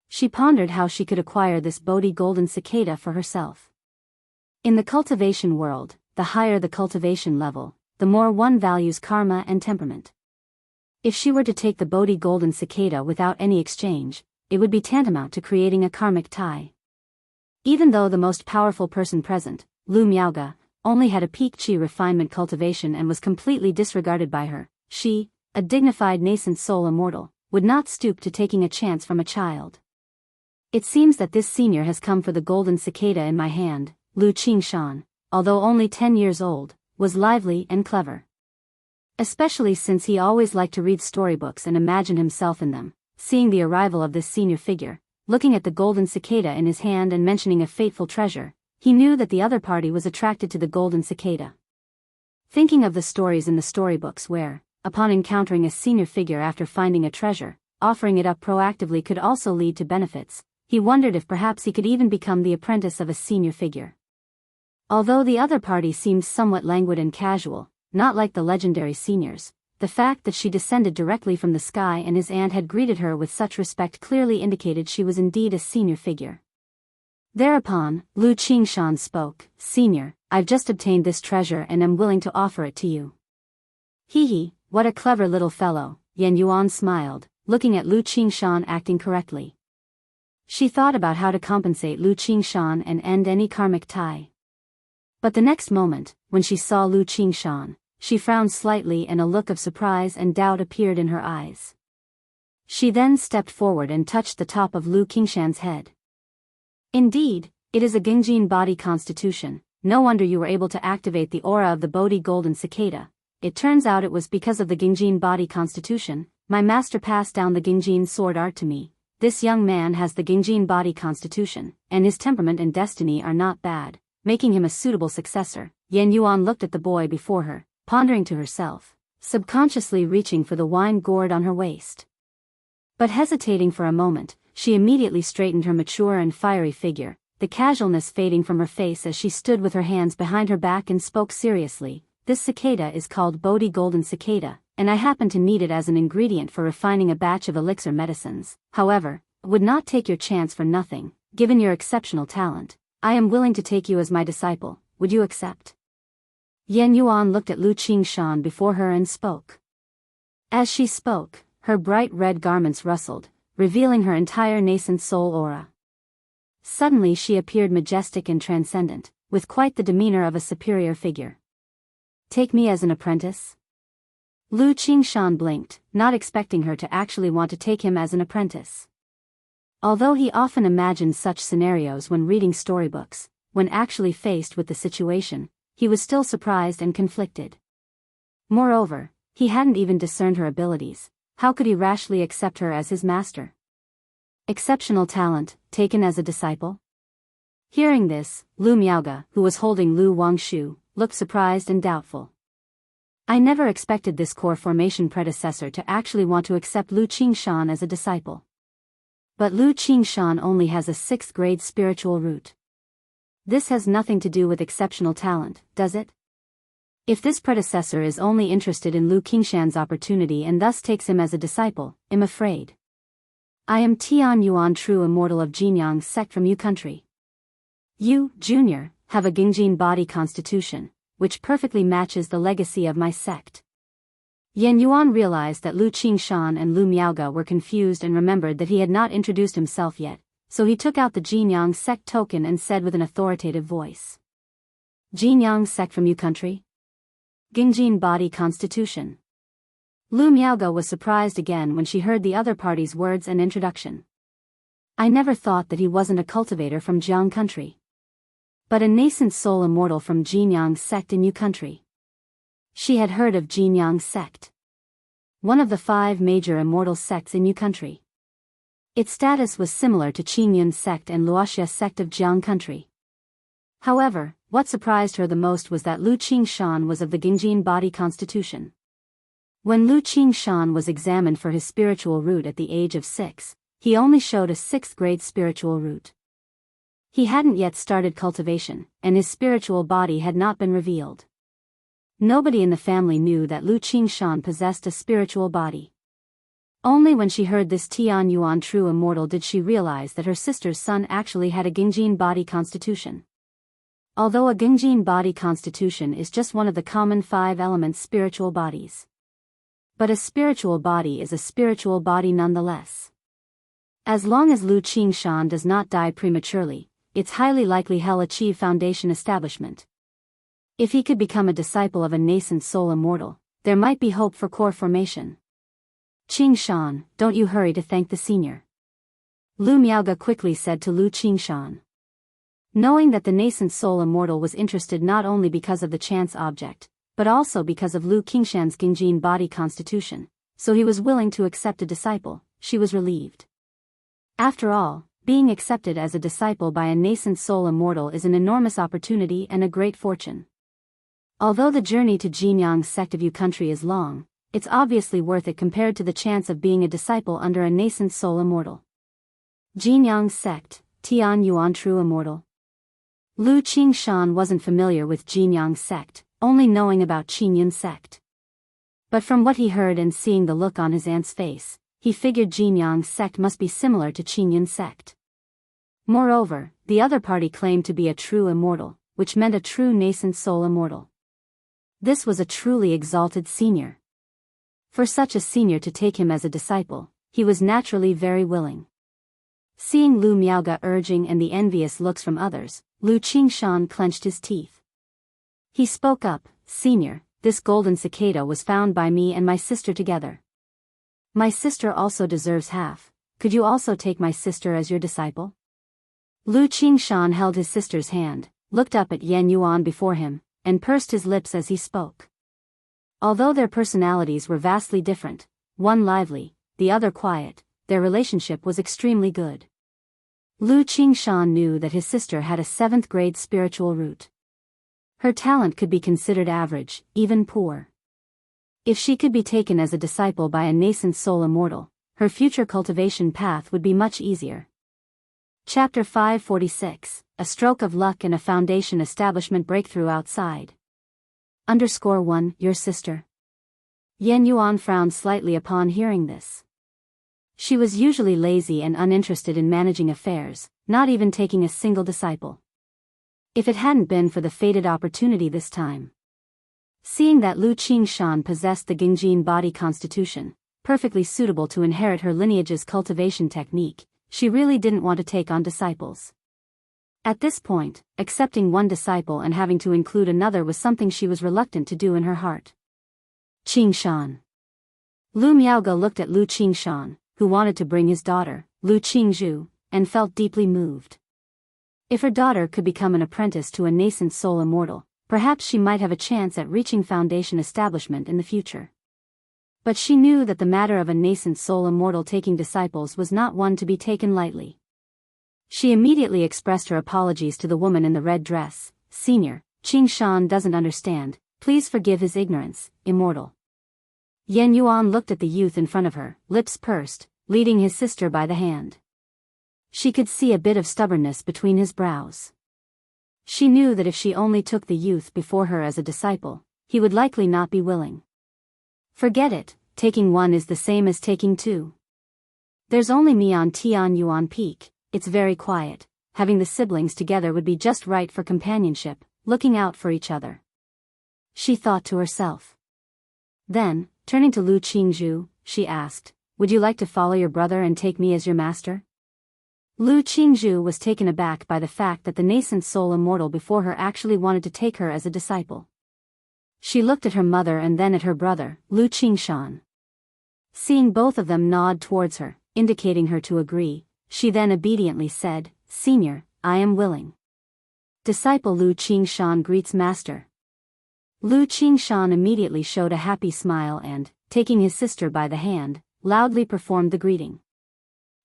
She pondered how she could acquire this Bodhi golden cicada for herself. In the cultivation world, the higher the cultivation level, the more one values karma and temperament. If she were to take the Bodhi golden cicada without any exchange, it would be tantamount to creating a karmic tie. Even though the most powerful person present, Lu Miaoga, only had a peak qi refinement cultivation and was completely disregarded by her, she, a dignified nascent soul immortal, would not stoop to taking a chance from a child. "It seems that this senior has come for the golden cicada in my hand." Lu Qingshan, although only 10 years old, was lively and clever. Especially since he always liked to read storybooks and imagine himself in them. Seeing the arrival of this senior figure, looking at the golden cicada in his hand and mentioning a fateful treasure, he knew that the other party was attracted to the golden cicada. Thinking of the stories in the storybooks where, upon encountering a senior figure after finding a treasure, offering it up proactively could also lead to benefits, he wondered if perhaps he could even become the apprentice of a senior figure. Although the other party seemed somewhat languid and casual, not like the legendary seniors, the fact that she descended directly from the sky and his aunt had greeted her with such respect clearly indicated she was indeed a senior figure. Thereupon, Lu Qingshan spoke. "Senior, I've just obtained this treasure and am willing to offer it to you." "Hee, what a clever little fellow," Yan Yuan smiled, looking at Lu Qingshan acting correctly. She thought about how to compensate Lu Qingshan and end any karmic tie. But the next moment, when she saw Lu Qingshan, she frowned slightly and a look of surprise and doubt appeared in her eyes. She then stepped forward and touched the top of Lu Qingshan's head. Indeed, it is a Gingjin body constitution. No wonder you were able to activate the aura of the Bodhi golden cicada. It turns out it was because of the Gingjin body constitution. My master passed down the Gingjin sword art to me. This young man has the Gingjin body constitution, and his temperament and destiny are not bad, making him a suitable successor. Yan Yuan looked at the boy before her, pondering to herself, subconsciously reaching for the wine gourd on her waist. But hesitating for a moment, she immediately straightened her mature and fiery figure, the casualness fading from her face as she stood with her hands behind her back and spoke seriously. This cicada is called Bodhi golden cicada, and I happen to need it as an ingredient for refining a batch of elixir medicines. However, would not take your chance for nothing. Given your exceptional talent, I am willing to take you as my disciple. Would you accept? Yan Yuan looked at Lu Qingshan before her and spoke. As she spoke, her bright red garments rustled, revealing her entire nascent soul aura. Suddenly she appeared majestic and transcendent, with quite the demeanor of a superior figure. Take me as an apprentice? Lu Qingshan blinked, not expecting her to actually want to take him as an apprentice. Although he often imagined such scenarios when reading storybooks, when actually faced with the situation, he was still surprised and conflicted. Moreover, he hadn't even discerned her abilities. How could he rashly accept her as his master? Exceptional talent, taken as a disciple? Hearing this, Lu Miaoge, who was holding Lu Wangshu, looked surprised and doubtful. I never expected this core formation predecessor to actually want to accept Lu Qingshan as a disciple. But Lu Qingshan only has a 6th grade spiritual root. This has nothing to do with exceptional talent, does it? If this predecessor is only interested in Lu Qingshan's opportunity and thus takes him as a disciple, I'm afraid. I am Tian Yuan, true immortal of Jianghu sect from Yu country. You, Junior, have a Gingjin body constitution, which perfectly matches the legacy of my sect. Yan Yuan realized that Lu Qingshan and Lu Miaoge were confused and remembered that he had not introduced himself yet, so he took out the Jianghu sect token and said with an authoritative voice. Jianghu sect from Yu country? Gingjin body constitution. Lu Miaoge was surprised again when she heard the other party's words and introduction. I never thought that he wasn't a cultivator from Jianghu country, but a nascent soul immortal from Jianghu sect in Yu country. She had heard of Jianghu sect, one of the 5 major immortal sects in Yu country. Its status was similar to Qingyun sect and Wuxia sect of Jianghu country. However, what surprised her the most was that Lu Qingshan was of the Gingjin body constitution. When Lu Qingshan was examined for his spiritual root at the age of 6, he only showed a 6th grade spiritual root. He hadn't yet started cultivation, and his spiritual body had not been revealed. Nobody in the family knew that Lu Qingshan possessed a spiritual body. Only when she heard this Tian Yuan true immortal did she realize that her sister's son actually had a Gingjin body constitution. Although a Gingjin body constitution is just one of the common 5-element spiritual bodies. But a spiritual body is a spiritual body nonetheless. As long as Lu Qingshan does not die prematurely, it's highly likely he'll achieve foundation establishment. If he could become a disciple of a nascent soul immortal, there might be hope for core formation. Qingshan, don't you hurry to thank the senior. Lu Miaoge quickly said to Lu Qingshan. Knowing that the nascent soul immortal was interested not only because of the chance object, but also because of Lu Qingshan's Gingjin body constitution, so he was willing to accept a disciple, she was relieved. After all, being accepted as a disciple by a nascent soul immortal is an enormous opportunity and a great fortune. Although the journey to Jianghu sect of Yu country is long, it's obviously worth it compared to the chance of being a disciple under a nascent soul immortal. Jianghu sect, Tian Yuan true immortal. Lu Qingshan wasn't familiar with Jianghu sect, only knowing about Qingyun sect. But from what he heard and seeing the look on his aunt's face, he figured Jianghu sect must be similar to Qingyun sect. Moreover, the other party claimed to be a true immortal, which meant a true nascent soul immortal. This was a truly exalted senior. For such a senior to take him as a disciple, he was naturally very willing. Seeing Lu Miaoge urging and the envious looks from others, Lu Qingshan clenched his teeth. He spoke up, "Senior, this golden cicada was found by me and my sister together. My sister also deserves half. Could you also take my sister as your disciple?" Lu Qingshan held his sister's hand, looked up at Yan Yuan before him, and pursed his lips as he spoke. Although their personalities were vastly different, one lively, the other quiet, their relationship was extremely good. Lu Qingshan knew that his sister had a 7th-grade spiritual root. Her talent could be considered average, even poor. If she could be taken as a disciple by a nascent soul immortal, her future cultivation path would be much easier. Chapter 546, A Stroke of Luck and a Foundation Establishment Breakthrough Outside. _1 Your sister. Yan Yuan frowned slightly upon hearing this. She was usually lazy and uninterested in managing affairs, not even taking a single disciple. If it hadn't been for the fated opportunity this time. Seeing that Lu Qingshan possessed the Gingjin body constitution, perfectly suitable to inherit her lineage's cultivation technique, she really didn't want to take on disciples. At this point, accepting one disciple and having to include another was something she was reluctant to do in her heart. Qingshan. Lu Miaoge looked at Lu Qingshan, who wanted to bring his daughter, Lu Qingzhu, and felt deeply moved. If her daughter could become an apprentice to a nascent soul immortal, perhaps she might have a chance at reaching foundation establishment in the future. But she knew that the matter of a nascent soul immortal taking disciples was not one to be taken lightly. She immediately expressed her apologies to the woman in the red dress. "Senior, Qingshan doesn't understand, please forgive his ignorance, Immortal." Yan Yuan looked at the youth in front of her, lips pursed, leading his sister by the hand. She could see a bit of stubbornness between his brows. She knew that if she only took the youth before her as a disciple, he would likely not be willing. "Forget it, taking one is the same as taking two. There's only me on Tianyuan Peak, it's very quiet, having the siblings together would be just right for companionship, looking out for each other," she thought to herself. Then, turning to Lu Qingzhu, she asked, "Would you like to follow your brother and take me as your master?" Lu Qingzhu was taken aback by the fact that the nascent soul immortal before her actually wanted to take her as a disciple. She looked at her mother and then at her brother, Lu Qingshan. Seeing both of them nod towards her, indicating her to agree, she then obediently said, "Senior, I am willing." Disciple Lu Qingshan greets master. Lu Qingshan immediately showed a happy smile and, taking his sister by the hand, loudly performed the greeting.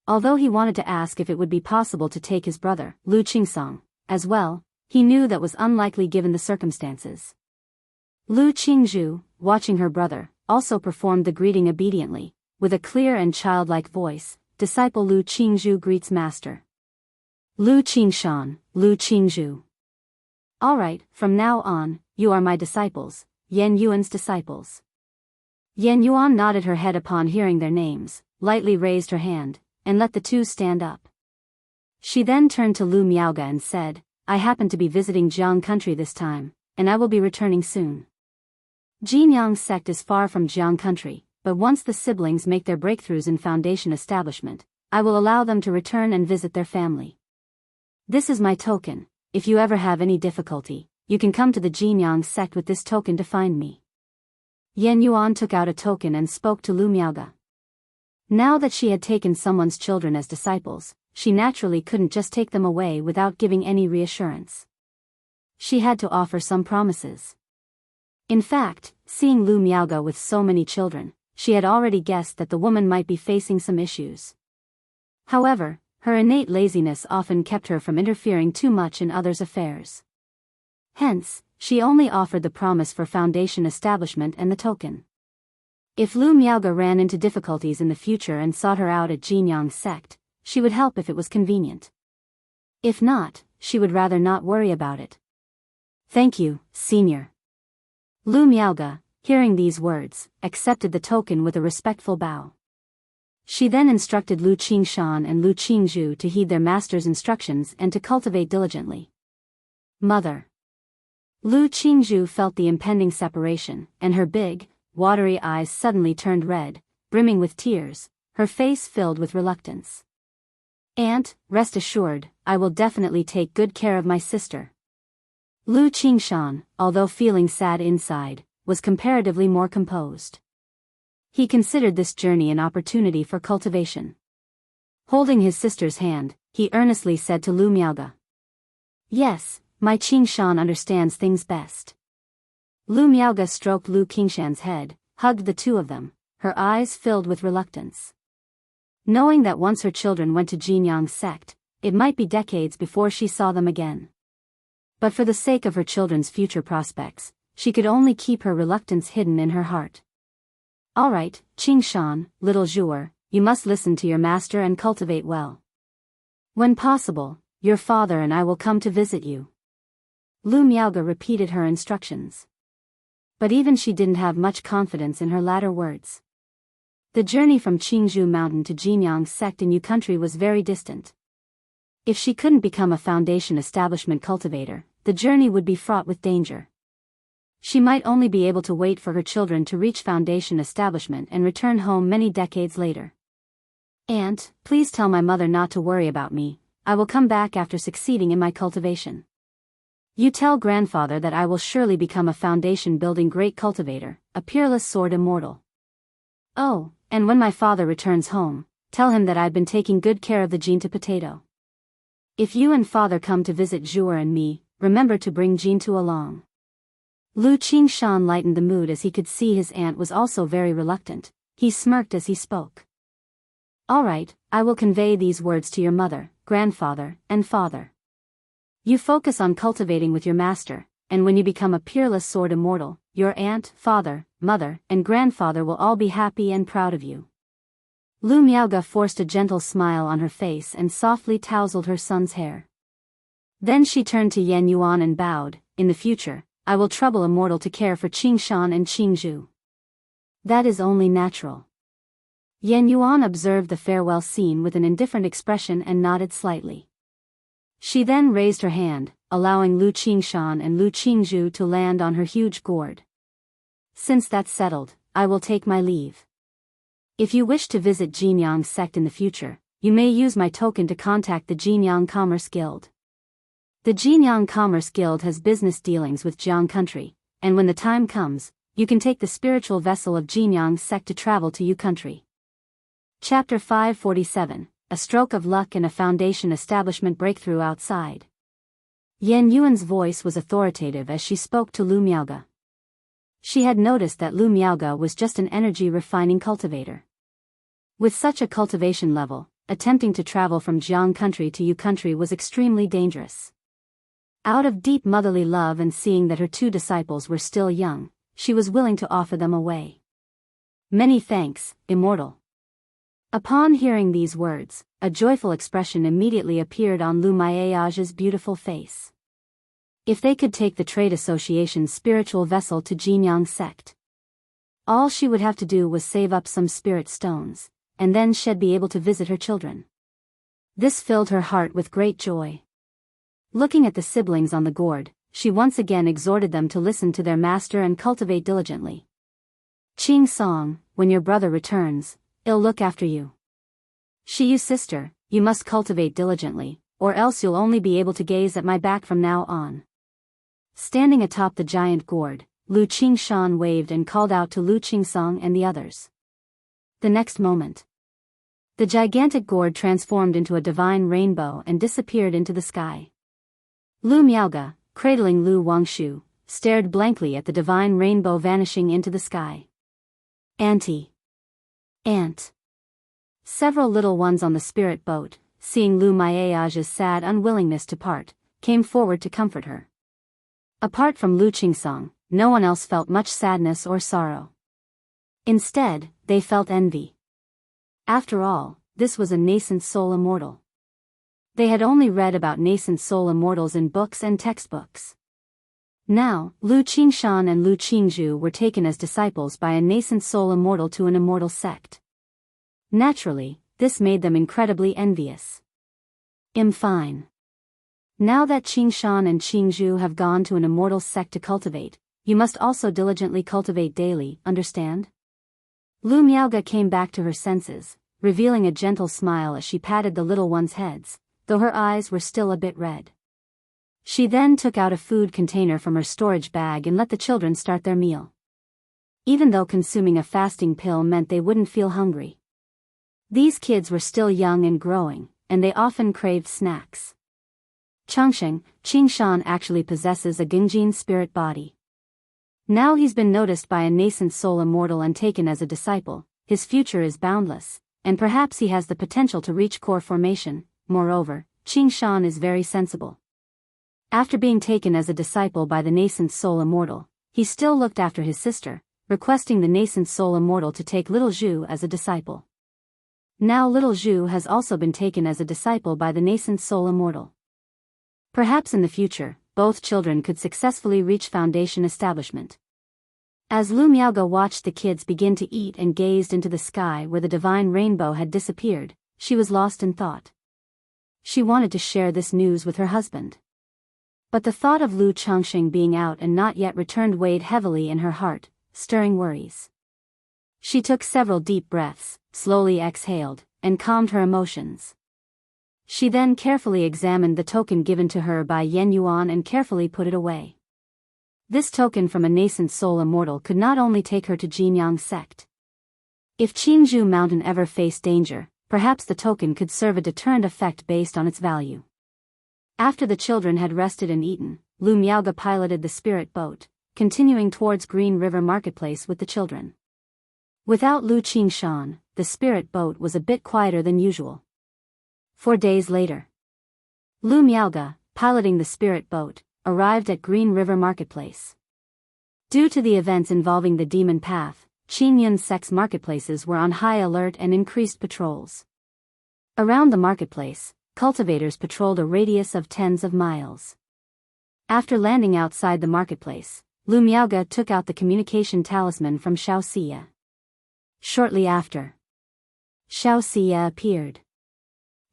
Although he wanted to ask if it would be possible to take his brother, Lu Qingsong, as well, he knew that was unlikely given the circumstances. Lu Qingzhu, watching her brother, also performed the greeting obediently, with a clear and childlike voice. Disciple Lu Qingzhu greets master. Lu Qingshan, Lu Qingzhu. All right, from now on, you are my disciples, Yan Yuan's disciples. Yan Yuan nodded her head upon hearing their names, lightly raised her hand, and let the two stand up. She then turned to Lu Miaoge and said, "I happen to be visiting Jiang country this time, and I will be returning soon. Jinyang sect is far from Jiang country, but once the siblings make their breakthroughs in foundation establishment, I will allow them to return and visit their family. This is my token. If you ever have any difficulty, you can come to the Jinyang sect with this token to find me." Yan Yuan took out a token and spoke to Lu Miaoge. Now that she had taken someone's children as disciples, she naturally couldn't just take them away without giving any reassurance. She had to offer some promises. In fact, seeing Lu Miaoge with so many children, she had already guessed that the woman might be facing some issues. However, her innate laziness often kept her from interfering too much in others' affairs. Hence, she only offered the promise for foundation establishment and the token. If Lu Miaoge ran into difficulties in the future and sought her out at Jinyang sect, she would help if it was convenient. If not, she would rather not worry about it. "Thank you, senior." Lu Miaoge, hearing these words, accepted the token with a respectful bow. She then instructed Lu Qingshan and Lu Qingzhu to heed their master's instructions and to cultivate diligently. Mother. Lu Qingzhu felt the impending separation, and her big, watery eyes suddenly turned red, brimming with tears, her face filled with reluctance. "Aunt, rest assured, I will definitely take good care of my sister." Lu Qingshan, although feeling sad inside, was comparatively more composed. He considered this journey an opportunity for cultivation. Holding his sister's hand, he earnestly said to Lu Miaoge, "Yes, my Qingshan understands things best." Lu Miaoge stroked Lu Qingshan's head, hugged the two of them, her eyes filled with reluctance. Knowing that once her children went to Jianghu sect, it might be decades before she saw them again. But for the sake of her children's future prospects, she could only keep her reluctance hidden in her heart. "All right, Qingshan, little Zhuer, you must listen to your master and cultivate well. When possible, your father and I will come to visit you." Lu Miaoge repeated her instructions. But even she didn't have much confidence in her latter words. The journey from Qingzhou Mountain to Jianghu sect in Yu country was very distant. If she couldn't become a foundation establishment cultivator, the journey would be fraught with danger. She might only be able to wait for her children to reach foundation establishment and return home many decades later. "Aunt, please tell my mother not to worry about me. I will come back after succeeding in my cultivation. You tell grandfather that I will surely become a foundation-building great cultivator, a peerless sword immortal. Oh, and when my father returns home, tell him that I've been taking good care of the Jinta potato. If you and father come to visit Zhuer and me, remember to bring Jintu along." Lu Qingshan lightened the mood as he could see his aunt was also very reluctant. He smirked as he spoke. "All right, I will convey these words to your mother, grandfather, and father. You focus on cultivating with your master, and when you become a peerless sword immortal, your aunt, father, mother, and grandfather will all be happy and proud of you." Lu Miaoge forced a gentle smile on her face and softly tousled her son's hair. Then she turned to Yan Yuan and bowed. "In the future, I will trouble Immortal to care for Qingshan and Qingzhou. That is only natural." Yan Yuan observed the farewell scene with an indifferent expression and nodded slightly. She then raised her hand, allowing Lu Qingshan and Lu Qingzhou to land on her huge gourd. "Since that's settled, I will take my leave. If you wish to visit Jianghu sect in the future, you may use my token to contact the Jianghu Commerce Guild. The Jianghu Commerce Guild has business dealings with Jiang country, and when the time comes, you can take the spiritual vessel of Jianghu sect to travel to Yu country." Chapter 547, A Stroke of Luck and a Foundation Establishment Breakthrough Outside. Yan Yuan's voice was authoritative as she spoke to Lu Miaoge. She had noticed that Lu Miaoge was just an energy-refining cultivator. With such a cultivation level, attempting to travel from Jiang country to Yu country was extremely dangerous. Out of deep motherly love and seeing that her two disciples were still young, she was willing to offer them away. "Many thanks, Immortal." Upon hearing these words, a joyful expression immediately appeared on Lu Miaoge's beautiful face. If they could take the Trade Association's spiritual vessel to Jianghu sect, all she would have to do was save up some spirit stones, and then she'd be able to visit her children. This filled her heart with great joy. Looking at the siblings on the gourd, she once again exhorted them to listen to their master and cultivate diligently. "Qing Song, when your brother returns, he'll look after you. You sister, you must cultivate diligently, or else you'll only be able to gaze at my back from now on." Standing atop the giant gourd, Lu Qingshan waved and called out to Lu Qingsong and the others. The next moment, the gigantic gourd transformed into a divine rainbow and disappeared into the sky. Lu Miaoge, cradling Lu Wangshu, stared blankly at the divine rainbow vanishing into the sky. "Auntie! Aunt!" Several little ones on the spirit boat, seeing Lu Miaoge's sad unwillingness to part, came forward to comfort her. Apart from Lu Qingsong, no one else felt much sadness or sorrow. Instead, they felt envy. After all, this was a nascent soul immortal. They had only read about nascent soul immortals in books and textbooks. Now, Lu Qingshan and Lu Qingzhou were taken as disciples by a nascent soul immortal to an immortal sect. Naturally, this made them incredibly envious. Fine. Now that Qingshan and Qingzhou have gone to an immortal sect to cultivate, you must also diligently cultivate daily, understand? Lu Miaoge came back to her senses, revealing a gentle smile as she patted the little ones' heads, though her eyes were still a bit red. She then took out a food container from her storage bag and let the children start their meal. Even though consuming a fasting pill meant they wouldn't feel hungry. These kids were still young and growing, and they often craved snacks. Qingshan actually possesses a Gengjin spirit body. Now he's been noticed by a nascent soul immortal and taken as a disciple. His future is boundless, and perhaps he has the potential to reach core formation. Moreover, Qingshan is very sensible. After being taken as a disciple by the nascent soul immortal, he still looked after his sister, requesting the nascent soul immortal to take little Zhu as a disciple. Now little Zhu has also been taken as a disciple by the nascent soul immortal. Perhaps in the future, both children could successfully reach foundation establishment. As Lu Miaoge watched the kids begin to eat and gazed into the sky where the divine rainbow had disappeared, she was lost in thought. She wanted to share this news with her husband. But the thought of Lu Changxing being out and not yet returned weighed heavily in her heart, stirring worries. She took several deep breaths, slowly exhaled, and calmed her emotions. She then carefully examined the token given to her by Yen Yuan and carefully put it away. This token from a nascent soul immortal could not only take her to Jinyang sect. If Qingzhou Mountain ever faced danger, perhaps the token could serve a deterrent effect based on its value. After the children had rested and eaten, Lu Miaoge piloted the spirit boat, continuing towards Green River Marketplace with the children. Without Lu Qingshan, the spirit boat was a bit quieter than usual. 4 days later, Lu Miaoge, piloting the spirit boat, arrived at Green River Marketplace. Due to the events involving the Demon Path, Qingyun sect's marketplaces were on high alert and increased patrols. Around the marketplace, cultivators patrolled a radius of tens of miles. After landing outside the marketplace, Lu Miaoge took out the communication talisman from Xianxia. Shortly after, Xianxia appeared.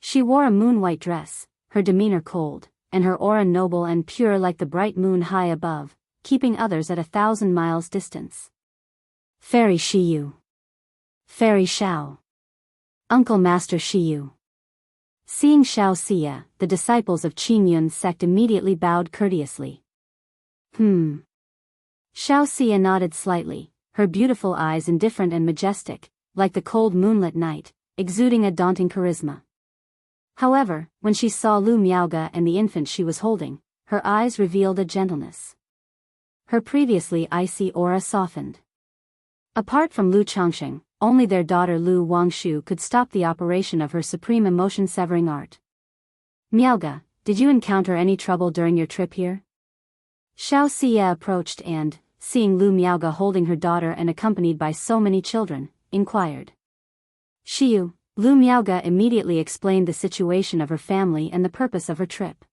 She wore a moon-white dress, her demeanor cold, and her aura noble and pure like the bright moon high above, keeping others at 1,000 miles distance. Fairy Shiyu. Fairy Xiao. Uncle Master Shiyu. Seeing Xianxia, the disciples of Qingyun sect immediately bowed courteously. Xianxia nodded slightly, her beautiful eyes indifferent and majestic, like the cold moonlit night, exuding a daunting charisma. However, when she saw Lu Miaoge and the infant she was holding, her eyes revealed a gentleness. Her previously icy aura softened. Apart from Lu Changxing, only their daughter Lu Wangshu could stop the operation of her supreme emotion-severing art. Miaoge, did you encounter any trouble during your trip here? Xianxia approached and, seeing Lu Miaoge holding her daughter and accompanied by so many children, inquired. Shiyu, Lu Miaoge immediately explained the situation of her family and the purpose of her trip.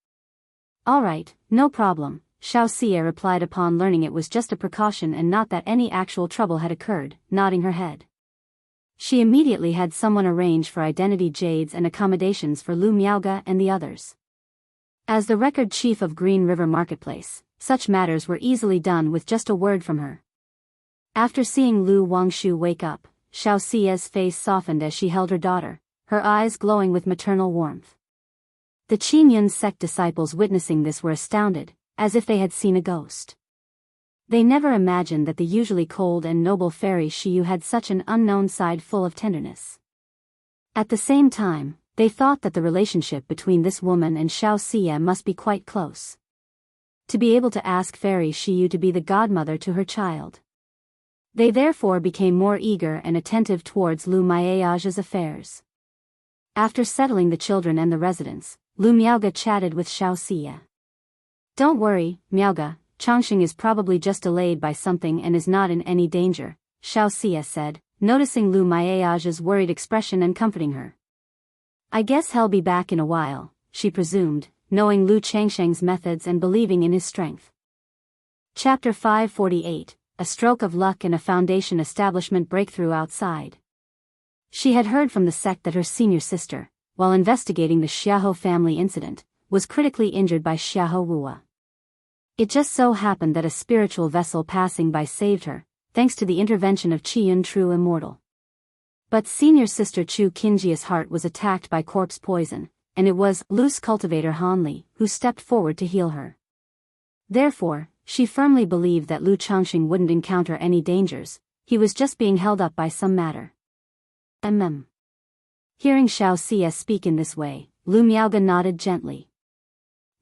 All right, no problem, Xianxia replied upon learning it was just a precaution and not that any actual trouble had occurred, nodding her head. She immediately had someone arrange for identity jades and accommodations for Lu Miaoge and the others. As the record chief of Green River Marketplace, such matters were easily done with just a word from her. After seeing Lu Wangshu wake up, Xiaoxia's face softened as she held her daughter, her eyes glowing with maternal warmth. The Qingyun sect disciples witnessing this were astounded, as if they had seen a ghost. They never imagined that the usually cold and noble fairy Shiyu had such an unknown side full of tenderness. At the same time, they thought that the relationship between this woman and Xiaoxia must be quite close. To be able to ask fairy Shiyu to be the godmother to her child. They therefore became more eager and attentive towards Lu Miaoge's affairs. After settling the children and the residents, Lu Miaoge chatted with Xiaoxia. Don't worry, Miaoge, Changxing is probably just delayed by something and is not in any danger, Xiaoxia said, noticing Lu Miaoge's worried expression and comforting her. I guess he'll be back in a while, she presumed, knowing Lu Changsheng's methods and believing in his strength. Chapter 548, A Stroke of Luck and a Foundation Establishment Breakthrough Outside. She had heard from the sect that her senior sister, while investigating the Xiahou family incident, was critically injured by Xiahou Wuwa. It just so happened that a spiritual vessel passing by saved her, thanks to the intervention of Qiyun True Immortal. But senior sister Chu Qinjia's heart was attacked by corpse poison, and it was loose cultivator Han Li who stepped forward to heal her. Therefore, she firmly believed that Lu Changxing wouldn't encounter any dangers, he was just being held up by some matter. Hearing Xianxia speak in this way, Lu Miaoga nodded gently.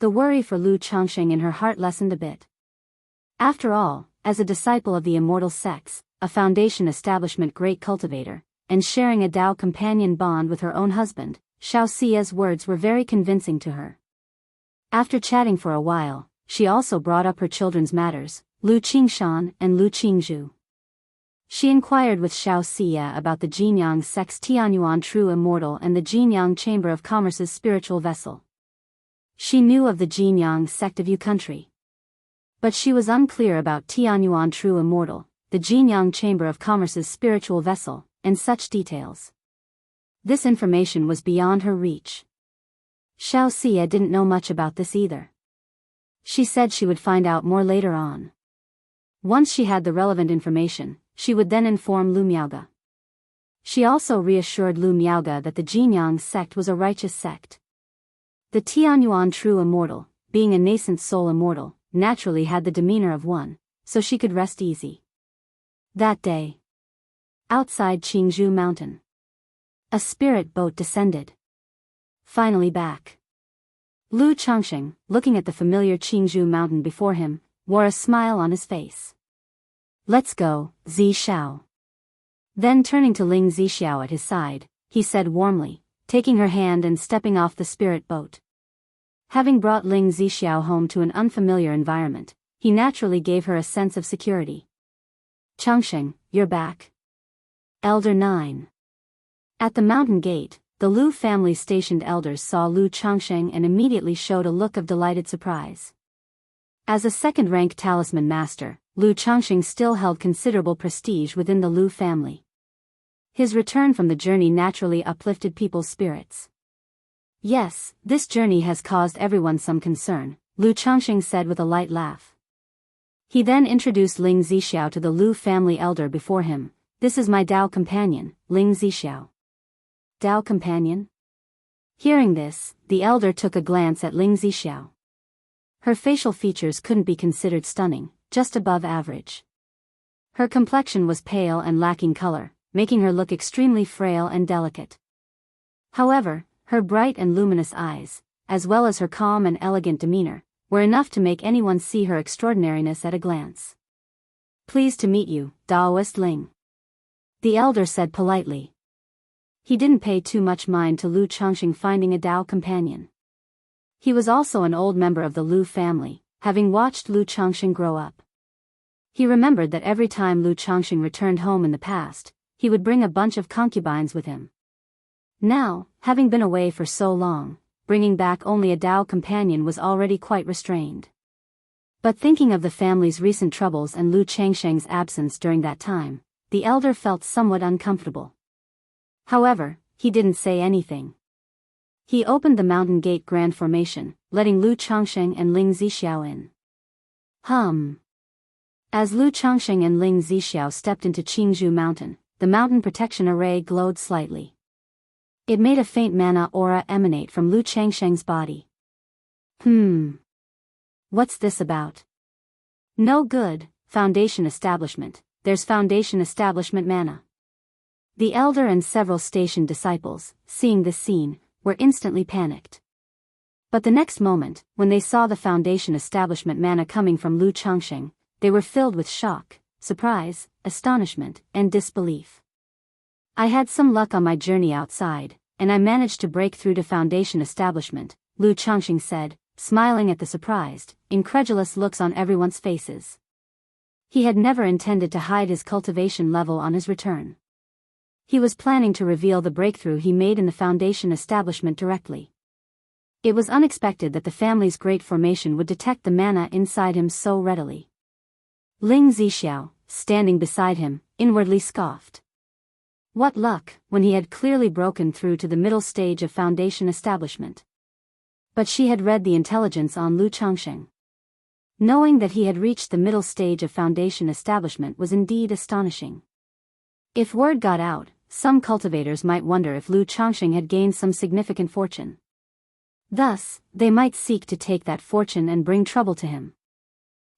The worry for Lu Changxing in her heart lessened a bit. After all, as a disciple of the Immortal sects, a Foundation establishment great cultivator, and sharing a Dao companion bond with her own husband, Xiaoxia's words were very convincing to her. After chatting for a while, she also brought up her children's matters, Lu Qingshan and Lu Qingzhu. She inquired with Xiaoxia about the Jinyang sect's Tianyuan True Immortal and the Jinyang Chamber of Commerce's spiritual vessel. She knew of the Jinyang sect of Yu country. But she was unclear about Tianyuan True Immortal, the Jinyang Chamber of Commerce's spiritual vessel, and such details. This information was beyond her reach. Xiaoxia didn't know much about this either. She said she would find out more later on. Once she had the relevant information, she would then inform Lu Miaoga. She also reassured Lu Miaoga that the Jinyang sect was a righteous sect. The Tianyuan True Immortal, being a nascent soul immortal, naturally had the demeanor of one, so she could rest easy. That day, outside Qingzhou Mountain, a spirit boat descended. Finally back. Lu Changxing, looking at the familiar Qingzhou Mountain before him, wore a smile on his face. Let's go, Zi Xiao. Then turning to Ling Zixiao at his side, he said warmly, taking her hand and stepping off the spirit boat. Having brought Ling Zixiao home to an unfamiliar environment, he naturally gave her a sense of security. Changxing, you're back. Elder 9. At the mountain gate, the Lu family stationed elders saw Lu Changxing and immediately showed a look of delighted surprise. As a second-rank talisman master, Lu Changxing still held considerable prestige within the Lu family. His return from the journey naturally uplifted people's spirits. Yes, this journey has caused everyone some concern, Lu Changxing said with a light laugh. He then introduced Ling Zixiao to the Lu family elder before him. This is my Dao companion, Ling Zixiao. Dao companion? Hearing this, the elder took a glance at Ling Zixiao. Her facial features couldn't be considered stunning, just above average. Her complexion was pale and lacking color, making her look extremely frail and delicate. However, her bright and luminous eyes, as well as her calm and elegant demeanor, were enough to make anyone see her extraordinariness at a glance. Pleased to meet you, Daoist Ling. The elder said politely. He didn't pay too much mind to Lu Changxing finding a Dao companion. He was also an old member of the Lu family, having watched Lu Changxing grow up. He remembered that every time Lu Changxing returned home in the past, he would bring a bunch of concubines with him. Now, having been away for so long, bringing back only a Dao companion was already quite restrained. But thinking of the family's recent troubles and Lu Changxing's absence during that time, the elder felt somewhat uncomfortable. However, he didn't say anything. He opened the mountain gate grand formation, letting Lu Changxing and Ling Zixiao in. As Lu Changxing and Ling Zixiao stepped into Qingzhou Mountain, the mountain protection array glowed slightly. It made a faint mana aura emanate from Lu Changxing's body. What's this about? No good, Foundation establishment, there's Foundation establishment mana. The elder and several stationed disciples, seeing this scene, were instantly panicked. But the next moment, when they saw the Foundation establishment mana coming from Lu Changxing, they were filled with shock, surprise, astonishment, and disbelief. I had some luck on my journey outside, and I managed to break through to Foundation establishment, Lu Changxing said, smiling at the surprised, incredulous looks on everyone's faces. He had never intended to hide his cultivation level on his return. He was planning to reveal the breakthrough he made in the Foundation establishment directly. It was unexpected that the family's great formation would detect the mana inside him so readily. Ling Zixiao, standing beside him, inwardly scoffed. What luck, when he had clearly broken through to the middle stage of Foundation establishment. But she had read the intelligence on Lu Changxing. Knowing that he had reached the middle stage of Foundation establishment was indeed astonishing. If word got out, some cultivators might wonder if Lu Changxing had gained some significant fortune. Thus, they might seek to take that fortune and bring trouble to him.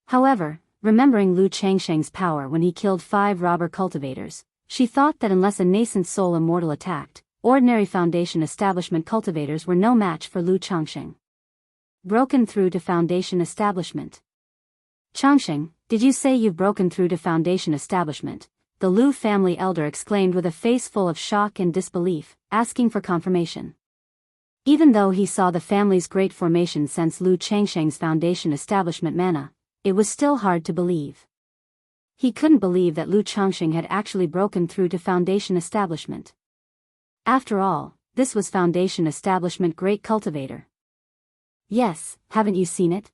However, remembering Lu Changsheng's power when he killed 5 robber cultivators, she thought that unless a nascent soul immortal attacked, ordinary Foundation establishment cultivators were no match for Lu Changsheng. Broken through to Foundation establishment. Changsheng, did you say you've broken through to Foundation establishment? The Lu family elder exclaimed with a face full of shock and disbelief, asking for confirmation. Even though he saw the family's great formation since Lu Changsheng's Foundation establishment mana, it was still hard to believe. He couldn't believe that Lu Changsheng had actually broken through to Foundation establishment. After all, this was Foundation establishment great cultivator. Yes, haven't you seen it?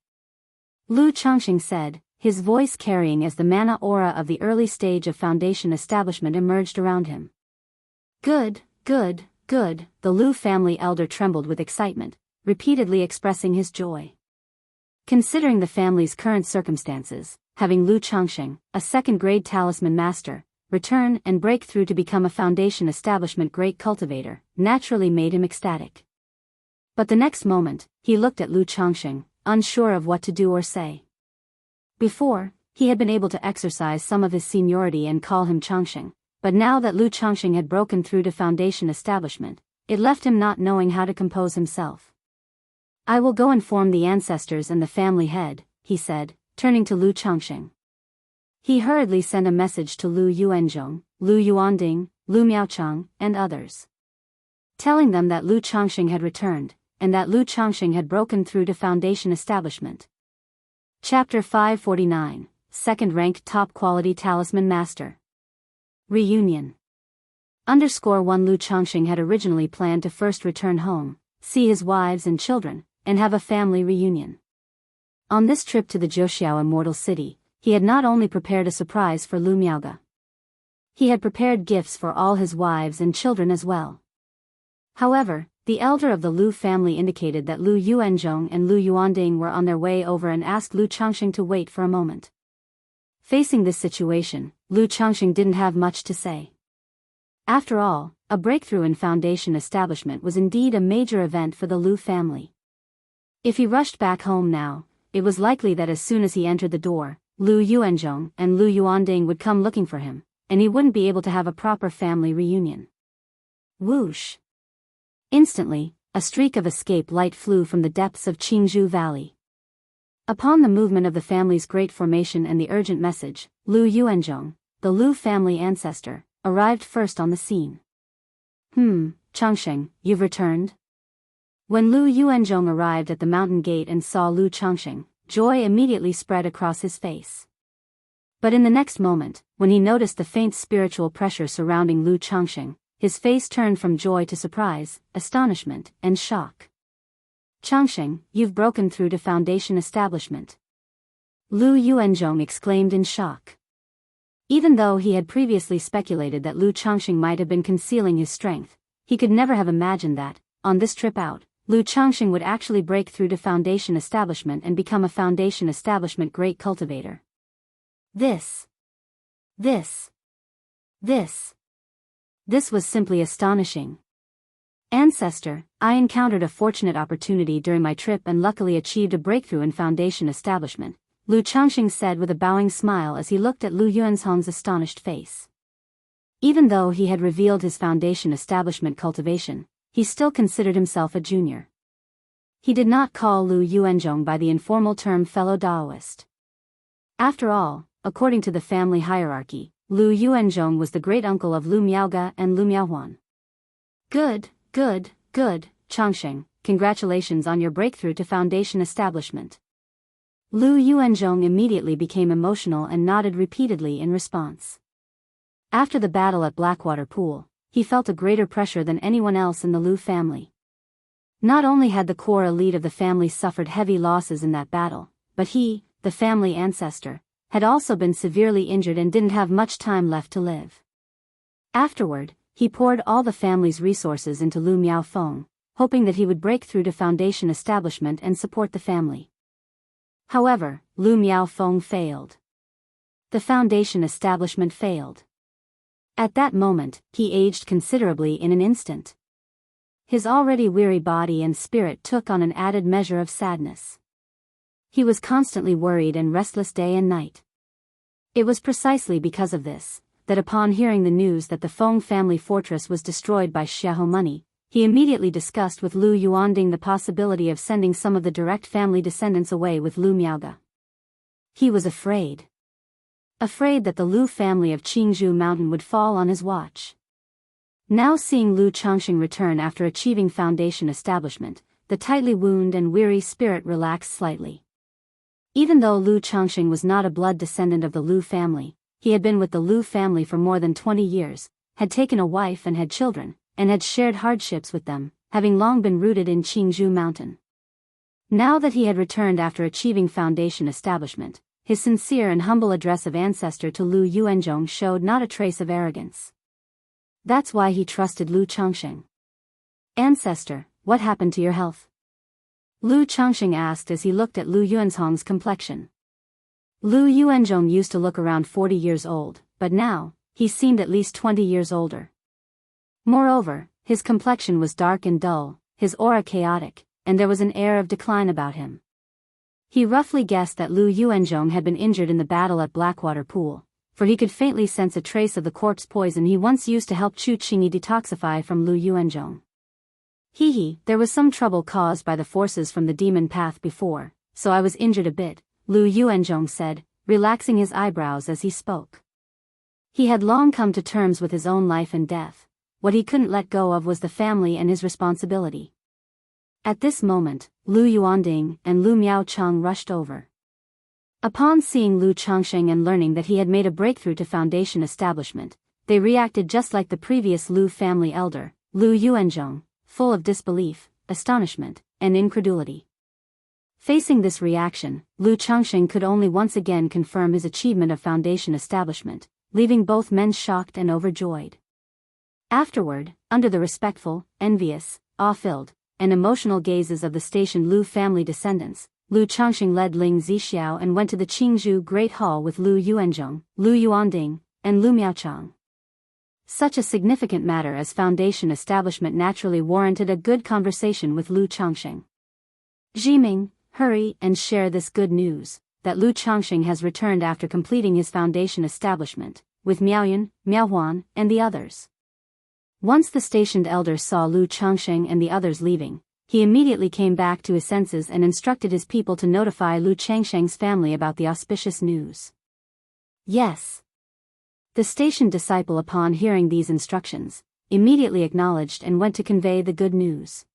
Lu Changsheng said, his voice carrying as the mana aura of the early stage of Foundation establishment emerged around him. Good, good, good, the Lu family elder trembled with excitement, repeatedly expressing his joy. Considering the family's current circumstances, having Lu Changsheng, a second-grade talisman master, return and break through to become a Foundation establishment great cultivator, naturally made him ecstatic. But the next moment, he looked at Lu Changsheng, unsure of what to do or say. Before, he had been able to exercise some of his seniority and call him Changsheng, but now that Lu Changsheng had broken through to Foundation establishment, it left him not knowing how to compose himself. I will go inform the ancestors and the family head, he said, turning to Lu Changsheng. He hurriedly sent a message to Lu Yuanzhong, Lu Yuanding, Lu Miaochang, and others, telling them that Lu Changsheng had returned, and that Lu Changsheng had broken through to Foundation establishment. Chapter 549, Second-Ranked Top-Quality Talisman Master. Reunion. _1 Lu Changsheng had originally planned to first return home, see his wives and children, and have a family reunion. On this trip to the Zhoushiao Immortal City, he had not only prepared a surprise for Lu Miaoge. He had prepared gifts for all his wives and children as well. However, the elder of the Lu family indicated that Lu Yuanzhong and Lu Yuanding were on their way over and asked Lu Changsheng to wait for a moment. Facing this situation, Lu Changsheng didn't have much to say. After all, a breakthrough in Foundation establishment was indeed a major event for the Lu family. If he rushed back home now, it was likely that as soon as he entered the door, Lu Yuanzhong and Lu Yuanding would come looking for him, and he wouldn't be able to have a proper family reunion. Whoosh! Instantly, a streak of escape light flew from the depths of Jianghu Valley. Upon the movement of the family's great formation and the urgent message, Lu Yuanzhong, the Lu family ancestor, arrived first on the scene. Changsheng, you've returned? When Lu Yuanzhong arrived at the mountain gate and saw Lu Changsheng, joy immediately spread across his face. But in the next moment, when he noticed the faint spiritual pressure surrounding Lu Changsheng, his face turned from joy to surprise, astonishment, and shock. Changsheng, you've broken through to Foundation establishment. Lu Yuanzhong exclaimed in shock. Even though he had previously speculated that Lu Changsheng might have been concealing his strength, he could never have imagined that, on this trip out, Lu Changsheng would actually break through to Foundation establishment and become a Foundation establishment great cultivator. This was simply astonishing. Ancestor, I encountered a fortunate opportunity during my trip and luckily achieved a breakthrough in Foundation establishment, Lu Changsheng said with a bowing smile as he looked at Lu Yuanzhong's astonished face. Even though he had revealed his Foundation establishment cultivation, he still considered himself a junior. He did not call Lu Yuanzhong by the informal term fellow Daoist. After all, according to the family hierarchy, Lu Yuanzhong was the great-uncle of Lu Miaoge and Lu Miaohuan. Good, Changsheng, congratulations on your breakthrough to Foundation establishment. Lu Yuanzhong immediately became emotional and nodded repeatedly in response. After the battle at Blackwater Pool, he felt a greater pressure than anyone else in the Lu family. Not only had the core elite of the family suffered heavy losses in that battle, but he, the family ancestor, had also been severely injured and didn't have much time left to live. Afterward, he poured all the family's resources into Lu Miaofeng, hoping that he would break through to Foundation establishment and support the family. However, Lu Miaofeng failed. The Foundation establishment failed. At that moment, he aged considerably in an instant. his already weary body and spirit took on an added measure of sadness. He was constantly worried and restless day and night. It was precisely because of this, that upon hearing the news that the Feng family fortress was destroyed by Xiahou money, he immediately discussed with Lu Yuanding the possibility of sending some of the direct family descendants away with Lu Miaoge. He was afraid. Afraid that the Lu family of Jianghu Mountain would fall on his watch. Now seeing Lu Changxing return after achieving foundation establishment, the tightly wounded and weary spirit relaxed slightly. Even though Lu Changxing was not a blood descendant of the Lu family, he had been with the Lu family for more than 20 years, had taken a wife and had children, and had shared hardships with them, having long been rooted in Jianghu Mountain. Now that he had returned after achieving foundation establishment, his sincere and humble address of ancestor to Lu Yuanzhong showed not a trace of arrogance. That's why he trusted Lu Changxing. "Ancestor, what happened to your health?" Lu Changxing asked as he looked at Lu Yuanzhong's complexion. Lu Yuanzhong used to look around 40 years old, but now, he seemed at least 20 years older. Moreover, his complexion was dark and dull, his aura chaotic, and there was an air of decline about him. He roughly guessed that Lu Yuanzhong had been injured in the battle at Blackwater Pool, for he could faintly sense a trace of the corpse poison he once used to help Chu Qingyi detoxify from Lu Yuanzhong. There was some trouble caused by the forces from the demon path before, so I was injured a bit, Lu Yuanzhong said, relaxing his eyebrows as he spoke. He had long come to terms with his own life and death. What he couldn't let go of was the family and his responsibility. At this moment, Lu Yuanding and Lu Miaochang rushed over. Upon seeing Lu Changxing and learning that he had made a breakthrough to foundation establishment, they reacted just like the previous Lu family elder, Lu Yuanzhong, full of disbelief, astonishment, and incredulity. Facing this reaction, Lu Changxing could only once again confirm his achievement of foundation establishment, leaving both men shocked and overjoyed. Afterward, under the respectful, envious, awe-filled, and emotional gazes of the stationed Lu family descendants, Lu Changxing led Ling Zixiao and went to the Jianghu Great Hall with Lu Yuanzhong, Lu Yuanding, and Lu Miaochang. Such a significant matter as foundation establishment naturally warranted a good conversation with Lu Changxing. "Jiming, hurry and share this good news, that Lu Changxing has returned after completing his foundation establishment, with Miaoyan, Miaohuan, and the others." Once the stationed elder saw Lu Changxing and the others leaving, he immediately came back to his senses and instructed his people to notify Lu Changxing's family about the auspicious news. "Yes." The stationed disciple, upon hearing these instructions, immediately acknowledged and went to convey the good news.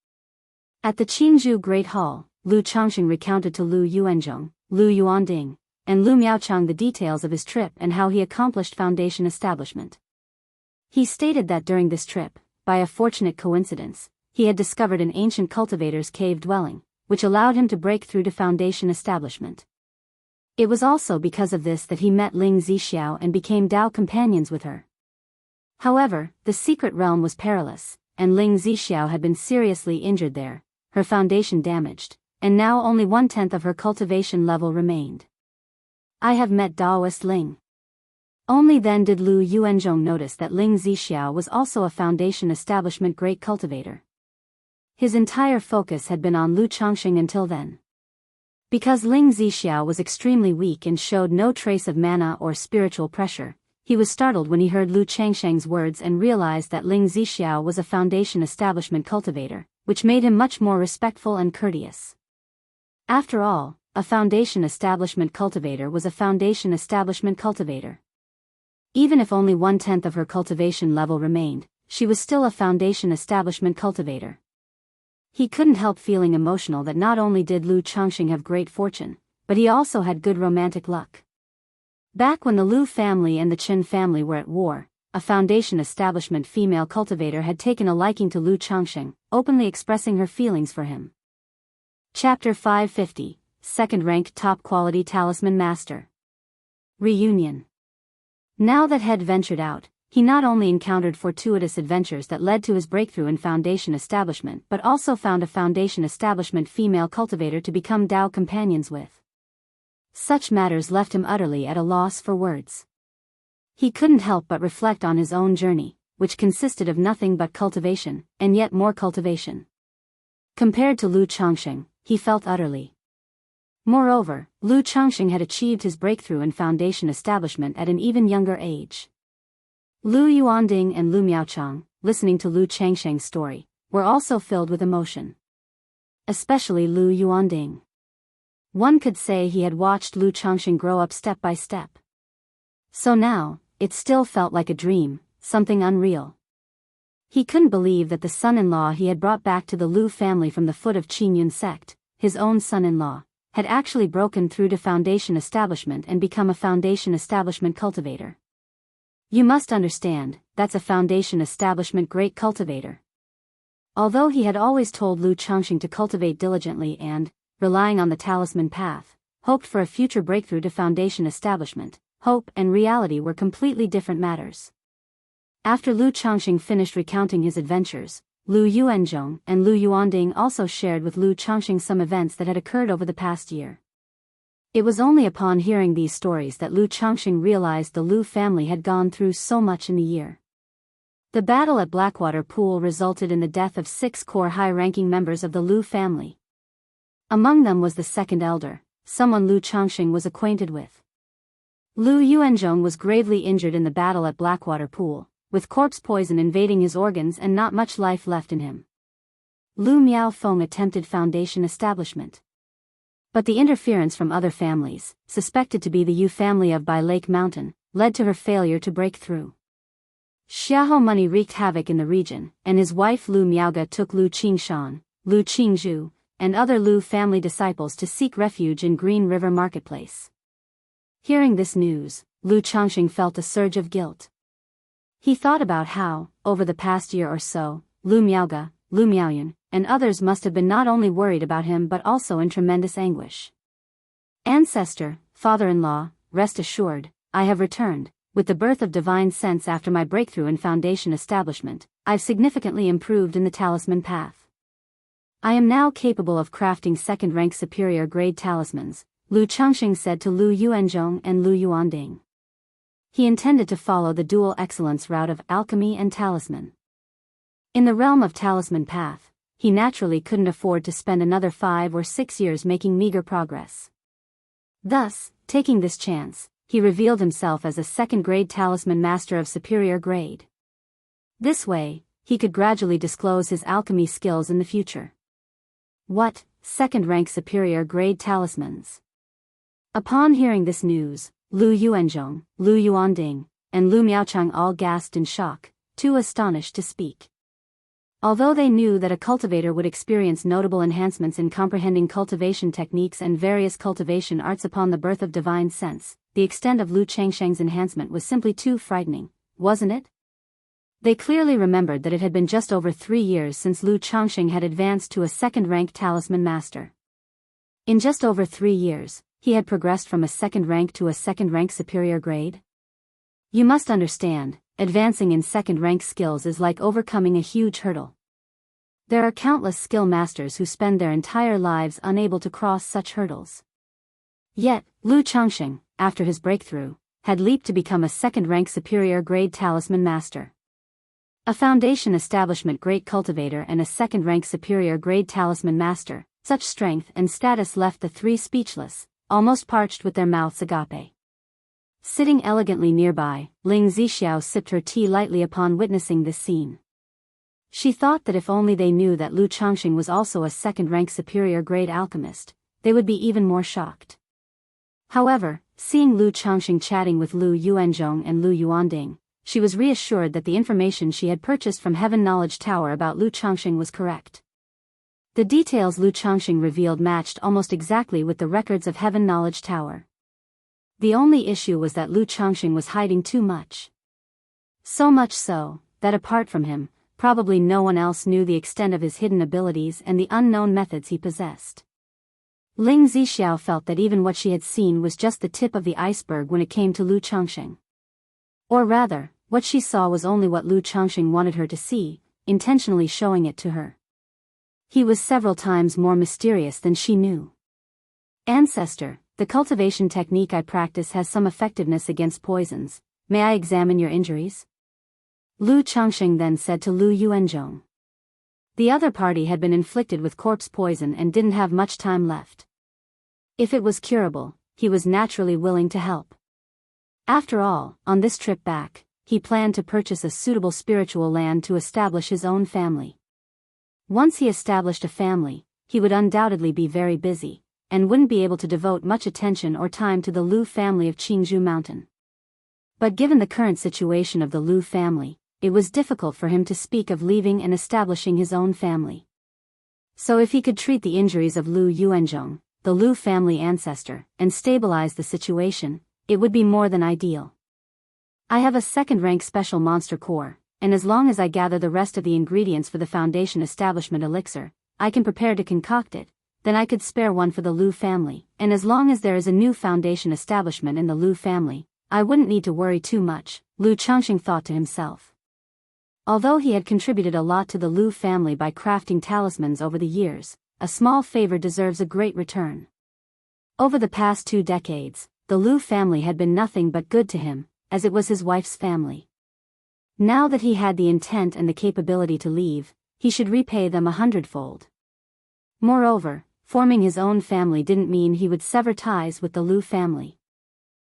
At the Jianghu Great Hall, Lu Changxing recounted to Lu Yuanzhong, Lu Yuanding, and Lu Miaochang the details of his trip and how he accomplished foundation establishment. He stated that during this trip, by a fortunate coincidence, he had discovered an ancient cultivator's cave dwelling, which allowed him to break through to foundation establishment. It was also because of this that he met Ling Zixiao and became Dao companions with her. However, the secret realm was perilous, and Ling Zixiao had been seriously injured there, her foundation damaged, and now only 1/10 of her cultivation level remained. "I have met Daoist Ling." Only then did Lu Yuanzhong notice that Ling Zixiao was also a foundation establishment great cultivator. His entire focus had been on Lu Changxing until then. Because Ling Zixiao was extremely weak and showed no trace of mana or spiritual pressure, he was startled when he heard Lu Changxing's words and realized that Ling Zixiao was a foundation establishment cultivator, which made him much more respectful and courteous. After all, a foundation establishment cultivator was a foundation establishment cultivator. Even if only 1/10 of her cultivation level remained, she was still a foundation establishment cultivator. He couldn't help feeling emotional that not only did Lu Changxing have great fortune, but he also had good romantic luck. Back when the Lu family and the Qin family were at war, a foundation establishment female cultivator had taken a liking to Lu Changxing, openly expressing her feelings for him. Chapter 550, Second-Ranked Top-Quality Talisman Master. Reunion. Now that Head ventured out, he not only encountered fortuitous adventures that led to his breakthrough in foundation establishment but also found a foundation establishment female cultivator to become Dao companions with. Such matters left him utterly at a loss for words. He couldn't help but reflect on his own journey, which consisted of nothing but cultivation, and yet more cultivation. Compared to Lu Changxing, he felt utterly. Moreover, Lu Changxing had achieved his breakthrough in foundation establishment at an even younger age. Lu Yuanding and Lu Miaochang, listening to Lu Changxing's story, were also filled with emotion. Especially Lu Yuanding. One could say he had watched Lu Changxing grow up step by step. So now, it still felt like a dream, something unreal. He couldn't believe that the son-in-law he had brought back to the Lu family from the foot of Qingyun sect, his own son-in-law, had actually broken through to foundation establishment and become a foundation establishment cultivator. You must understand, that's a foundation establishment great cultivator. Although he had always told Lu Changxing to cultivate diligently and, relying on the talisman path, hoped for a future breakthrough to foundation establishment, hope and reality were completely different matters. After Lu Changxing finished recounting his adventures, Lu Yuanzhong and Lu Yuanding also shared with Lu Changxing some events that had occurred over the past year. It was only upon hearing these stories that Lu Changxing realized the Lu family had gone through so much in a year. The battle at Blackwater Pool resulted in the death of 6 core high-ranking members of the Lu family. Among them was the second elder, someone Lu Changxing was acquainted with. Lu Yuanzhong was gravely injured in the battle at Blackwater Pool, with corpse poison invading his organs and not much life left in him. Lu Miaofeng attempted foundation establishment. But the interference from other families, suspected to be the Yu family of Bai Lake Mountain, led to her failure to break through. Xiahou money wreaked havoc in the region, and his wife Lu Miaoga took Lu Qingshan, Lu Qingzhu, and other Lu family disciples to seek refuge in Green River Marketplace. Hearing this news, Lu Changxing felt a surge of guilt. He thought about how, over the past year or so, Lu Miaoga, Lu Miaoyun, and others must have been not only worried about him but also in tremendous anguish. Ancestor, father-in-law, rest assured, I have returned. With the birth of divine sense after my breakthrough in foundation establishment, I've significantly improved in the talisman path. I am now capable of crafting second-rank superior grade talismans, Lu Changxing said to Lu Yuanzhong and Lu Yuanding. He intended to follow the dual excellence route of alchemy and talisman. In the realm of talisman path, he naturally couldn't afford to spend another 5 or 6 years making meager progress. Thus, taking this chance, he revealed himself as a second-grade talisman master of superior grade. This way, he could gradually disclose his alchemy skills in the future. What, second-rank superior grade talismans? Upon hearing this news, Lu Yuanzhong, Lu Yuanding, and Lu Miaochang all gasped in shock, too astonished to speak. Although they knew that a cultivator would experience notable enhancements in comprehending cultivation techniques and various cultivation arts upon the birth of divine sense, the extent of Lu Changxing's enhancement was simply too frightening, wasn't it? They clearly remembered that it had been just over 3 years since Lu Changxing had advanced to a second-rank talisman master. In just over 3 years, he had progressed from a second rank to a second-rank superior grade. You must understand, advancing in second-rank skills is like overcoming a huge hurdle. There are countless skill masters who spend their entire lives unable to cross such hurdles. Yet, Lu Changxing, after his breakthrough, had leaped to become a second-rank superior grade talisman master. A foundation establishment great cultivator and a second-rank superior grade talisman master, such strength and status left the 3 speechless, almost parched with their mouths agape. Sitting elegantly nearby, Ling Zixiao sipped her tea lightly upon witnessing this scene. She thought that if only they knew that Lu Changxing was also a second-rank superior grade alchemist, they would be even more shocked. However, seeing Lu Changxing chatting with Lu Yuanzhong and Lu Yuanding, she was reassured that the information she had purchased from Heaven Knowledge Tower about Lu Changxing was correct. The details Lu Changxing revealed matched almost exactly with the records of Heaven Knowledge Tower. The only issue was that Lu Changxing was hiding too much. So much so, that apart from him, probably no one else knew the extent of his hidden abilities and the unknown methods he possessed. Ling Zixiao felt that even what she had seen was just the tip of the iceberg when it came to Lu Changxing. Or rather, what she saw was only what Lu Changxing wanted her to see, intentionally showing it to her. He was several times more mysterious than she knew. Ancestor, the cultivation technique I practice has some effectiveness against poisons. May I examine your injuries? Lu Changxing then said to Lu Yuanzhong. The other party had been inflicted with corpse poison and didn't have much time left. If it was curable, he was naturally willing to help. After all, on this trip back, he planned to purchase a suitable spiritual land to establish his own family. Once he established a family, he would undoubtedly be very busy, and wouldn't be able to devote much attention or time to the Lu family of Jianghu Mountain. But given the current situation of the Lu family, it was difficult for him to speak of leaving and establishing his own family. So if he could treat the injuries of Lu Yuanzhong, the Lu family ancestor, and stabilize the situation, it would be more than ideal. I have a second-rank special monster core, and as long as I gather the rest of the ingredients for the foundation establishment elixir, I can prepare to concoct it, then I could spare one for the Lu family, and as long as there is a new foundation establishment in the Lu family, I wouldn't need to worry too much, Lu Changxing thought to himself. Although he had contributed a lot to the Lu family by crafting talismans over the years, a small favor deserves a great return. Over the past 2 decades, the Lu family had been nothing but good to him, as it was his wife's family. Now that he had the intent and the capability to leave, he should repay them 100-fold. Moreover, forming his own family didn't mean he would sever ties with the Lu family.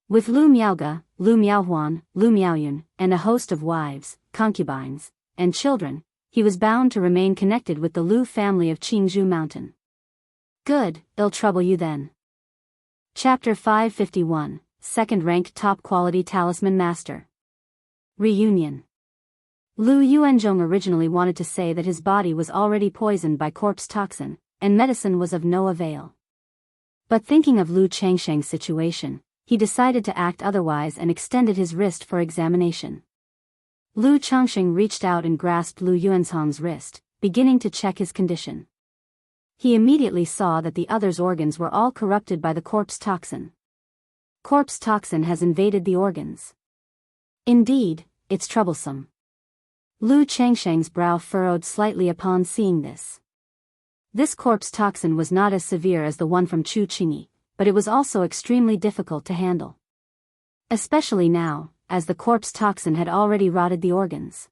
With Lu Miaoge, Lu Miaohuan, Lu Miaoyun, and a host of wives, concubines, and children, he was bound to remain connected with the Lu family of Jianghu Mountain. Good, it'll trouble you then. Chapter 551, Second-Ranked Top-Quality Talisman Master. Reunion. Lu Yuanzhong originally wanted to say that his body was already poisoned by corpse toxin, and medicine was of no avail. But thinking of Lu Changxing's situation, he decided to act otherwise and extended his wrist for examination. Lu Changxing reached out and grasped Lu Yuanzhong's wrist, beginning to check his condition. He immediately saw that the other's organs were all corrupted by the corpse toxin. Corpse toxin has invaded the organs. Indeed, it's troublesome. Lu Changxing's brow furrowed slightly upon seeing this. This corpse toxin was not as severe as the one from Chu Qingyi, but it was also extremely difficult to handle. Especially now, as the corpse toxin had already rotted the organs.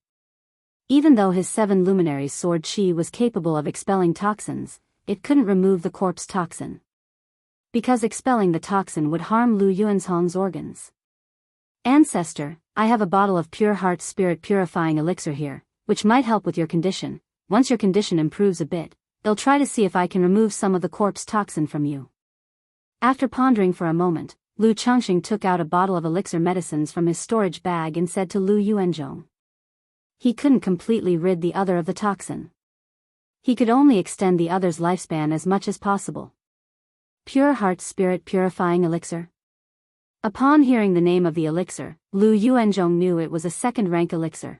Even though his 7 luminaries' sword chi was capable of expelling toxins, it couldn't remove the corpse toxin. Because expelling the toxin would harm Lu Yuanzhong's organs. Ancestor, I have a bottle of pure heart spirit purifying elixir here, which might help with your condition. Once your condition improves a bit, I'll try to see if I can remove some of the corpse toxin from you. After pondering for a moment, Lu Changxing took out a bottle of elixir medicines from his storage bag and said to Lu Yuanzhong. He couldn't completely rid the other of the toxin. He could only extend the other's lifespan as much as possible. Pure heart spirit purifying elixir. Upon hearing the name of the elixir, Lu Yuanzhong knew it was a second-rank elixir.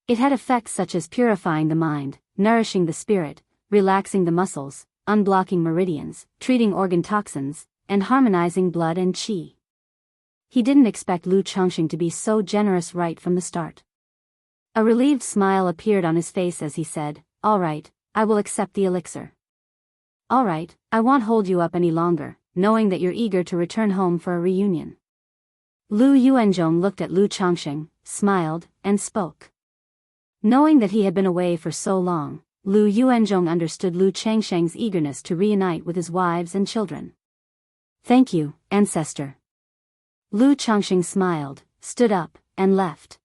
It had effects such as purifying the mind, nourishing the spirit, relaxing the muscles, unblocking meridians, treating organ toxins, and harmonizing blood and qi. He didn't expect Lu Changxing to be so generous right from the start. A relieved smile appeared on his face as he said, "All right, I will accept the elixir. All right, I won't hold you up any longer, knowing that you're eager to return home for a reunion." Lu Yuanzhong looked at Lu Changxing, smiled, and spoke. Knowing that he had been away for so long, Lu Yuanzhong understood Lu Changxing's eagerness to reunite with his wives and children. "Thank you, ancestor." Lu Changxing smiled, stood up, and left.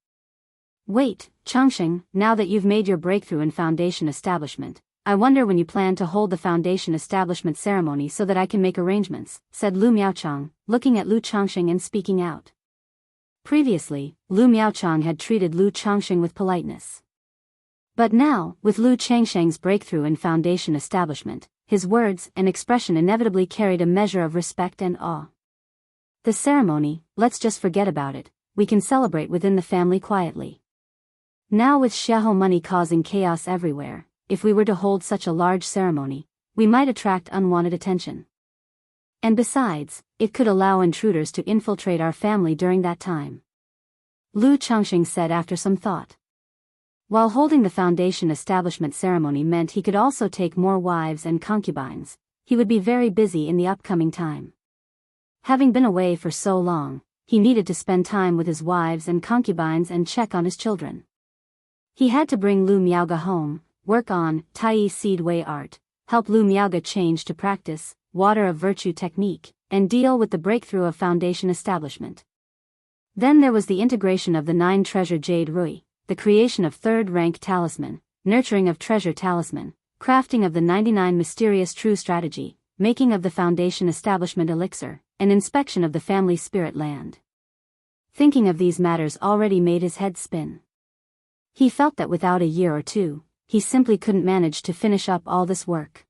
"Wait, Changxing, now that you've made your breakthrough in foundation establishment, I wonder when you plan to hold the foundation establishment ceremony so that I can make arrangements," said Lu Miaochang, looking at Lu Changxing and speaking out. Previously, Lu Miaochang had treated Lu Changxing with politeness. But now, with Lu Changxing's breakthrough in foundation establishment, his words and expression inevitably carried a measure of respect and awe. "The ceremony, let's just forget about it, we can celebrate within the family quietly. Now with Xiahou money causing chaos everywhere, if we were to hold such a large ceremony, we might attract unwanted attention. And besides, it could allow intruders to infiltrate our family during that time," Lu Changxing said after some thought. While holding the foundation establishment ceremony meant he could also take more wives and concubines, he would be very busy in the upcoming time. Having been away for so long, he needed to spend time with his wives and concubines and check on his children. He had to bring Lu Miaoge home, work on Tai Seed Way art, help Lu Miaoge change to practice Water of Virtue technique, and deal with the breakthrough of Foundation establishment. Then there was the integration of the 9 treasure Jade Rui, the creation of 3rd rank talisman, nurturing of treasure talisman, crafting of the 99 mysterious true strategy, making of the Foundation establishment elixir, and inspection of the family spirit land. Thinking of these matters already made his head spin. He felt that without a year or two, he simply couldn't manage to finish up all this work.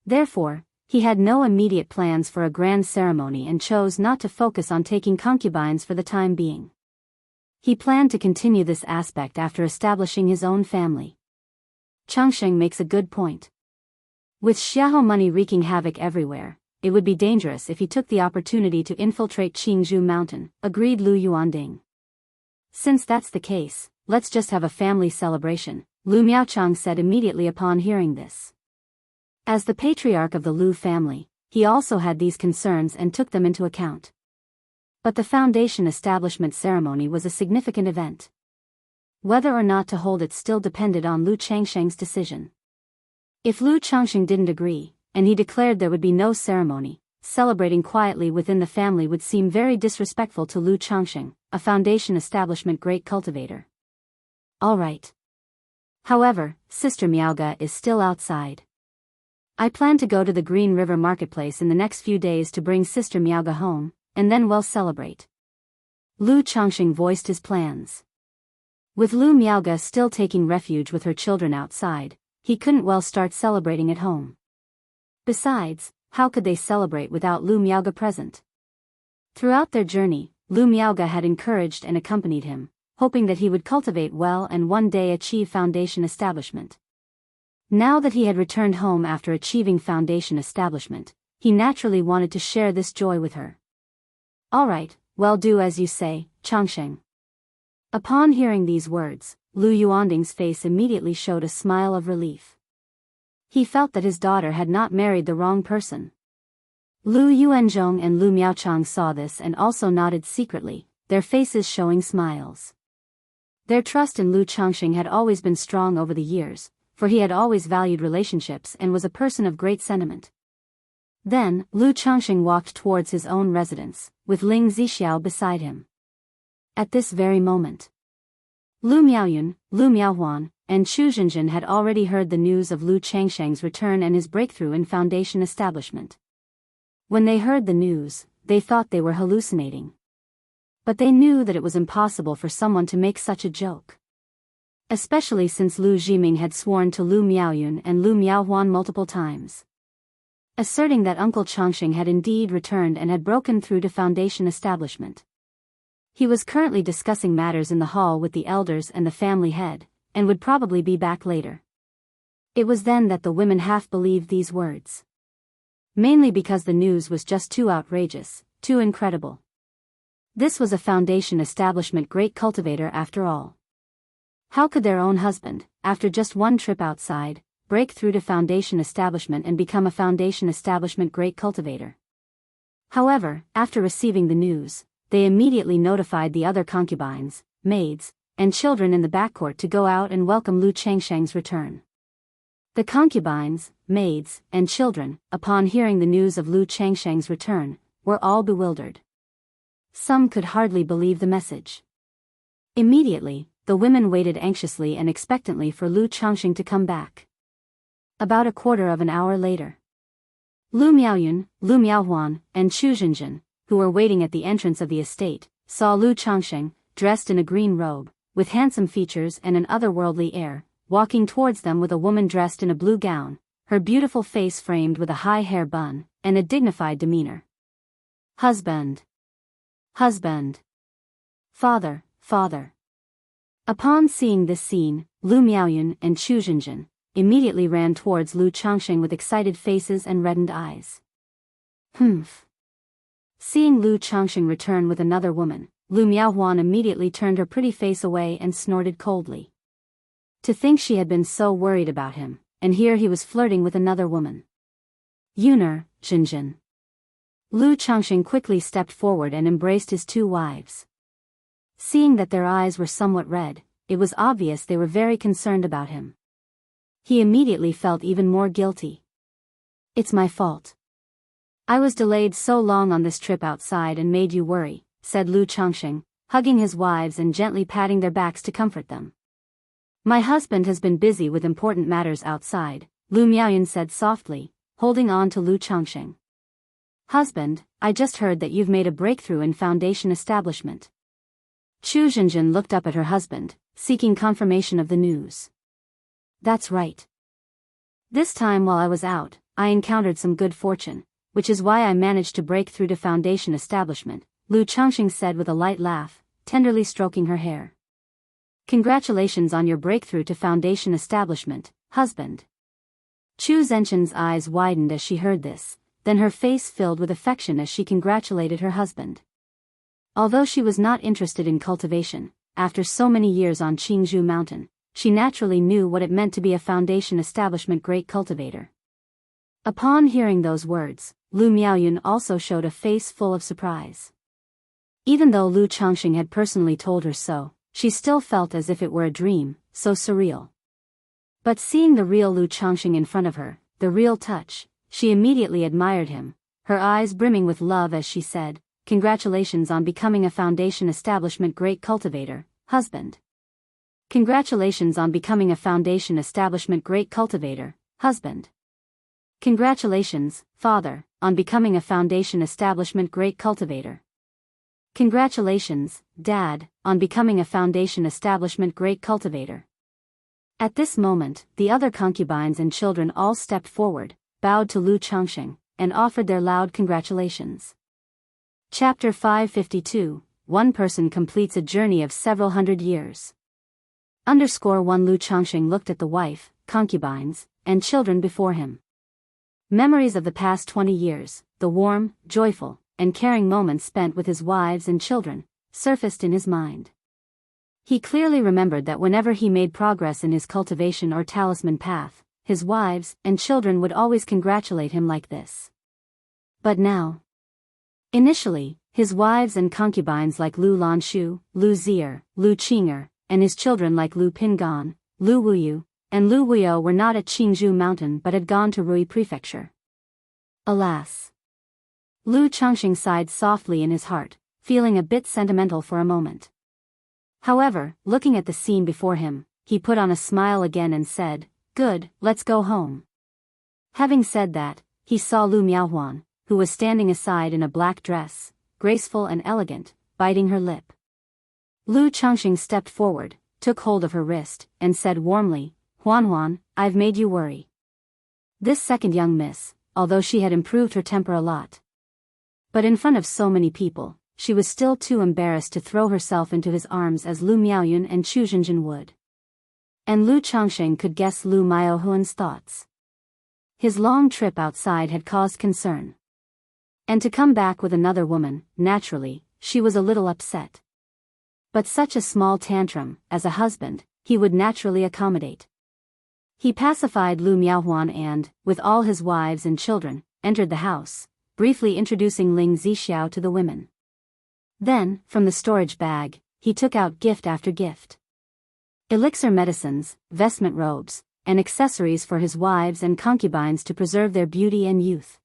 Therefore, he had no immediate plans for a grand ceremony and chose not to focus on taking concubines for the time being. He planned to continue this aspect after establishing his own family. Changsheng makes a good point. With Xiahou money wreaking havoc everywhere, it would be dangerous if he took the opportunity to infiltrate Qingzhou Mountain, agreed Lu Yuanding. Since that's the case, let's just have a family celebration, Lu Miaochang said immediately upon hearing this. As the patriarch of the Lu family, he also had these concerns and took them into account. But the Foundation establishment ceremony was a significant event. Whether or not to hold it still depended on Lu Changsheng's decision. If Lu Changsheng didn't agree, and he declared there would be no ceremony, celebrating quietly within the family would seem very disrespectful to Lu Changsheng, a Foundation establishment great cultivator. All right. However, Sister Miaoge is still outside. I plan to go to the Green River Marketplace in the next few days to bring Sister Miaoge home, and then we'll celebrate. Lu Changsheng voiced his plans. With Lu Miaoge still taking refuge with her children outside, he couldn't well start celebrating at home. Besides, how could they celebrate without Lu Miaoge present? Throughout their journey, Lu Miaoge had encouraged and accompanied him, hoping that he would cultivate well and one day achieve Foundation establishment. Now that he had returned home after achieving Foundation establishment, he naturally wanted to share this joy with her. All right, well, do as you say, Changsheng. Upon hearing these words, Lu Yuanding's face immediately showed a smile of relief. He felt that his daughter had not married the wrong person. Lu Yuanzhong and Lu Miaochang saw this and also nodded secretly, their faces showing smiles. Their trust in Lu Changsheng had always been strong over the years, for he had always valued relationships and was a person of great sentiment. Then, Lu Changsheng walked towards his own residence, with Ling Zixiao beside him. At this very moment, Lu Miaoyun, Lu Miaohuan, and Chu Zhenjin had already heard the news of Lu Changsheng's return and his breakthrough in Foundation establishment. When they heard the news, they thought they were hallucinating. But they knew that it was impossible for someone to make such a joke. Especially since Lu Zhiming had sworn to Lu Miaoyun and Lu Miaohuan multiple times, asserting that Uncle Changsheng had indeed returned and had broken through to Foundation establishment. He was currently discussing matters in the hall with the elders and the family head, and would probably be back later. It was then that the women half believed these words. Mainly because the news was just too outrageous, too incredible. This was a Foundation establishment great cultivator after all. How could their own husband, after just one trip outside, break through to Foundation establishment and become a Foundation establishment great cultivator? However, after receiving the news, they immediately notified the other concubines, maids, and children in the backcourt to go out and welcome Lu Changsheng's return. The concubines, maids, and children, upon hearing the news of Lu Changsheng's return, were all bewildered. Some could hardly believe the message. Immediately, the women waited anxiously and expectantly for Lu Changsheng to come back. About a quarter of an hour later, Lu Miaoyun, Lu Miaohuan, and Chu Zhenjin, who were waiting at the entrance of the estate, saw Lu Changsheng, dressed in a green robe, with handsome features and an otherworldly air, walking towards them with a woman dressed in a blue gown, her beautiful face framed with a high hair bun, and a dignified demeanor. Husband. Husband. Father, father. Upon seeing this scene, Lu Miaoyun and Chu Zhenjin immediately ran towards Lu Changsheng with excited faces and reddened eyes. Humph. Seeing Lu Changsheng return with another woman, Lu Miaohuan immediately turned her pretty face away and snorted coldly. To think she had been so worried about him, and here he was flirting with another woman. Yuner, Zhenjin. Lu Changxing quickly stepped forward and embraced his two wives. Seeing that their eyes were somewhat red, it was obvious they were very concerned about him. He immediately felt even more guilty. "It's my fault. I was delayed so long on this trip outside and made you worry," said Lu Changxing, hugging his wives and gently patting their backs to comfort them. "My husband has been busy with important matters outside," Lu Miaoyun said softly, holding on to Lu Changxing. "Husband, I just heard that you've made a breakthrough in Foundation establishment." Chu Zhenjin looked up at her husband, seeking confirmation of the news. "That's right. This time while I was out, I encountered some good fortune, which is why I managed to break through to Foundation establishment," Lu Changxing said with a light laugh, tenderly stroking her hair. "Congratulations on your breakthrough to Foundation establishment, husband." Chu Zhenjin's eyes widened as she heard this, then her face filled with affection as she congratulated her husband. Although she was not interested in cultivation, after so many years on Qingzhou Mountain, she naturally knew what it meant to be a Foundation establishment great cultivator. Upon hearing those words, Lu Miaoyun also showed a face full of surprise. Even though Lu Changxing had personally told her so, she still felt as if it were a dream, so surreal. But seeing the real Lu Changxing in front of her, the real touch, she immediately admired him, her eyes brimming with love as she said, "Congratulations on becoming a Foundation establishment great cultivator, husband. Congratulations on becoming a Foundation establishment great cultivator, husband. Congratulations, father, on becoming a Foundation establishment great cultivator. Congratulations, dad, on becoming a Foundation establishment great cultivator." At this moment, the other concubines and children all stepped forward, bowed to Lu Changxing, and offered their loud congratulations. Chapter 552, One person completes a journey of several hundred years. _1 Lu Changxing looked at the wife, concubines, and children before him. Memories of the past 20 years, the warm, joyful, and caring moments spent with his wives and children, surfaced in his mind. He clearly remembered that whenever he made progress in his cultivation or talisman path, his wives and children would always congratulate him like this. But now, initially, his wives and concubines like Lu Lanshu, Lu Zier, Lu Qing'er, and his children like Lu Pingan, Lu Wuyu, and Lu Wuyo were not at Qingzhou Mountain but had gone to Rui Prefecture. Alas! Lu Changxing sighed softly in his heart, feeling a bit sentimental for a moment. However, looking at the scene before him, he put on a smile again and said, "Good, let's go home." Having said that, he saw Lu Miaohuan, who was standing aside in a black dress, graceful and elegant, biting her lip. Lu Changxing stepped forward, took hold of her wrist, and said warmly, "Huan, I've made you worry." This second young miss, although she had improved her temper a lot, but in front of so many people, she was still too embarrassed to throw herself into his arms as Lu Miaoyun and Chu Zhenjin would. And Lu Changxing could guess Lu Miaohuan's thoughts. His long trip outside had caused concern. And to come back with another woman, naturally, she was a little upset. But such a small tantrum, as a husband, he would naturally accommodate. He pacified Lu Miaohuan and, with all his wives and children, entered the house, briefly introducing Ling Zixiao to the women. Then, from the storage bag, he took out gift after gift. Elixir medicines, vestment robes, and accessories for his wives and concubines to preserve their beauty and youth.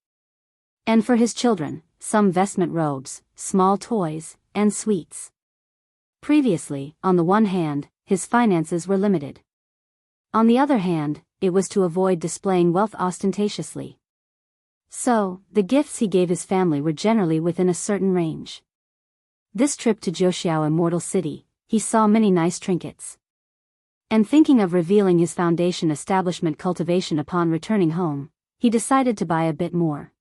And for his children, some vestment robes, small toys, and sweets. Previously, on the one hand, his finances were limited. On the other hand, it was to avoid displaying wealth ostentatiously. So, the gifts he gave his family were generally within a certain range. This trip to Jianghu Immortal City, he saw many nice trinkets. And thinking of revealing his foundation establishment cultivation upon returning home, he decided to buy a bit more.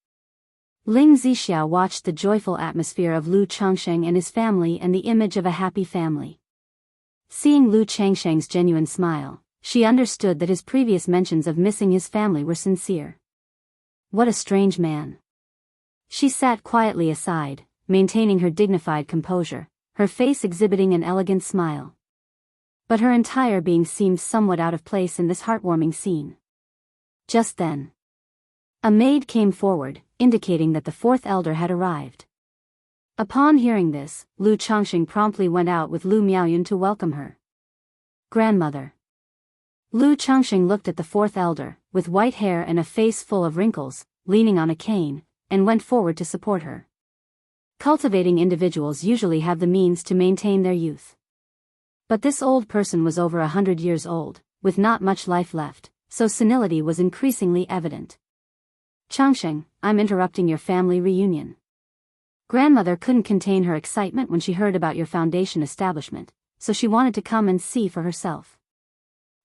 Ling Zixiao watched the joyful atmosphere of Lu Changxing and his family and the image of a happy family. Seeing Lu Changxing's genuine smile, she understood that his previous mentions of missing his family were sincere. What a strange man. She sat quietly aside, maintaining her dignified composure, her face exhibiting an elegant smile. But her entire being seemed somewhat out of place in this heartwarming scene. Just then, a maid came forward, indicating that the fourth elder had arrived. Upon hearing this, Lu Changxing promptly went out with Lu Miaoyun to welcome her. Grandmother. Lu Changxing looked at the fourth elder, with white hair and a face full of wrinkles, leaning on a cane, and went forward to support her. Cultivating individuals usually have the means to maintain their youth. But this old person was over 100 years old, with not much life left, so senility was increasingly evident. Changxing, I'm interrupting your family reunion. Grandmother couldn't contain her excitement when she heard about your foundation establishment, so she wanted to come and see for herself.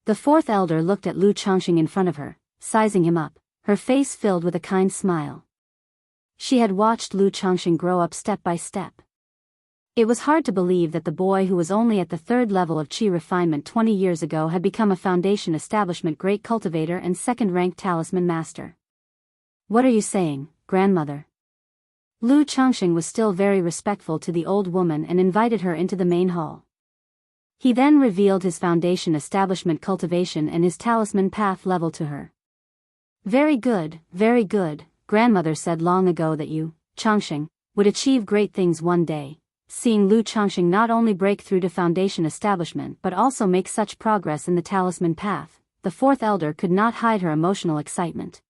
The fourth elder looked at Lu Changxing in front of her, sizing him up, her face filled with a kind smile. She had watched Lu Changxing grow up step by step. It was hard to believe that the boy who was only at the third level of Qi refinement 20 years ago had become a foundation establishment great cultivator and second-ranked talisman master. What are you saying, grandmother? Lu Changxing was still very respectful to the old woman and invited her into the main hall. He then revealed his foundation establishment cultivation and his talisman path level to her. Very good, grandmother said long ago that you, Changxing, would achieve great things one day. Seeing Lu Changxing not only break through to foundation establishment but also make such progress in the talisman path, the fourth elder could not hide her emotional excitement.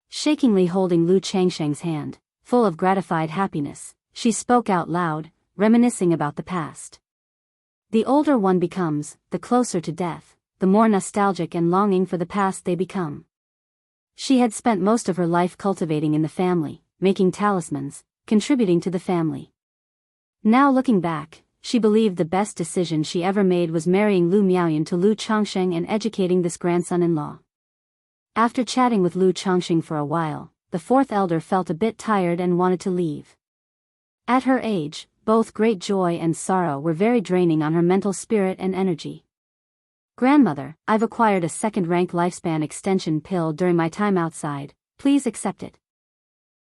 Shakingly holding Lu Changxing's hand, full of gratified happiness, she spoke out loud, reminiscing about the past. The older one becomes, the closer to death, the more nostalgic and longing for the past they become. She had spent most of her life cultivating in the family, making talismans, contributing to the family. Now looking back, she believed the best decision she ever made was marrying Lu Miaoyun to Lu Changxing and educating this grandson-in-law. After chatting with Lu Changxing for a while, the fourth elder felt a bit tired and wanted to leave. At her age, both great joy and sorrow were very draining on her mental spirit and energy. Grandmother, I've acquired a second-rank lifespan extension pill during my time outside, please accept it.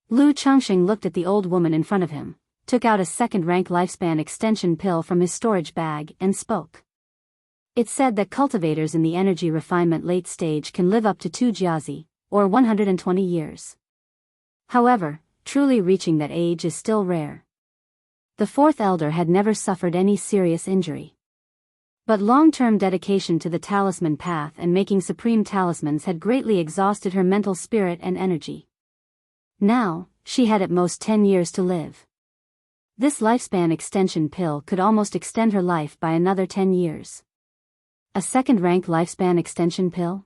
Lu Changxing looked at the old woman in front of him, took out a second-rank lifespan extension pill from his storage bag and spoke. It said that cultivators in the energy refinement late stage can live up to 2 jiazi, or 120 years. However, truly reaching that age is still rare. The fourth elder had never suffered any serious injury. But long-term dedication to the talisman path and making supreme talismans had greatly exhausted her mental spirit and energy. Now, she had at most 10 years to live. This lifespan extension pill could almost extend her life by another 10 years. A second-rank lifespan extension pill?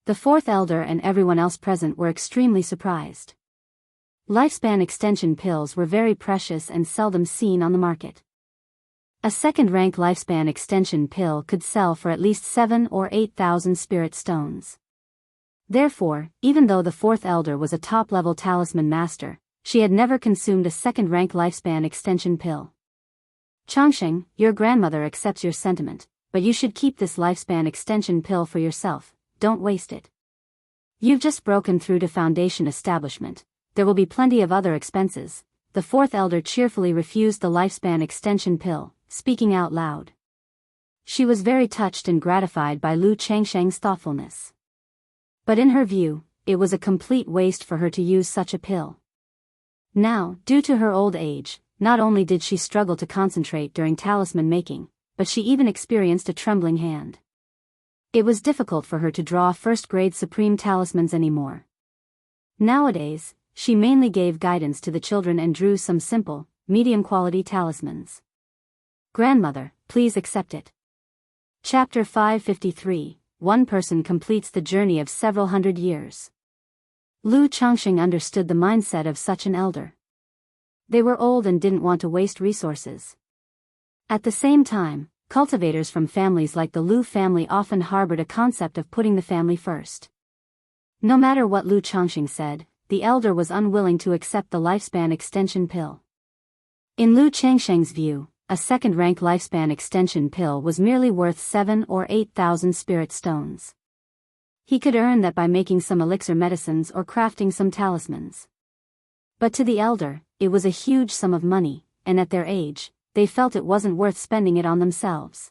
The fourth elder and everyone else present were extremely surprised. Lifespan extension pills were very precious and seldom seen on the market. A second-rank lifespan extension pill could sell for at least 7,000 or 8,000 spirit stones. Therefore, even though the fourth elder was a top-level talisman master, she had never consumed a second-rank lifespan extension pill. Changxing, your grandmother accepts your sentiment, but you should keep this lifespan extension pill for yourself, don't waste it. You've just broken through to foundation establishment. There will be plenty of other expenses. The fourth elder cheerfully refused the lifespan extension pill, speaking out loud. She was very touched and gratified by Lu Changxing's thoughtfulness. But in her view, it was a complete waste for her to use such a pill. Now, due to her old age, not only did she struggle to concentrate during talisman making, but she even experienced a trembling hand. It was difficult for her to draw first-grade supreme talismans anymore. Nowadays, she mainly gave guidance to the children and drew some simple, medium-quality talismans. Grandmother, please accept it. Chapter 553, One person completes the journey of several hundred years. Lu Changxing understood the mindset of such an elder. They were old and didn't want to waste resources. At the same time, cultivators from families like the Lu family often harbored a concept of putting the family first. No matter what Lu Changxing said, the elder was unwilling to accept the lifespan extension pill. In Lu Changxing's view, a second-rank lifespan extension pill was merely worth 7,000 or 8,000 spirit stones. He could earn that by making some elixir medicines or crafting some talismans. But to the elder, it was a huge sum of money, and at their age, they felt it wasn't worth spending it on themselves.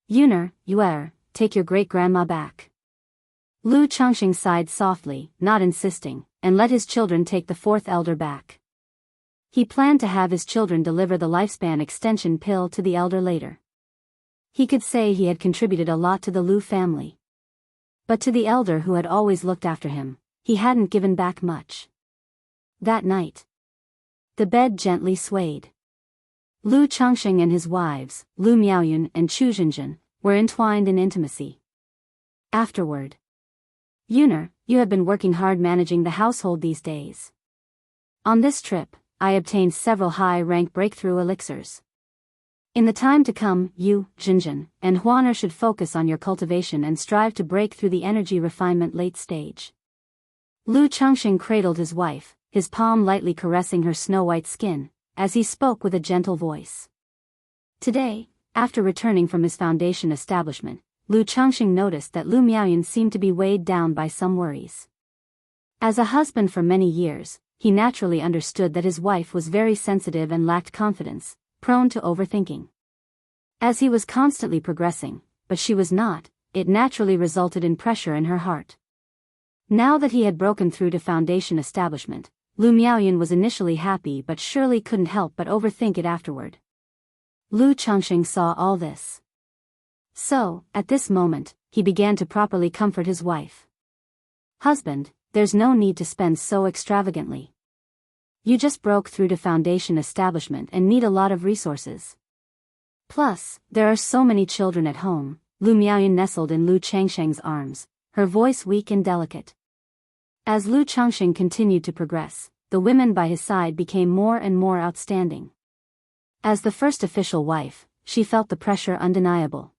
Yuer, take your great-grandma back. Lu Changxing sighed softly, not insisting, and let his children take the fourth elder back. He planned to have his children deliver the lifespan extension pill to the elder later. He could say he had contributed a lot to the Lu family. But to the elder who had always looked after him, he hadn't given back much. That night, the bed gently swayed. Lu Changxing and his wives, Lu Miaoyun and Chu Zhenjin, were entwined in intimacy. Afterward, Yuner, you have been working hard managing the household these days. On this trip, I obtained several high-rank breakthrough elixirs. In the time to come, you, Zhenjin, and Huaner should focus on your cultivation and strive to break through the energy refinement late stage. Lu Changxing cradled his wife, his palm lightly caressing her snow-white skin, as he spoke with a gentle voice. Today, after returning from his foundation establishment, Lu Changxing noticed that Lu Miaoyun seemed to be weighed down by some worries. As a husband for many years, he naturally understood that his wife was very sensitive and lacked confidence, prone to overthinking. As he was constantly progressing, but she was not, it naturally resulted in pressure in her heart. Now that he had broken through to foundation establishment, Lu Miaoyun was initially happy but surely couldn't help but overthink it afterward. Lu Changxing saw all this. So, at this moment, he began to properly comfort his wife. Husband, there's no need to spend so extravagantly. You just broke through to foundation establishment and need a lot of resources. Plus, there are so many children at home. Lu Miaoyun nestled in Lu Changxing's arms, her voice weak and delicate. As Lu Changxing continued to progress, the women by his side became more and more outstanding. As the first official wife, she felt the pressure undeniable.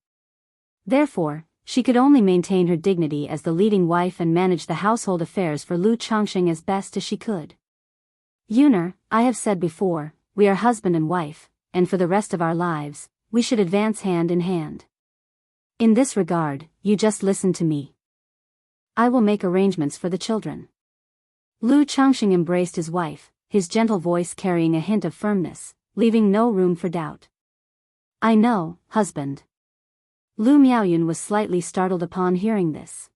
Therefore, she could only maintain her dignity as the leading wife and manage the household affairs for Lu Changxing as best as she could. Yuner, I have said before, we are husband and wife, and for the rest of our lives, we should advance hand in hand. In this regard, you just listen to me. I will make arrangements for the children. Lu Changxing embraced his wife, his gentle voice carrying a hint of firmness, leaving no room for doubt. I know, husband. Lu Miaoyun was slightly startled upon hearing this.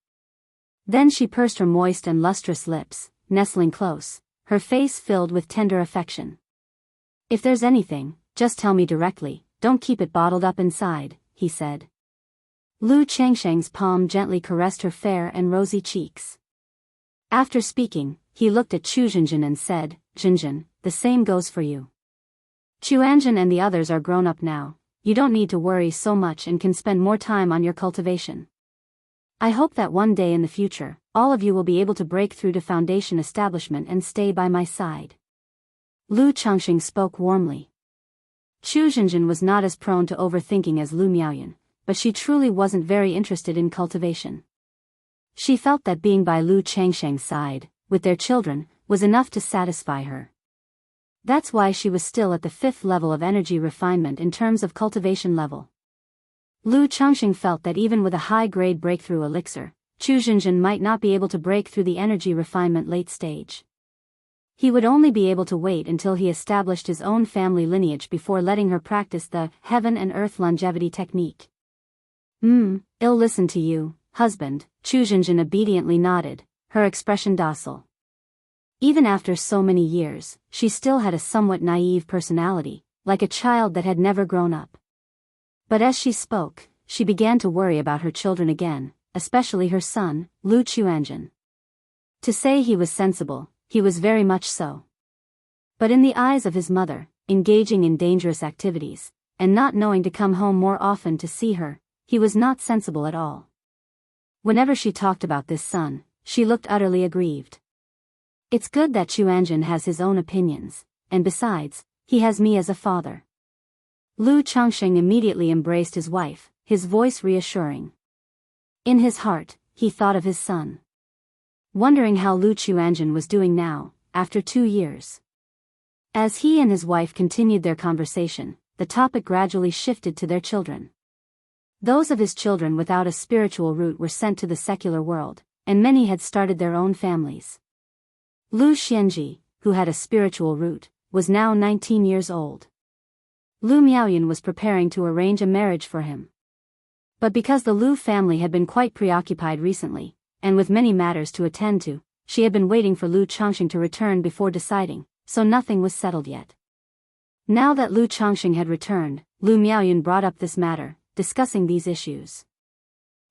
Then she pursed her moist and lustrous lips, nestling close, her face filled with tender affection. If there's anything, just tell me directly, don't keep it bottled up inside, he said. Lu Changxing's palm gently caressed her fair and rosy cheeks. After speaking, he looked at Chu Zhenjin and said, Zhenjin, the same goes for you. Chuanjin and the others are grown up now, you don't need to worry so much and can spend more time on your cultivation. I hope that one day in the future, all of you will be able to break through to foundation establishment and stay by my side. Lu Changxing spoke warmly. Chu Zhenjin was not as prone to overthinking as Lu Miaoyun, but she truly wasn't very interested in cultivation. She felt that being by Lu Changxing's side, with their children, was enough to satisfy her. That's why she was still at the 5th level of energy refinement in terms of cultivation level. Lu Changxing felt that even with a high-grade breakthrough elixir, Chu Zhenjin might not be able to break through the energy refinement late stage. He would only be able to wait until he established his own family lineage before letting her practice the heaven and earth longevity technique. I'll listen to you, husband, Chu Zhenjin obediently nodded, her expression docile. Even after so many years, she still had a somewhat naive personality, like a child that had never grown up. But as she spoke, she began to worry about her children again, especially her son, Lu Chuanjin. To say he was sensible, he was very much so. But in the eyes of his mother, engaging in dangerous activities, and not knowing to come home more often to see her, he was not sensible at all. Whenever she talked about this son, she looked utterly aggrieved. It's good that Chuanjin has his own opinions, and besides, he has me as a father. Lu Changxing immediately embraced his wife, his voice reassuring. In his heart, he thought of his son. Wondering how Lu Chuanjin was doing now, after 2 years. As he and his wife continued their conversation, the topic gradually shifted to their children. Those of his children without a spiritual root were sent to the secular world, and many had started their own families. Lu Xianji, who had a spiritual root, was now 19 years old. Lu Miaoyun was preparing to arrange a marriage for him. But because the Lu family had been quite preoccupied recently, and with many matters to attend to, she had been waiting for Lu Changxing to return before deciding, so nothing was settled yet. Now that Lu Changxing had returned, Lu Miaoyun brought up this matter, discussing these issues.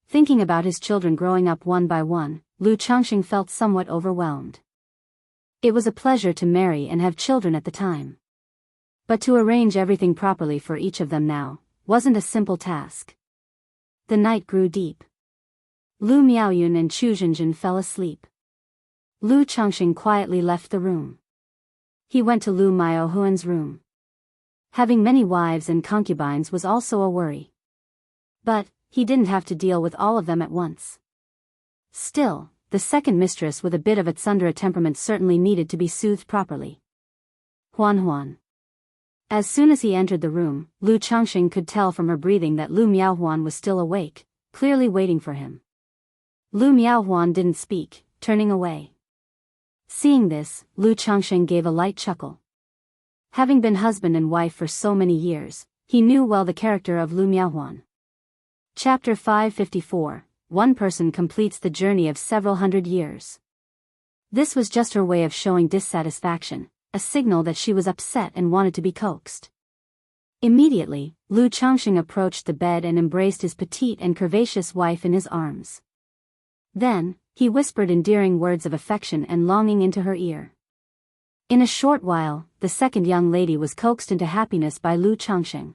Thinking about his children growing up one by one, Lu Changxing felt somewhat overwhelmed. It was a pleasure to marry and have children at the time. But to arrange everything properly for each of them now wasn't a simple task. The night grew deep. Lu Miaoyun and Chu Zhenjin fell asleep. Lu Changxing quietly left the room. He went to Lu Miaohuan's room. Having many wives and concubines was also a worry. But he didn't have to deal with all of them at once. Still, the second mistress with a bit of a tsundere temperament certainly needed to be soothed properly. Huan. As soon as he entered the room, Lu Changxing could tell from her breathing that Lu Miaohuan was still awake, clearly waiting for him. Lu Miaohuan didn't speak, turning away. Seeing this, Lu Changxing gave a light chuckle. Having been husband and wife for so many years, he knew well the character of Lu Miaohuan. Chapter 554. One person completes the journey of several hundred years. This was just her way of showing dissatisfaction, a signal that she was upset and wanted to be coaxed. Immediately, Lu Changxing approached the bed and embraced his petite and curvaceous wife in his arms. Then, he whispered endearing words of affection and longing into her ear. In a short while, the second young lady was coaxed into happiness by Lu Changxing.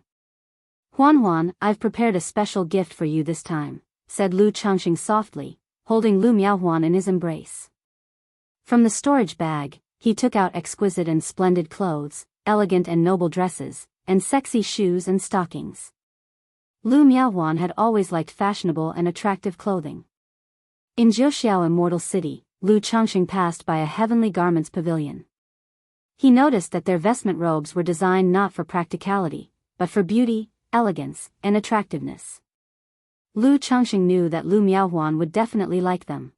Huan, I've prepared a special gift for you this time, said Lu Changxing softly, holding Lu Miaohuan in his embrace. From the storage bag, he took out exquisite and splendid clothes, elegant and noble dresses, and sexy shoes and stockings. Lu Miaohuan had always liked fashionable and attractive clothing. In Jianghu Immortal City, Lu Changxing passed by a heavenly garments pavilion. He noticed that their vestment robes were designed not for practicality, but for beauty, elegance, and attractiveness. Lu Changxing knew that Lu Miaohuan would definitely like them.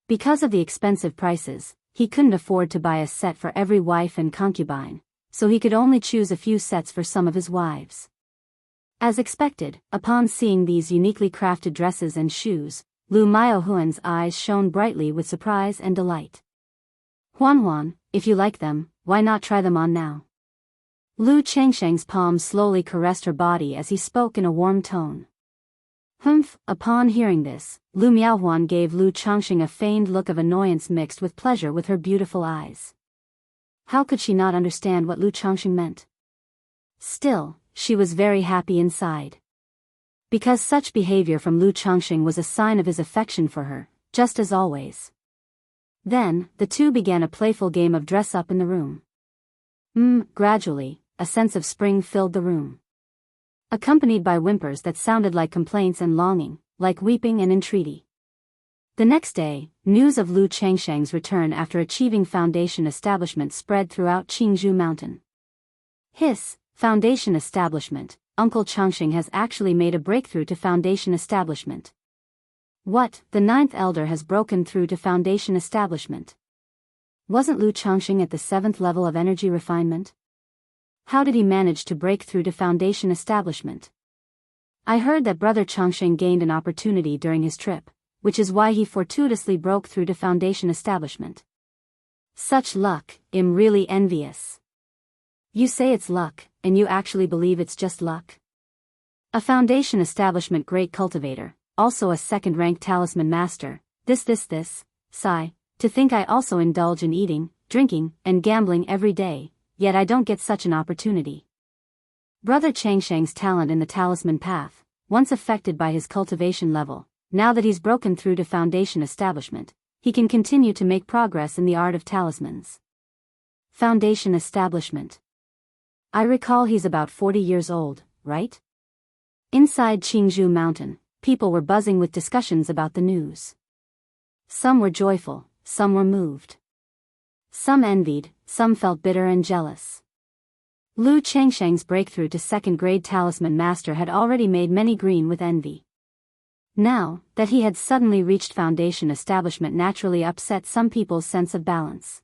Because of the expensive prices, he couldn't afford to buy a set for every wife and concubine, so he could only choose a few sets for some of his wives. As expected, upon seeing these uniquely crafted dresses and shoes, Lu Miaohuan's eyes shone brightly with surprise and delight. Huan, if you like them, why not try them on now? Lu Changxing's palm slowly caressed her body as he spoke in a warm tone. Humph! Upon hearing this, Lu Miaohuan gave Lu Changxing a feigned look of annoyance mixed with pleasure with her beautiful eyes. How could she not understand what Lu Changxing meant? Still, she was very happy inside. Because such behavior from Lu Changxing was a sign of his affection for her, just as always. Then, the two began a playful game of dress-up in the room. Gradually, a sense of spring filled the room. Accompanied by whimpers that sounded like complaints and longing, like weeping and entreaty. The next day, news of Lu Changxing's return after achieving foundation establishment spread throughout Jianghu Mountain. Hiss, foundation establishment, Uncle Changxing has actually made a breakthrough to foundation establishment. What, the ninth elder has broken through to foundation establishment? Wasn't Lu Changxing at the 7th level of energy refinement? How did he manage to break through to foundation establishment? I heard that Brother Changxing gained an opportunity during his trip, which is why he fortuitously broke through to foundation establishment. Such luck, I'm really envious. You say it's luck, and you actually believe it's just luck? A foundation establishment great cultivator, also a second-rank talisman master, sigh, to think I also indulge in eating, drinking, and gambling every day, yet I don't get such an opportunity. Brother Changxing's talent in the talisman path, once affected by his cultivation level, now that he's broken through to foundation establishment, he can continue to make progress in the art of talismans. Foundation establishment. I recall he's about 40 years old, right? Inside Jianghu Mountain, people were buzzing with discussions about the news. Some were joyful, some were moved. Some envied, some felt bitter and jealous. Lu Changxing's breakthrough to second-grade talisman master had already made many green with envy. Now, that he had suddenly reached foundation establishment naturally upset some people's sense of balance.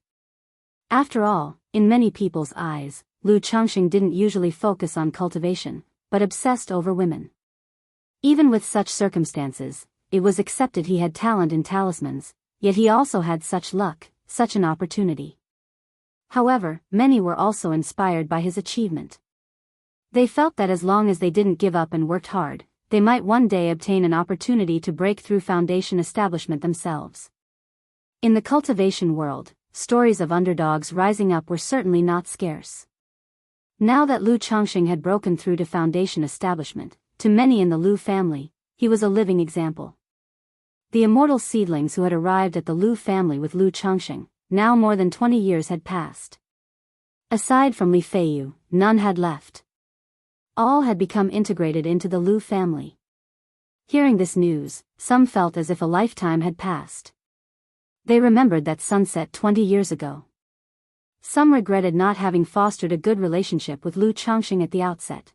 After all, in many people's eyes, Lu Changxing didn't usually focus on cultivation, but obsessed over women. Even with such circumstances, it was accepted he had talent in talismans, yet he also had such luck, such an opportunity. However, many were also inspired by his achievement. They felt that as long as they didn't give up and worked hard, they might one day obtain an opportunity to break through foundation establishment themselves. In the cultivation world, stories of underdogs rising up were certainly not scarce. Now that Lu Changxing had broken through to foundation establishment, to many in the Lu family, he was a living example. The immortal seedlings who had arrived at the Lu family with Lu Changxing, now more than 20 years had passed. Aside from Li Feiyu, none had left. All had become integrated into the Lu family. Hearing this news, some felt as if a lifetime had passed. They remembered that sunset 20 years ago. Some regretted not having fostered a good relationship with Lu Changxing at the outset.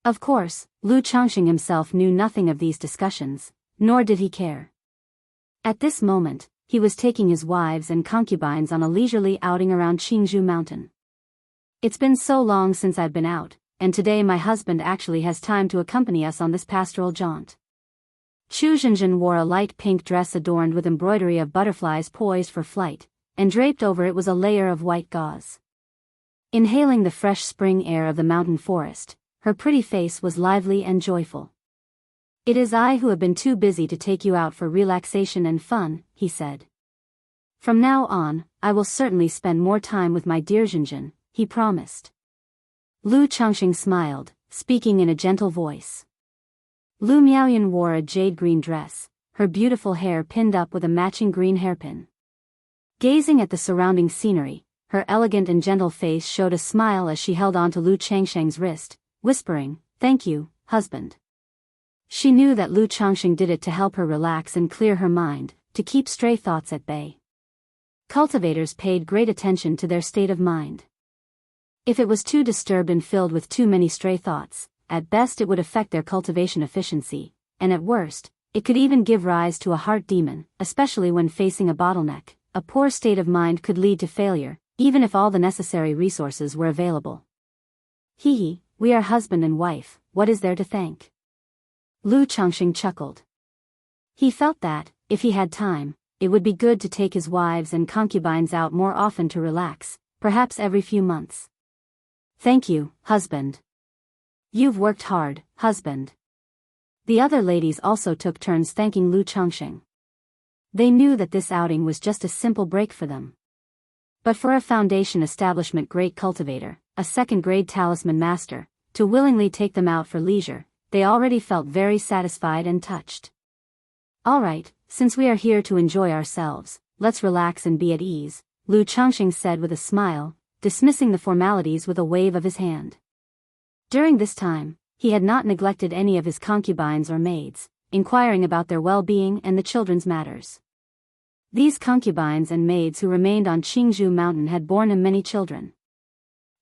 Of course, Lu Changxing himself knew nothing of these discussions, nor did he care. At this moment, he was taking his wives and concubines on a leisurely outing around Jianghu mountain. It's been so long since I've been out, and today my husband actually has time to accompany us on this pastoral jaunt. Chu Zhenjin wore a light pink dress adorned with embroidery of butterflies poised for flight, and draped over it was a layer of white gauze. Inhaling the fresh spring air of the mountain forest, her pretty face was lively and joyful. "It is I who have been too busy to take you out for relaxation and fun," he said. "From now on, I will certainly spend more time with my dear Zhenjin," he promised. Lu Changxing smiled, speaking in a gentle voice. Lu Miaoyan wore a jade green dress, her beautiful hair pinned up with a matching green hairpin. Gazing at the surrounding scenery, her elegant and gentle face showed a smile as she held on to Lu Changxing's wrist, whispering, "Thank you, husband." She knew that Lu Changxing did it to help her relax and clear her mind, to keep stray thoughts at bay. Cultivators paid great attention to their state of mind. If it was too disturbed and filled with too many stray thoughts, at best it would affect their cultivation efficiency, and at worst, it could even give rise to a heart demon, especially when facing a bottleneck. A poor state of mind could lead to failure, even if all the necessary resources were available. We are husband and wife, what is there to thank?" Lu Changxing chuckled. He felt that, if he had time, it would be good to take his wives and concubines out more often to relax, perhaps every few months. "Thank you, husband. You've worked hard, husband." The other ladies also took turns thanking Lu Changxing. They knew that this outing was just a simple break for them. But for a foundation establishment great cultivator, a second-grade talisman master, to willingly take them out for leisure, they already felt very satisfied and touched. "All right, since we are here to enjoy ourselves, let's relax and be at ease," Lu Changxing said with a smile, dismissing the formalities with a wave of his hand. During this time, he had not neglected any of his concubines or maids, inquiring about their well-being and the children's matters. These concubines and maids who remained on Jianghu mountain had borne him many children.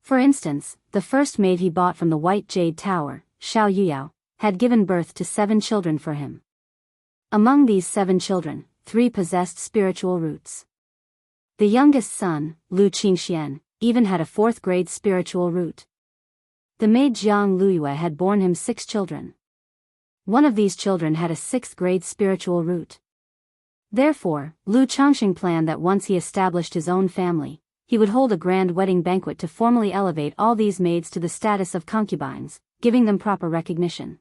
For instance, the first maid he bought from the White Jade Tower, Xiao Yuyao, had given birth to 7 children for him. Among these 7 children, 3 possessed spiritual roots. The youngest son, Lu Qingxian, even had a 4th-grade spiritual root. The maid Jiang Luyue had borne him 6 children. One of these children had a 6th-grade spiritual root. Therefore, Lu Changxing planned that once he established his own family, he would hold a grand wedding banquet to formally elevate all these maids to the status of concubines, giving them proper recognition.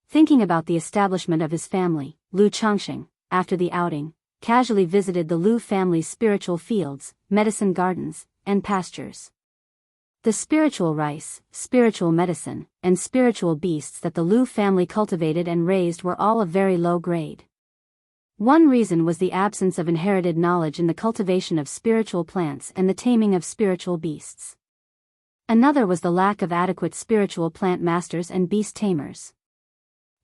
Thinking about the establishment of his family, Lu Changxing, after the outing, casually visited the Lu family's spiritual fields, medicine gardens, and pastures. The spiritual rice, spiritual medicine, and spiritual beasts that the Lu family cultivated and raised were all of very low grade. One reason was the absence of inherited knowledge in the cultivation of spiritual plants and the taming of spiritual beasts. Another was the lack of adequate spiritual plant masters and beast tamers.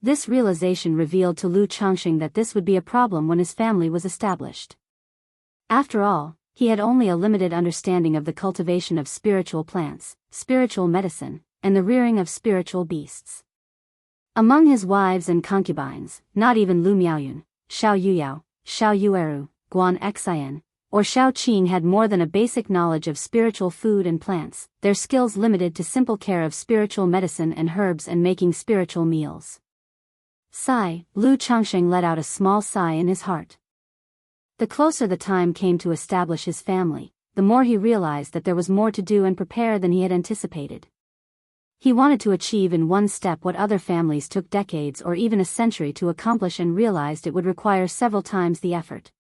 This realization revealed to Lu Changxing that this would be a problem when his family was established. After all, he had only a limited understanding of the cultivation of spiritual plants, spiritual medicine, and the rearing of spiritual beasts. Among his wives and concubines, not even Lu Miaoyun, Xiao Yuyao, Xiao Yueru, Guan Xian, or Xiao Qing had more than a basic knowledge of spiritual food and plants, their skills limited to simple care of spiritual medicine and herbs and making spiritual meals. Sigh, Lu Changxing let out a small sigh in his heart. The closer the time came to establish his family, the more he realized that there was more to do and prepare than he had anticipated. He wanted to achieve in one step what other families took decades or even a century to accomplish and realized it would require several times the effort.